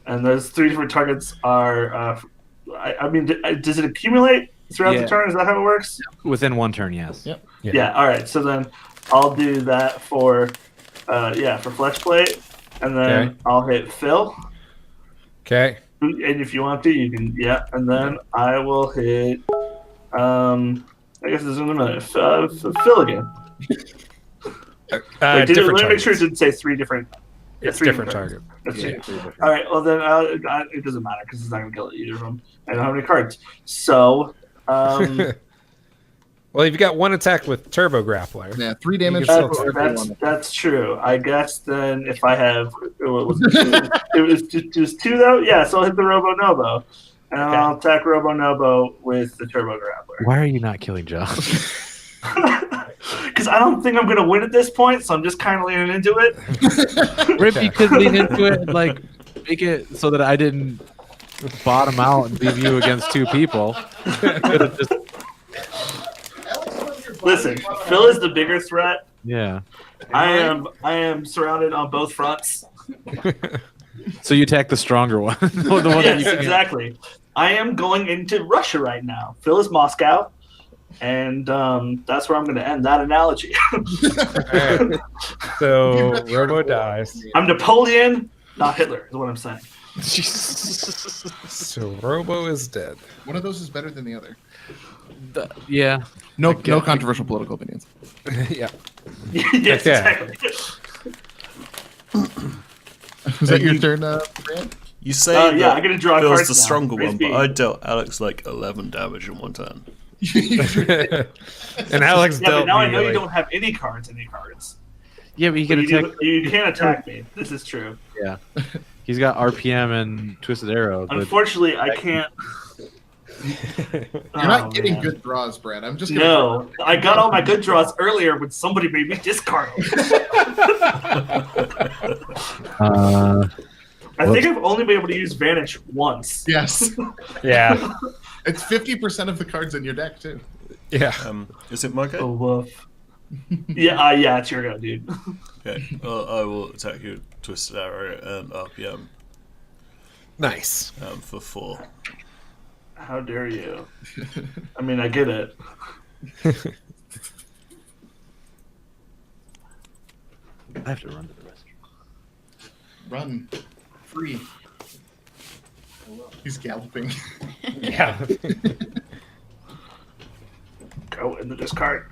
And those 3 different targets are. I mean, does it accumulate throughout the turn? Is that how it works? Within 1 turn, yes. Yep. Yeah. All right. So then I'll do that for flesh plate, and then Okay. I'll hit Phil. Okay. And if you want to, you can. Yeah. And then I will hit. I guess this is in a minute. Phil again. Let me Different make sure it targets. didn't say 3 different. It's 3 different targets. target. That's it. All right. Well, then it doesn't matter because it's not going to kill either of them. I don't have any cards. So. Well, you've got 1 attack with Turbo Grappler. Yeah, 3 damage. can for still everyone. That's true. I guess then if I have it was just 2 though. Yeah, so I'll hit the Robo Nobo, and I'll attack Robo Nobo with the Turbo Grappler. Why are you not killing John? Because I don't think I'm going to win at this point, so I'm just kind of leaning into it. Rip, you could lean into it and like make it so that I didn't bottom out and leave you against 2 people. Could've just- Listen, Phil is the bigger threat. yeah. I am surrounded on both fronts. So you attack the stronger one. The one that Yes, you can- exactly. I am going into Russia right now. Phil is Moscow, and that's where I'm going to end that analogy. Alright. So Robo dies. I'm Napoleon, not Hitler, is what I'm saying. So Robo is dead. One of those is better than the other. Yeah. No controversial political opinions. Yeah. Yes, Okay. exactly. Was that your turn, Brad? You say Yeah, I that get to draw Phil's cards the now. stronger Raise one, but speed. I dealt Alex like 11 damage in 1 turn. And Alex Yeah, but dealt now I me, know you like- don't have any cards. Yeah, but he But can you, attack. you can't attack me. This is true. Yeah. He's got RPM and Twisted Arrow. But Unfortunately, I can't. You're not getting good draws, Brad. I'm just gonna No, I got all my good draws earlier when somebody made me discard them. I think I've only been able to use Vanish once. Yes. Yeah. It's 50% of the cards in your deck, too. Yeah. Is it my Oh, go? woof. Yeah, it's your go, dude. Okay. I will attack you, Twisted Arrow, and RPM Nice. for 4. How dare you? I mean, I get it. I have to run to the restroom. Run. Free. He's galloping. Yeah. Go in the discard.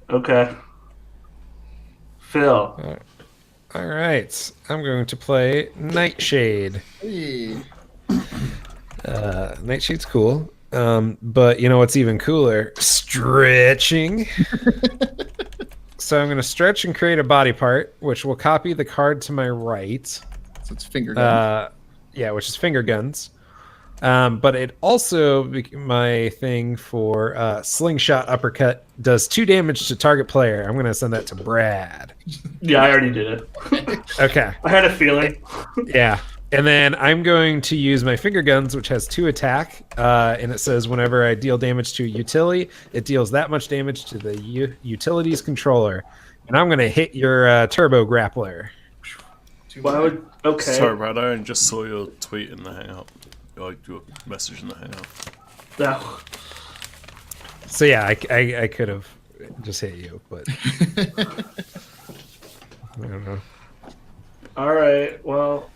Okay. Phil. All right. I'm going to play Nightshade. Hey. Nightshade's cool. But you know what's even cooler? Stretching. So I'm going to stretch and create a body part, which will copy the card to my right. So it's finger gun. Yeah, which is finger guns. But it also, my thing for slingshot uppercut does 2 damage to target player. I'm going to send that to Brad. Yeah, I already did it. Okay. I had a feeling. Yeah. And then I'm going to use my finger guns, which has 2 attack. And it says whenever I deal damage to a utility, it deals that much damage to the utilities controller. And I'm going to hit your turbo grappler. Why would okay? Sorry, Brad, I only just saw your tweet in the Hangout. Or your message in the Hangout. No. So yeah, I could have just hit you, but I don't know. All right. Well,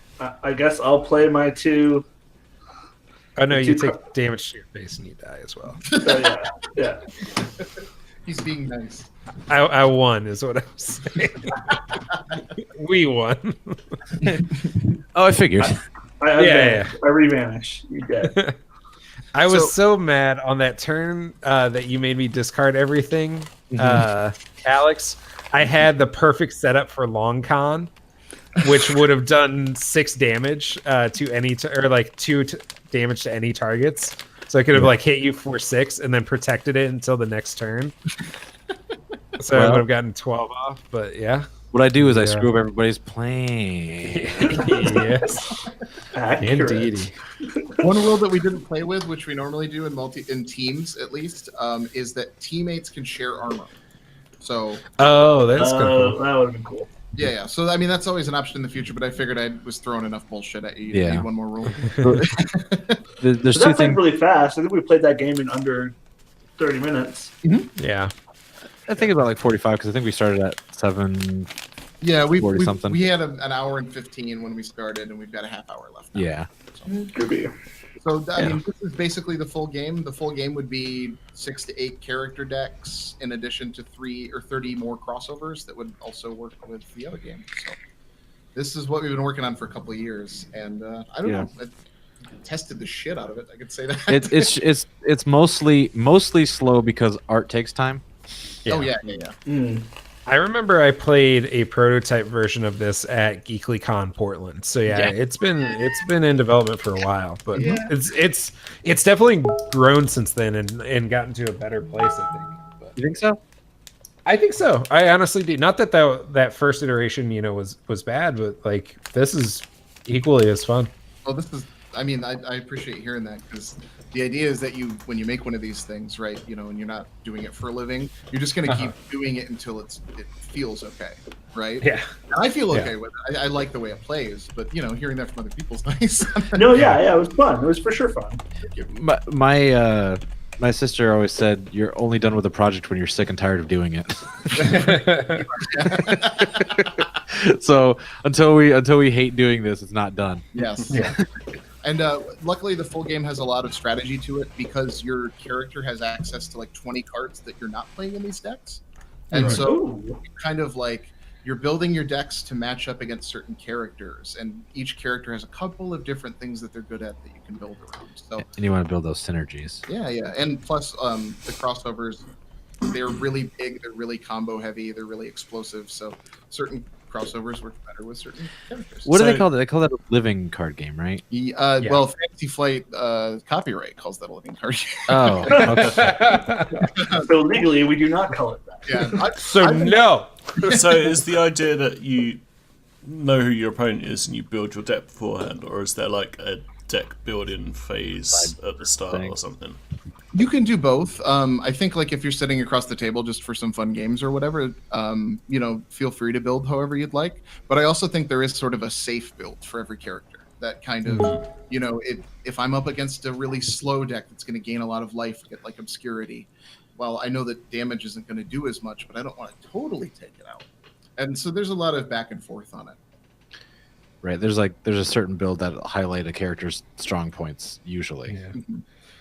I guess I'll play my 2 Oh no, The you two take damage to your face and you die as well. Yeah. He's being nice. I won, is what I was saying. We won. Oh, I figured. I revanish. You dead. I was so mad on that turn that you made me discard everything, Alex. I had the perfect setup for long con, which would have done 6 damage to any or like 2 damage to any targets. So I could have like hit you for 6 and then protected it until the next turn. So I would have gotten 12 off. But yeah, What I do is I screw up everybody's plane. yes, Accurate. indeed. One rule that we didn't play with, which we normally do in teams at least, is that teammates can share armor. So Oh, that's kind of cool. That would have been cool. yeah. So I mean, that's always an option in the future. But I figured I was throwing enough bullshit at you. You Yeah. need one more rule. There's But two that played things. really fast. I think we played that game in under 30 minutes. Yeah. I think about like 45 because I think we started at 7. Yeah, 40 something. we had an hour and 15 when we started, and we've got a half hour left now. Yeah. Could be. So I mean, this is basically the full game. The full game would be 6 to 8 character decks, in addition to 3 or 30 more crossovers that would also work with the other game. So this is what we've been working on for a couple of years, and I don't know. I tested the shit out of it. I could say that. It's mostly slow because art takes time. Yeah. Oh yeah. I remember I played a prototype version of this at GeeklyCon Portland. So yeah, it's been in development for a while, but it's definitely grown since then and gotten to a better place, I think. But You think so? I think so. I honestly do. Not that first iteration, was bad, but like this is equally as fun. Well, this is. I mean, I appreciate hearing that, because the idea is that when you make one of these things, right, and you're not doing it for a living, you're just going to keep doing it until it feels okay, right? Yeah. And I feel okay with it. I like the way it plays, but hearing that from other people's nice. No, yeah, it was fun. It was for sure fun. My sister always said you're only done with a project when you're sick and tired of doing it. So until we hate doing this, it's not done. Yes. Yeah. And luckily, the full game has a lot of strategy to it, because your character has access to like 20 cards that you're not playing in these decks. And so kind of like you're building your decks to match up against certain characters, and each character has a couple of different things that they're good at that you can build around. So And you want to build those synergies. yeah. And plus the crossovers, they're really big, they're really combo heavy, they're really explosive. So certain crossovers work better with certain characters. What do they call that? They call that a living card game, right? Well, Fantasy Flight copyright calls that a living card game. Oh, okay. So legally, we do not call it that. Yeah. No. So is the idea that you know who your opponent is and you build your deck beforehand, or is there like a deck building phase at the start or something? You can do both. I think like if you're sitting across the table just for some fun games or whatever, feel free to build however you'd like. But I also think there is sort of a safe build for every character. That kind of, if I'm up against a really slow deck that's going to gain a lot of life, get like obscurity, well, I know that damage isn't going to do as much, but I don't want to totally take it out. And so there's a lot of back and forth on it. Right. There's a certain build that highlight a character's strong points usually. Yeah.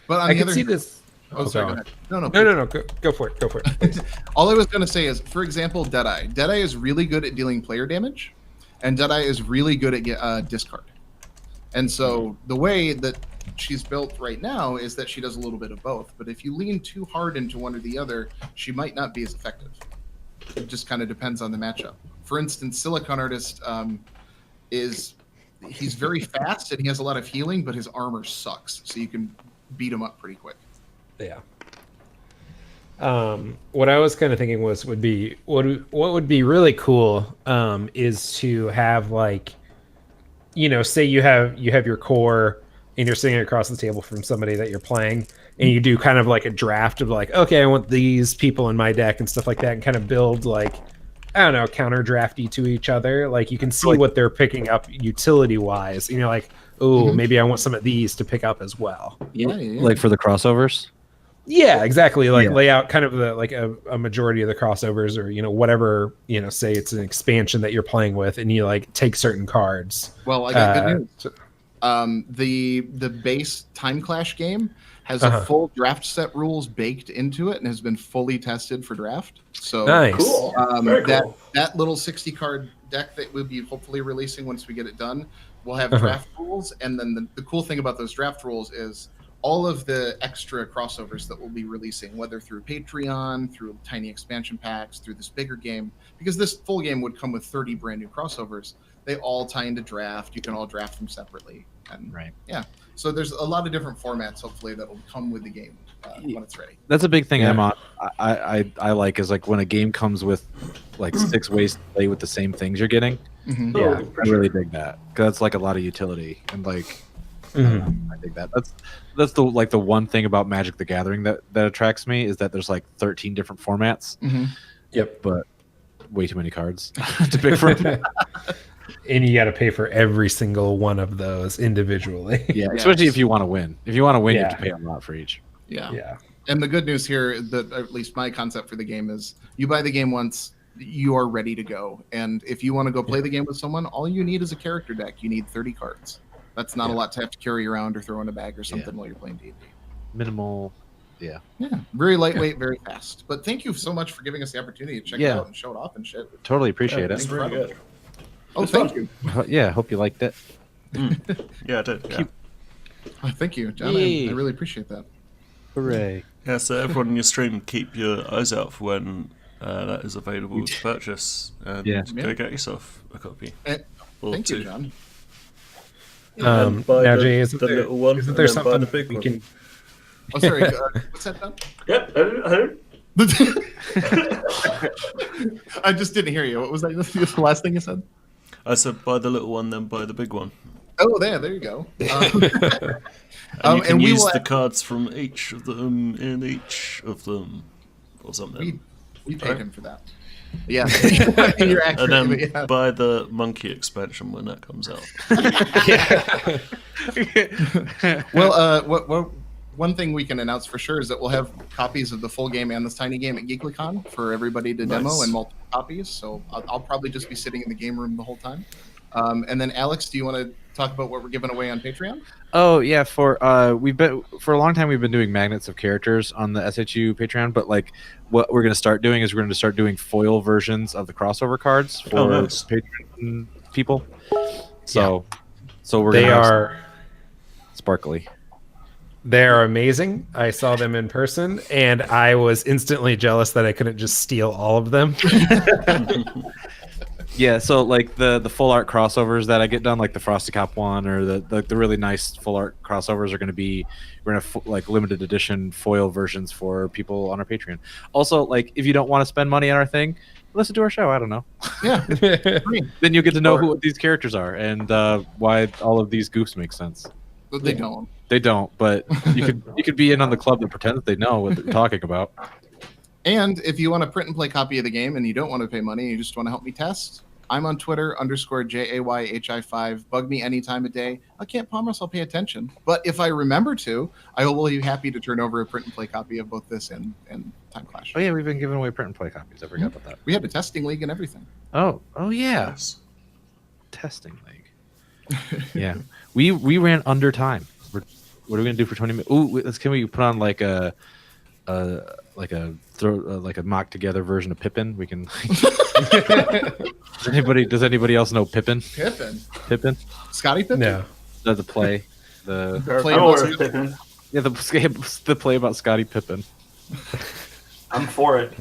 But on I the can other see this. Oh, sorry. Go ahead. No. No. Go for it. Go for it. All I was going to say is, for example, Deadeye. Deadeye is really good at dealing player damage, and Deadeye is really good at discard. And so the way that she's built right now is that she does a little bit of both. But if you lean too hard into one or the other, she might not be as effective. It just kind of depends on the matchup. For instance, Silicon Artist he's very fast and he has a lot of healing, but his armor sucks, so you can beat him up pretty quick. Yeah. What I was kind of thinking would be what would be really cool is to have like, say you have your core and you're sitting across the table from somebody that you're playing, and you do kind of like a draft of like, okay, I want these people in my deck and stuff like that, and kind of build like, I don't know, counter drafty to each other. Like you can see what they're picking up utility wise, and you're like, oh, maybe I want some of these to pick up as well. Yeah. Like for the crossovers. Yeah, exactly. Like lay out kind of a majority of the crossovers, or whatever, say it's an expansion that you're playing with, and you like take certain cards. Well, I got good news. The base Timeclash game has a full draft set rules baked into it and has been fully tested for draft. So Nice. Cool. Very cool. That little 60 card deck that we'll be hopefully releasing once we get it done will have draft rules. And then the cool thing about those draft rules is all of the extra crossovers that we'll be releasing, whether through Patreon, through tiny expansion packs, through this bigger game, because this full game would come with 30 brand new crossovers. They all tie into draft. You can all draft them separately. And yeah. So there's a lot of different formats, hopefully, that will come with the game when it's ready. That's a big thing I like is like when a game comes with like 6 ways to play with the same things you're getting. Mm-hmm. Yeah, I really dig that because that's like a lot of utility and like I dig that. That's the like the one thing about Magic the Gathering that attracts me is that there's like 13 different formats. Mm-hmm. Yep. But way too many cards to pick from. And you got to pay for every single one of those individually. Yeah, especially if you want to win. If you want to win, you Yeah. have to pay a lot for each. Yeah. Yeah. And the good news here, that at least my concept for the game is, you buy the game once, you are ready to go. And if you want to go play the game with someone, all you need is a character deck. You need 30 cards. That's not a lot to have to carry around or throw in a bag or something while you're playing D&D. Minimal. Yeah, very lightweight, very fast. But thank you so much for giving us the opportunity to check it out and show it off and shit. Totally appreciate It's it. really good. Oh, thank you. Yeah, hope you liked it. Yeah, I did. Yeah. Oh, thank you, John. Yay. I really appreciate that. Hooray. Yeah, so everyone in your stream, keep your eyes out for when that is available to purchase, and go get yourself a copy. Or Thank 2. you, John. And buy now, the, Jay, isn't the there, little one, isn't and there then buy something the big we one. can? Oh, sorry. What's that, John? Yep. I heard. I just didn't hear you. What was that? The last thing you said? I said buy the little one, then buy the big one. Oh, there you go. And you can we use will- the cards from each of them in each of them, or something. We paid him for that. Yeah, you're accurate. And then yeah. buy the monkey expansion when that comes out. Well, one thing we can announce for sure is that we'll have copies of the full game and this tiny game at GeeklyCon for everybody to demo Nice. and multiple copies. So I'll probably just be sitting in the game room the whole time. And then Alex, do you want to talk about what we're giving away on Patreon? Oh yeah, for a long time we've been doing magnets of characters on the SHU Patreon, but like what we're going to start doing is we're going to start doing foil versions of the crossover cards for nice. Patreon people. So we're They gonna have are sparkly. they are amazing. I saw them in person, and I was instantly jealous that I couldn't just steal all of them. Yeah, so like the full art crossovers that I get done, like the Frosty Cop one, or the really nice full art crossovers are going to be like limited edition foil versions for people on our Patreon. Also, like if you don't want to spend money on our thing, listen to our show. I don't know. Yeah. Then you'll get to know who these characters are and why all of these goofs make sense. But they don't. They don't, but you could be in on the club that pretend that they know what they're talking about. And if you want a print and play copy of the game and you don't want to pay money, you just want to help me test, I'm on Twitter _JAYHI5. Bug me any time of day. I can't promise I'll pay attention, but if I remember to, I will be happy to turn over a print and play copy of both this and Timeclash. Oh yeah, we've been giving away print and play copies. I forgot about that. We had a testing league and everything. Oh yeah, Yes. testing league. Yeah, we ran under time. What are we gonna do for 20 minutes? Ooh, can we put on like a mock together version of Pippin? We can. Does anybody else know Pippin? Pippin? Scotty Pippen? No. The play. The Play I'm about aware of Pippin. yeah the play about Scotty Pippen. I'm for it.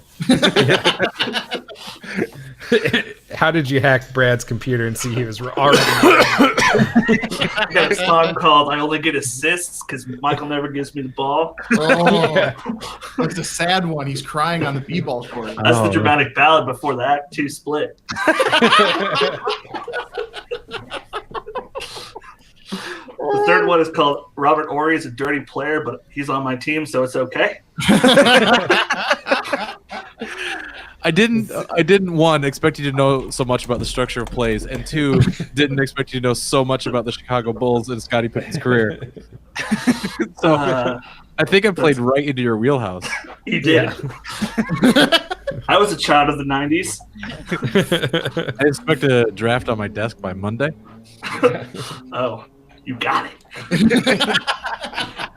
How did you hack Brad's computer and see he was already? I got a song called "I Only Get Assists" because Michael never gives me the ball. Oh, it's a sad one. He's crying on the b-ball court. That's Oh. the dramatic ballad before the Act 2 split. The third one is called "Robert Ory is a dirty player, but he's on my team, so it's okay." I didn't one expect you to know so much about the structure of plays, and two didn't expect you to know so much about the Chicago Bulls and Scottie Pippen's career. So I think I played right into your wheelhouse. He did. I was a child of the 90s. I expect a draft on my desk by Monday. Oh, You got it.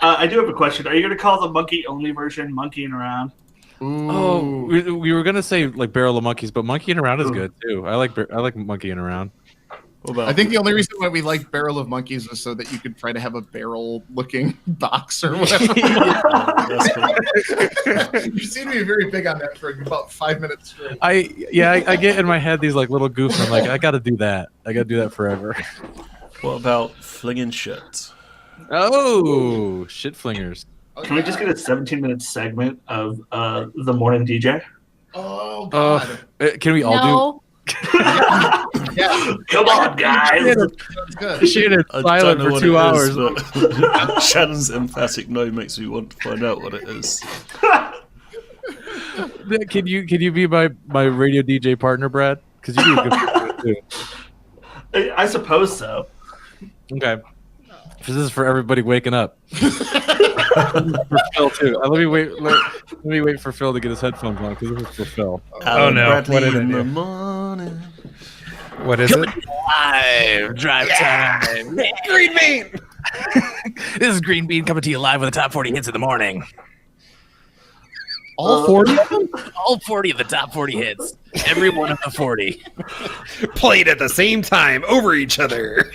I do have a question. Are you going to call the monkey-only version monkeying around? Ooh. Oh, we were gonna say like Barrel of Monkeys, but monkeying around is good too. I like monkeying around. What about I think the only reason why we like Barrel of Monkeys was so that you could try to have a barrel-looking box or whatever. You seem to be very big on that for about 5 minutes straight. I get in my head these like little goofs. And I'm like, I gotta do that. I gotta do that forever. what about flinging shit? Oh, shit flingers. Can we just get a 17-minute segment of the morning DJ? Oh, God. Can we all No. Yeah. Come on, guys. That's good. do? Shannon's I silent don't know for what 2 it hours. is, but Shannon's emphatic no makes me want to find out what it is. Can you be my radio DJ partner, Brad? Because you do a good too. I suppose so. Okay. This is for everybody waking up. For Phil too. Let me wait for Phil to get his headphones on because this is for Phil. Alan no. Bradley What did I in do? the morning. What is it? Live drive time. Green Bean. This is Green Bean coming to you live with the top 40 hits in the morning. All 40 of them? All 40 of the top 40 hits. Every one of the 40. Played at the same time over each other.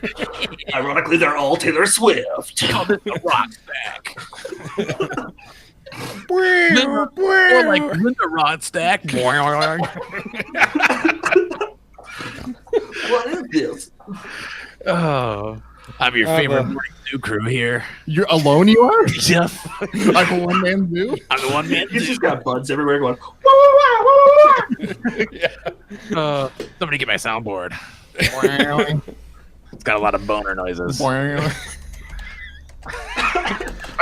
Ironically, they're all Taylor Swift. Call this the rock stack. Or Or like Linda Rod stack. What is this? Oh, I'm your favorite morning zoo crew here. You're alone, you are? Jeff, Like a one-man zoo? I'm the one man He's zoo. just got buds everywhere going. Somebody get my soundboard. It's got a lot of boner noises. I'm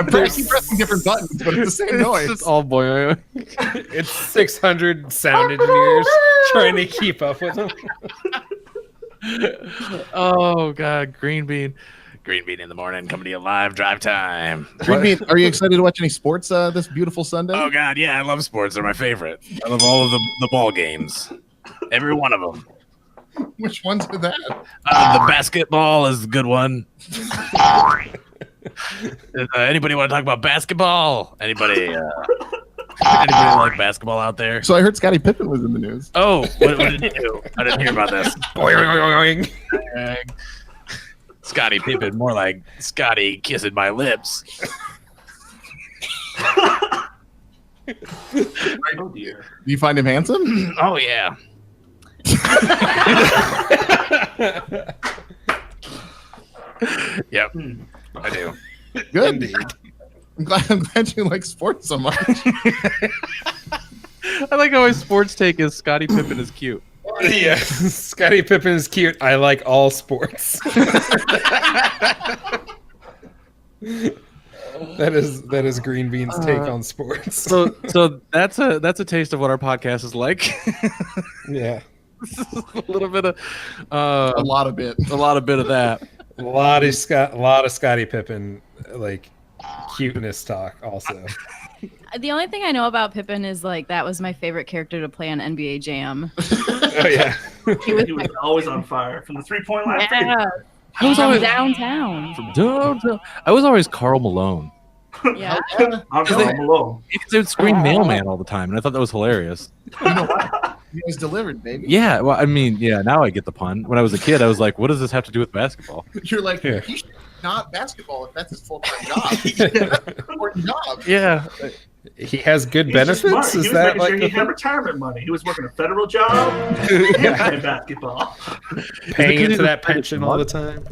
pressing different buttons, but it's the same noise. It's all boy. It's 600 sound engineers trying to keep up with them. Oh God, Green Bean in the morning, coming to you live, drive time. Green Bean, are you excited to watch any sports this beautiful Sunday? Oh God, yeah, I love sports. They're my favorite. I love all of the ball games, every one of them. Which ones are that? The basketball is a good one. Anybody want to talk about basketball? Anybody like basketball out there? So I heard Scottie Pippen was in the news. Oh, what did he do? I didn't hear about this. Scottie Pippen, more like Scotty kissing my lips. Oh dear. Do you find him handsome? Oh yeah. Yep, I do. Good. Indeed. I'm glad you like sports so much. I like how his sports take is Scottie Pippen is cute. Yeah, Scottie Pippen is cute. I like all sports. That is Green Bean's take on sports. So that's a taste of what our podcast is like. Yeah, a little bit of a lot of it. a lot of that. a lot of Scottie Pippen like cuteness talk also. The only thing I know about Pippen is like that was my favorite character to play on NBA Jam. Oh yeah. He was He was always on fire from the 3-point line. yeah, I was from always downtown. I was always Karl Malone. Yeah. I'm Karl Malone. Because they would scream mailman all the time, and I thought that was hilarious. You know what? He was delivered, baby. Yeah, well, I mean, yeah, now I get the pun. When I was a kid, I was like, what does this have to do with basketball? You're like, Yeah. he should not basketball if that's his full-time job. That's an important job. Yeah. He has good He's just smart. benefits. He Is was that making like sure the he had retirement money. He was working a federal job and playing basketball. paying Is it into that good pension all the time?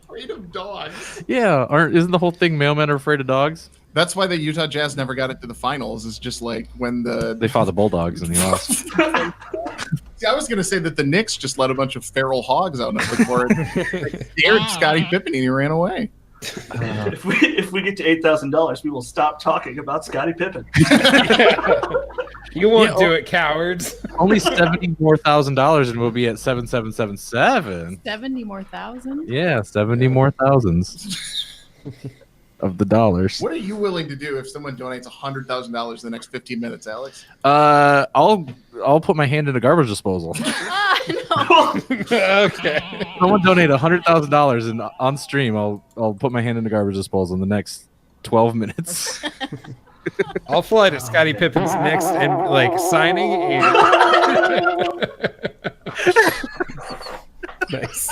Afraid of dogs. Yeah, isn't the whole thing mailmen are afraid of dogs? That's why the Utah Jazz never got it to the finals. Is just like when They fought the Bulldogs and they lost. See, I was going to say that the Knicks just let a bunch of feral hogs out on the court. They scared Scottie Pippen and he ran away. If we get to $8,000, we will stop talking about Scottie Pippen. You won't Yeah, do it, cowards. Only $70,000 more and we'll be at 7777. 70 more thousand? Yeah, 70 more thousands of the dollars. What are you willing to do if someone donates $100,000 in the next 15 minutes, Alex? I'll put my hand in a garbage disposal. Ah, no. Okay. Someone donate $100,000 and on stream, I'll put my hand in the garbage disposal in the next 12 minutes. I'll fly to Scottie Pippen's next and like signing and nice.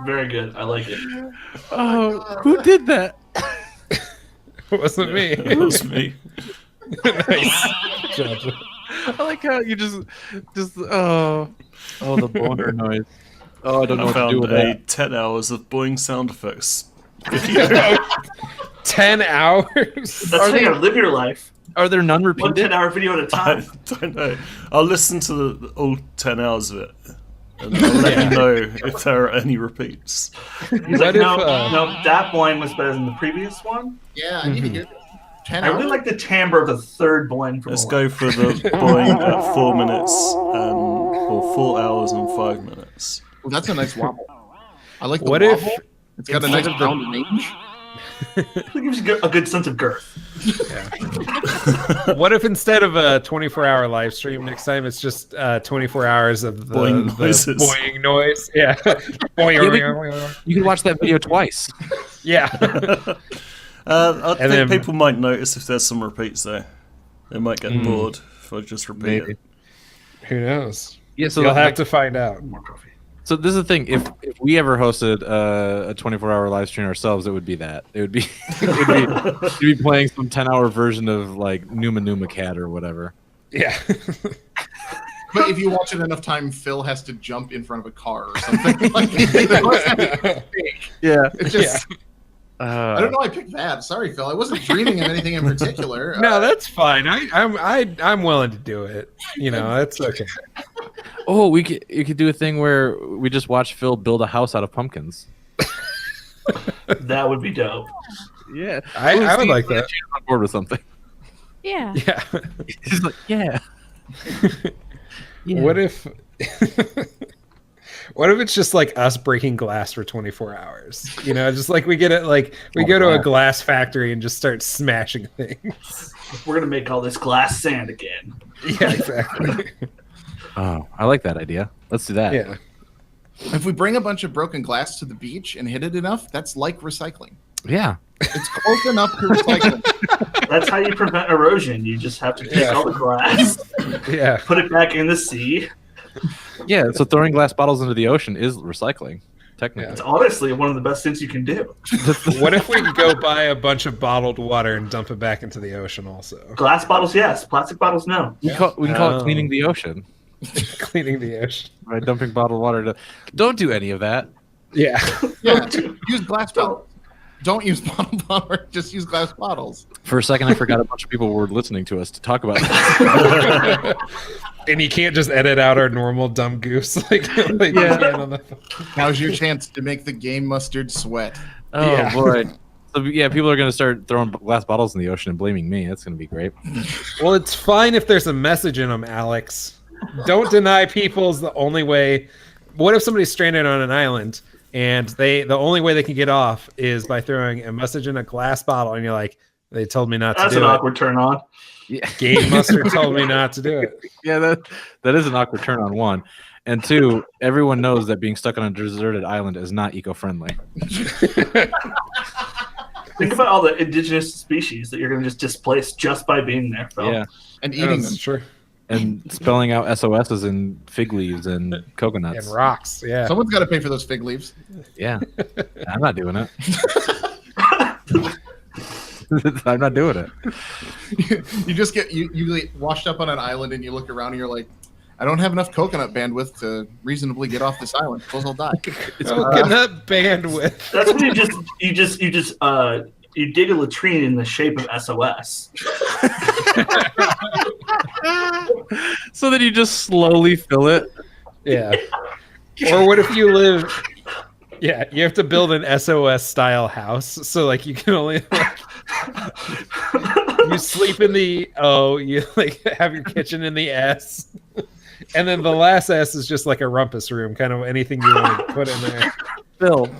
Very good. I like it. Oh, who did that? It wasn't me. It was me. Nice. Gotcha. I like how you just the boner noise. Oh, I don't know I what to do found with a that. 10 hours of boing sound effects video. 10 hours. That's how you gotta live your life. Are there none One repeated? 10-hour video at a I time. don't know. I'll listen to all 10 hours of it. And I'll let you know if there are any repeats. He's What like, if, no, that boing was better than the previous one. Yeah, I need to hear 10 I really hours. like the timbre of the third boing from Let's the go for the boing at 4 minutes or 4 hours and 5 minutes. Oh, that's a nice wobble. I like the What wobble. if It's got a nice round range. It gives you a good sense of girth. What if instead of a 24-hour live stream next time, it's just 24 hours of the Boing noises. boing noise? Yeah. Boing. You can watch that video twice. Yeah. I think then- people might notice if there's some repeats though. They might get bored if I just repeat Maybe. it. Who knows? Yeah, so You'll like- have to find out. More coffee. So this is the thing. If we ever hosted a 24-hour live stream ourselves, it would be that. It would be it'd be playing some 10-hour version of like Numa Cat or whatever. Yeah. But if you watch it enough time, Phil has to jump in front of a car or something. Like, it's Yeah. just, I don't know. I picked that. Sorry, Phil. I wasn't dreaming of anything in particular. No, that's fine. I'm willing to do it. You know, that's okay. Oh, you could do a thing where we just watch Phil build a house out of pumpkins. That would be dope. Yeah, I would like that. On board with something. Yeah. Yeah. He's like, yeah. What if what if it's just like us breaking glass for 24 hours? You know, just like we get it, like we go to a glass factory and just start smashing things. We're gonna make all this glass sand again. Yeah, exactly. Oh, I like that idea. Let's do that. Yeah. If we bring a bunch of broken glass to the beach and hit it enough, that's like recycling. Yeah. It's close enough to recycling. That's how you prevent erosion. You just have to take all the glass, Yeah. put it back in the sea. Yeah. So throwing glass bottles into the ocean is recycling, technically. It's honestly one of the best things you can do. What if we could go buy a bunch of bottled water and dump it back into the ocean also? Glass bottles, yes. Plastic bottles, no. We can call it Oh. cleaning the ocean Cleaning the ocean. by dumping bottled water. Don't do any of that. Yeah. Yeah, use glass bottles. Don't use bottled water. Just use glass bottles. For a second, I forgot a bunch of people were listening to us to talk about this. And you can't just edit out our normal dumb goose like you can on the phone. Now's your chance to make the game mustard sweat. Oh Yeah. boy. So yeah, people are going to start throwing glass bottles in the ocean and blaming me. That's going to be great. Well, it's fine if there's a message in them, Alex. Don't deny people's the only way. What if somebody's stranded on an island and the only way they can get off is by throwing a message in a glass bottle, and you're like, they told me not to That's do an it. awkward turn on. Yeah, Game Mustard told me not to do it. yeah, that is an awkward turn on one. And two, everyone knows that being stuck on a deserted island is not eco-friendly. Think about all the indigenous species that you're going to just displace just by being there, Phil. Yeah, And eating them. That's true. and spelling out SOSs in fig leaves and coconuts. And rocks. Yeah. Someone's got to pay for those fig leaves. Yeah, I'm not doing it. I'm not doing it. You just get you get washed up on an island and you look around and you're like, I don't have enough coconut bandwidth to reasonably get off this island. Suppose I'll die. Coconut bandwidth. That's when you dig a latrine in the shape of SOS. So then you just slowly fill it. Yeah. Or what if you live? Yeah, you have to build an SOS style house. So like you can only you sleep in the O, you like have your kitchen in the S. And then the last S is just like a rumpus room, kind of anything you want to put in there. Phil,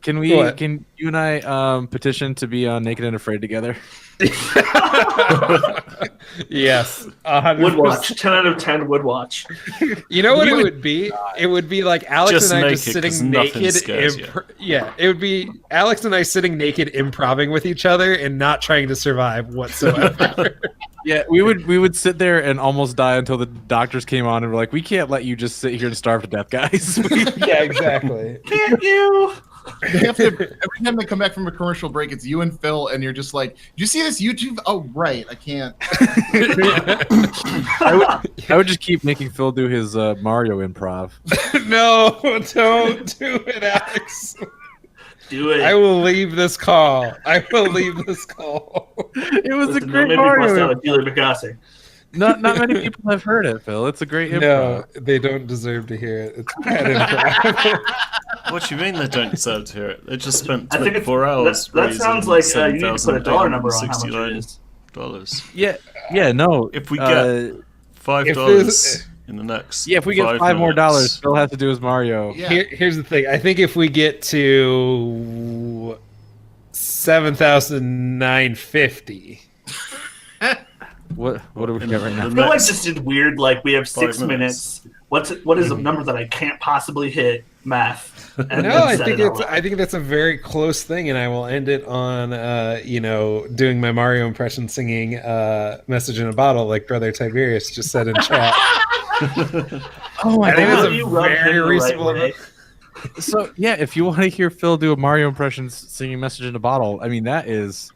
Can you and I petition to be on Naked and Afraid together? Yes. Would watch. 10 out of 10 would watch. You know what it would be? It would be like Alex Just and I naked, just sitting 'cause nothing naked. scares you. Yeah, it would be Alex and I sitting naked, improving with each other, and not trying to survive whatsoever. Yeah, we would sit there and almost die until the doctors came on and were like, "We can't let you just sit here and starve to death, guys." Yeah, exactly. Can't you? They have to, every time they come back from a commercial break, it's you and Phil, and you're just like, "Did you see this YouTube? Oh, right, I can't." I would just keep making Phil do his Mario improv. No, don't do it, Alex. Do it. I will leave this call. It was was Listen, don't make me bust out a Dealer Bicassi. Not many people have heard it, Phil. It's a great improv. No, they don't deserve to hear it. It's bad improv. What do you mean they don't deserve to hear it? They just spent I think 24 hours. that sounds like you need to put a dollar number on how much it $7,869. is. Yeah, no. If we get $5 in the next, if we get $5 more, Phil has to do his Mario. Yeah. Here's the thing. I think if we get to 7,950. What do we get right now? I feel like this is weird. Like we have 6 5 minutes. What is a number that I can't possibly hit? Math. And No, I set think it it's. all up. I think that's a very close thing, and I will end it on, doing my Mario impression, singing "Message in a Bottle" like Brother Tiberius just said in chat. Oh, I think How that's do a you rub him very the right reasonable. way? So yeah, if you want to hear Phil do a Mario impression singing "Message in a Bottle," I mean that is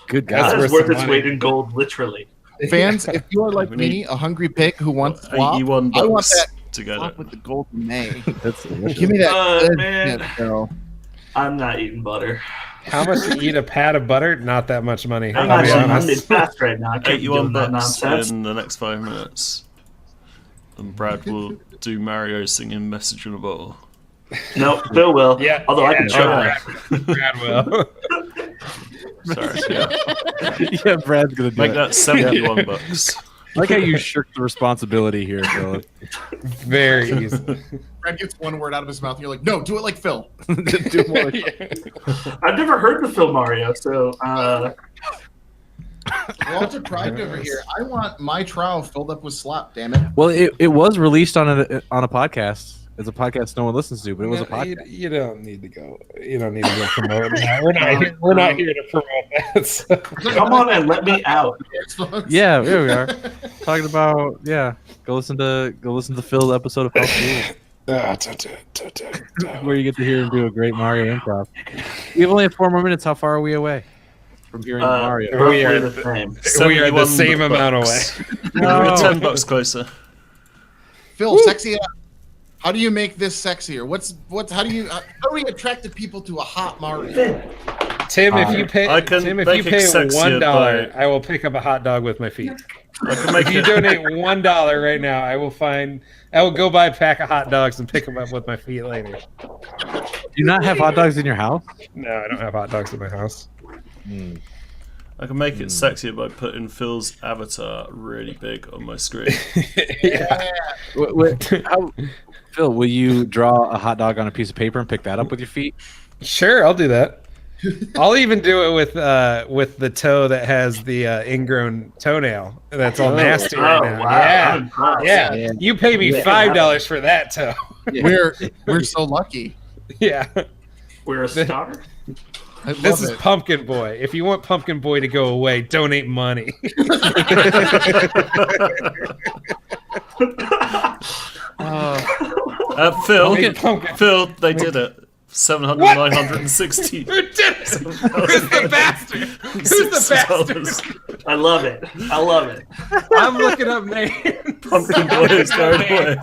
good. That's God, That's worth worth some its money. weight in gold, literally. Fans, if you are like We me, need- a hungry pig who wants flop, 81 I want bucks that to get flop it. with the golden May. that's delicious. Give me that good Man. shit, Phil. I'm not eating butter. How much to eat a pat of butter? Not that much money. I'm I'll be actually honest. it's fast right now. I can't be 81 doing that bucks nonsense. in the next 5 minutes. And Brad will do Mario singing "Message in a Bottle." No, Phil will. Yeah, Although I can yeah, try. Brad will. Sorry, yeah. Yeah, Brad's gonna do Make it. that 71 bucks. I like how you shirk the responsibility here, Phil. Very easy. Brad gets one word out of his mouth, and you're like, "No, do it like Phil." Do more like- I've never heard the Phil Mario, so We're all deprived over here. I want my trough filled up with slop. Damn it! Well, it was released on a podcast. It's a podcast no one listens to, but it was a podcast. You don't need to go. You don't need to go promote that. We're not here to promote that. So. come on and let me out. Yeah, here we are talking about Go listen to Phil's episode of House Rules, where you get to hear him do a great Mario improv. We only have 4 more minutes. How far are we away from hearing Mario? Roughly are the same. We are the 71 same amount away. bucks. We're 10 bucks closer. Phil, sexy it up. How do you make this sexier? How do we attract the people to a hot Mario? Tim, if you pay, I can Tim, if make you it pay sexier $1, by- I will pick up a hot dog with my feet. I can make If you it. donate $1 right now, I will go buy a pack of hot dogs and pick them up with my feet later. Do you not have hot dogs in your house? No, I don't have hot dogs in my house. I can make it sexier by putting Phil's avatar really big on my screen. Yeah. Phil, will you draw a hot dog on a piece of paper and pick that up with your feet? Sure, I'll do that. I'll even do it with the toe that has the ingrown toenail. That's all nasty right now. Wow. Yeah. I'm impressed. Yeah. You pay me $5 for that toe. We're so lucky. Yeah. We're a star. I love This is it. Pumpkin Boy. If you want Pumpkin Boy to go away, donate money. Phil, Make Pumpkin. Phil, they did it. 960. Who did it? Who's the bastard? Who's the bastard? I love it. I love it. I'm looking up names. Pumpkin Boy is going away.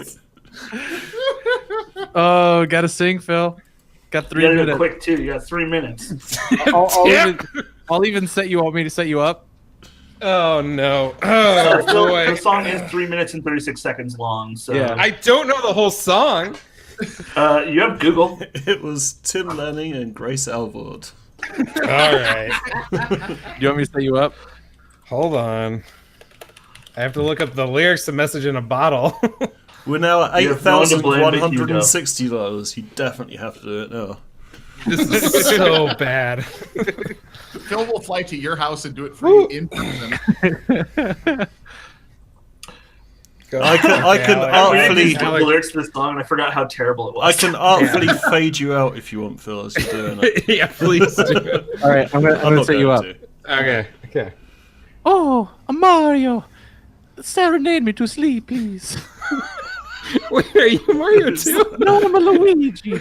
Oh, gotta sing, Phil. Got You 3 gotta go minutes. quick too. You got 3 minutes. I'll even set you. Want me to set you up? Oh no! Oh Phil, boy! the song is 3 minutes and 36 seconds long. So Yeah. I don't know the whole song. you have Google. It was Tim Lenning and Grace Alvord. All right, You want me to set you up? hold on. I have to look up the lyrics to "Message in a Bottle." We're now at You have no one to blame but $8,160. You definitely have to do it now. This is so bad. Phil will fly to your house and do it for you in person. I can I made artfully these lyrics to this song and I forgot how terrible it was. I can artfully fade you out if you want, Phil, as you're doing it. Yeah, please do. All right, I'm gonna not set you going up. to. Okay. Oh, Mario, serenade me to sleep, please. Wait, are you Mario too? No, I'm a Luigi.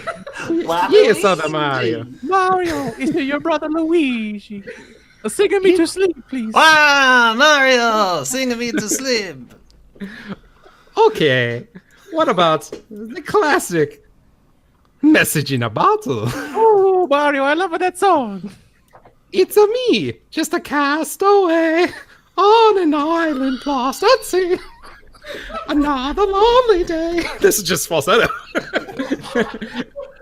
Yes, other Mario. Mario, is it your brother Luigi? Sing me to sleep, please. Ah, Mario, sing me to sleep. Okay. What about the classic Message in a Bottle? Oh, Mario, I love that song. It's a me, just a castaway on an island lost at sea. Another lonely day. This is just falsetto.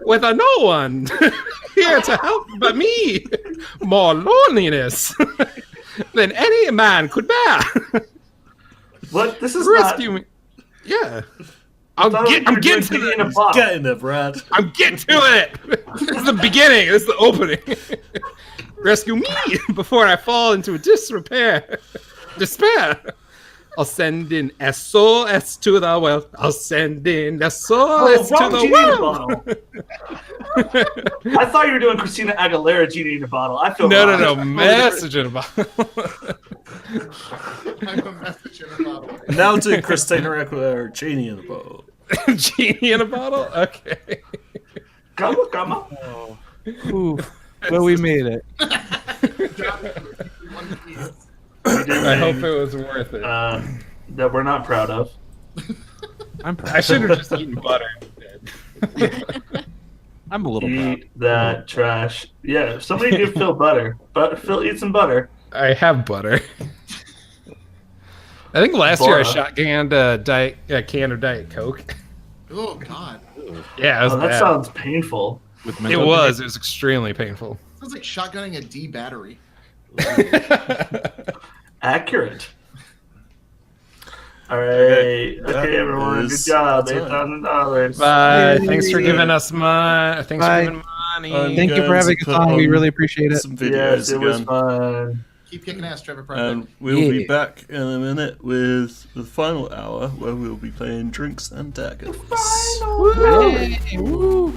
With a no one here to help but me. More loneliness than any man could bear. What? This is Rescue me. Yeah. I'm getting to in a it. bottle. Get in there, Brad. I'm getting to it. This is the beginning. This is the opening. Rescue me before I fall into despair. I'll send in SOS to the world. I'll send in SOS to wrong the Genie in a world. bottle. I thought you were doing Christina Aguilera Genie in a bottle. I feel No. wrong. Message in a bottle. I'm a message in a bottle. Now do Christina Aguilera, Genie in a Bottle. Genie in a bottle? Okay. Come on. Ooh, well, we made it. We did I hope things, it was worth it. that we're not proud of. I'm proud. I should have just eaten butter instead. I'm a little proud. Eat that trash. Yeah, somebody give Phil butter. But Phil, eat some butter. I have butter. I think last year I Bora. shotgunned a can of Diet Coke. Oh God, Yeah, it was Oh, that bad. sounds painful. With It was extremely painful. sounds like shotgunning a D battery. Accurate. All right. Okay, that Okay, everyone. Good is job. the time. $8,000. Bye. Yay. Thanks for giving us money. Thanks Bye. for giving money. Thank you for Going having to us put on. We on really appreciate it. some videos Yes, it was again. fun. Keep kicking ass, Trevor Project. And we'll be Yeah. back in a minute with the final hour where we'll be playing Drinks and Daggers. Yay. Woo.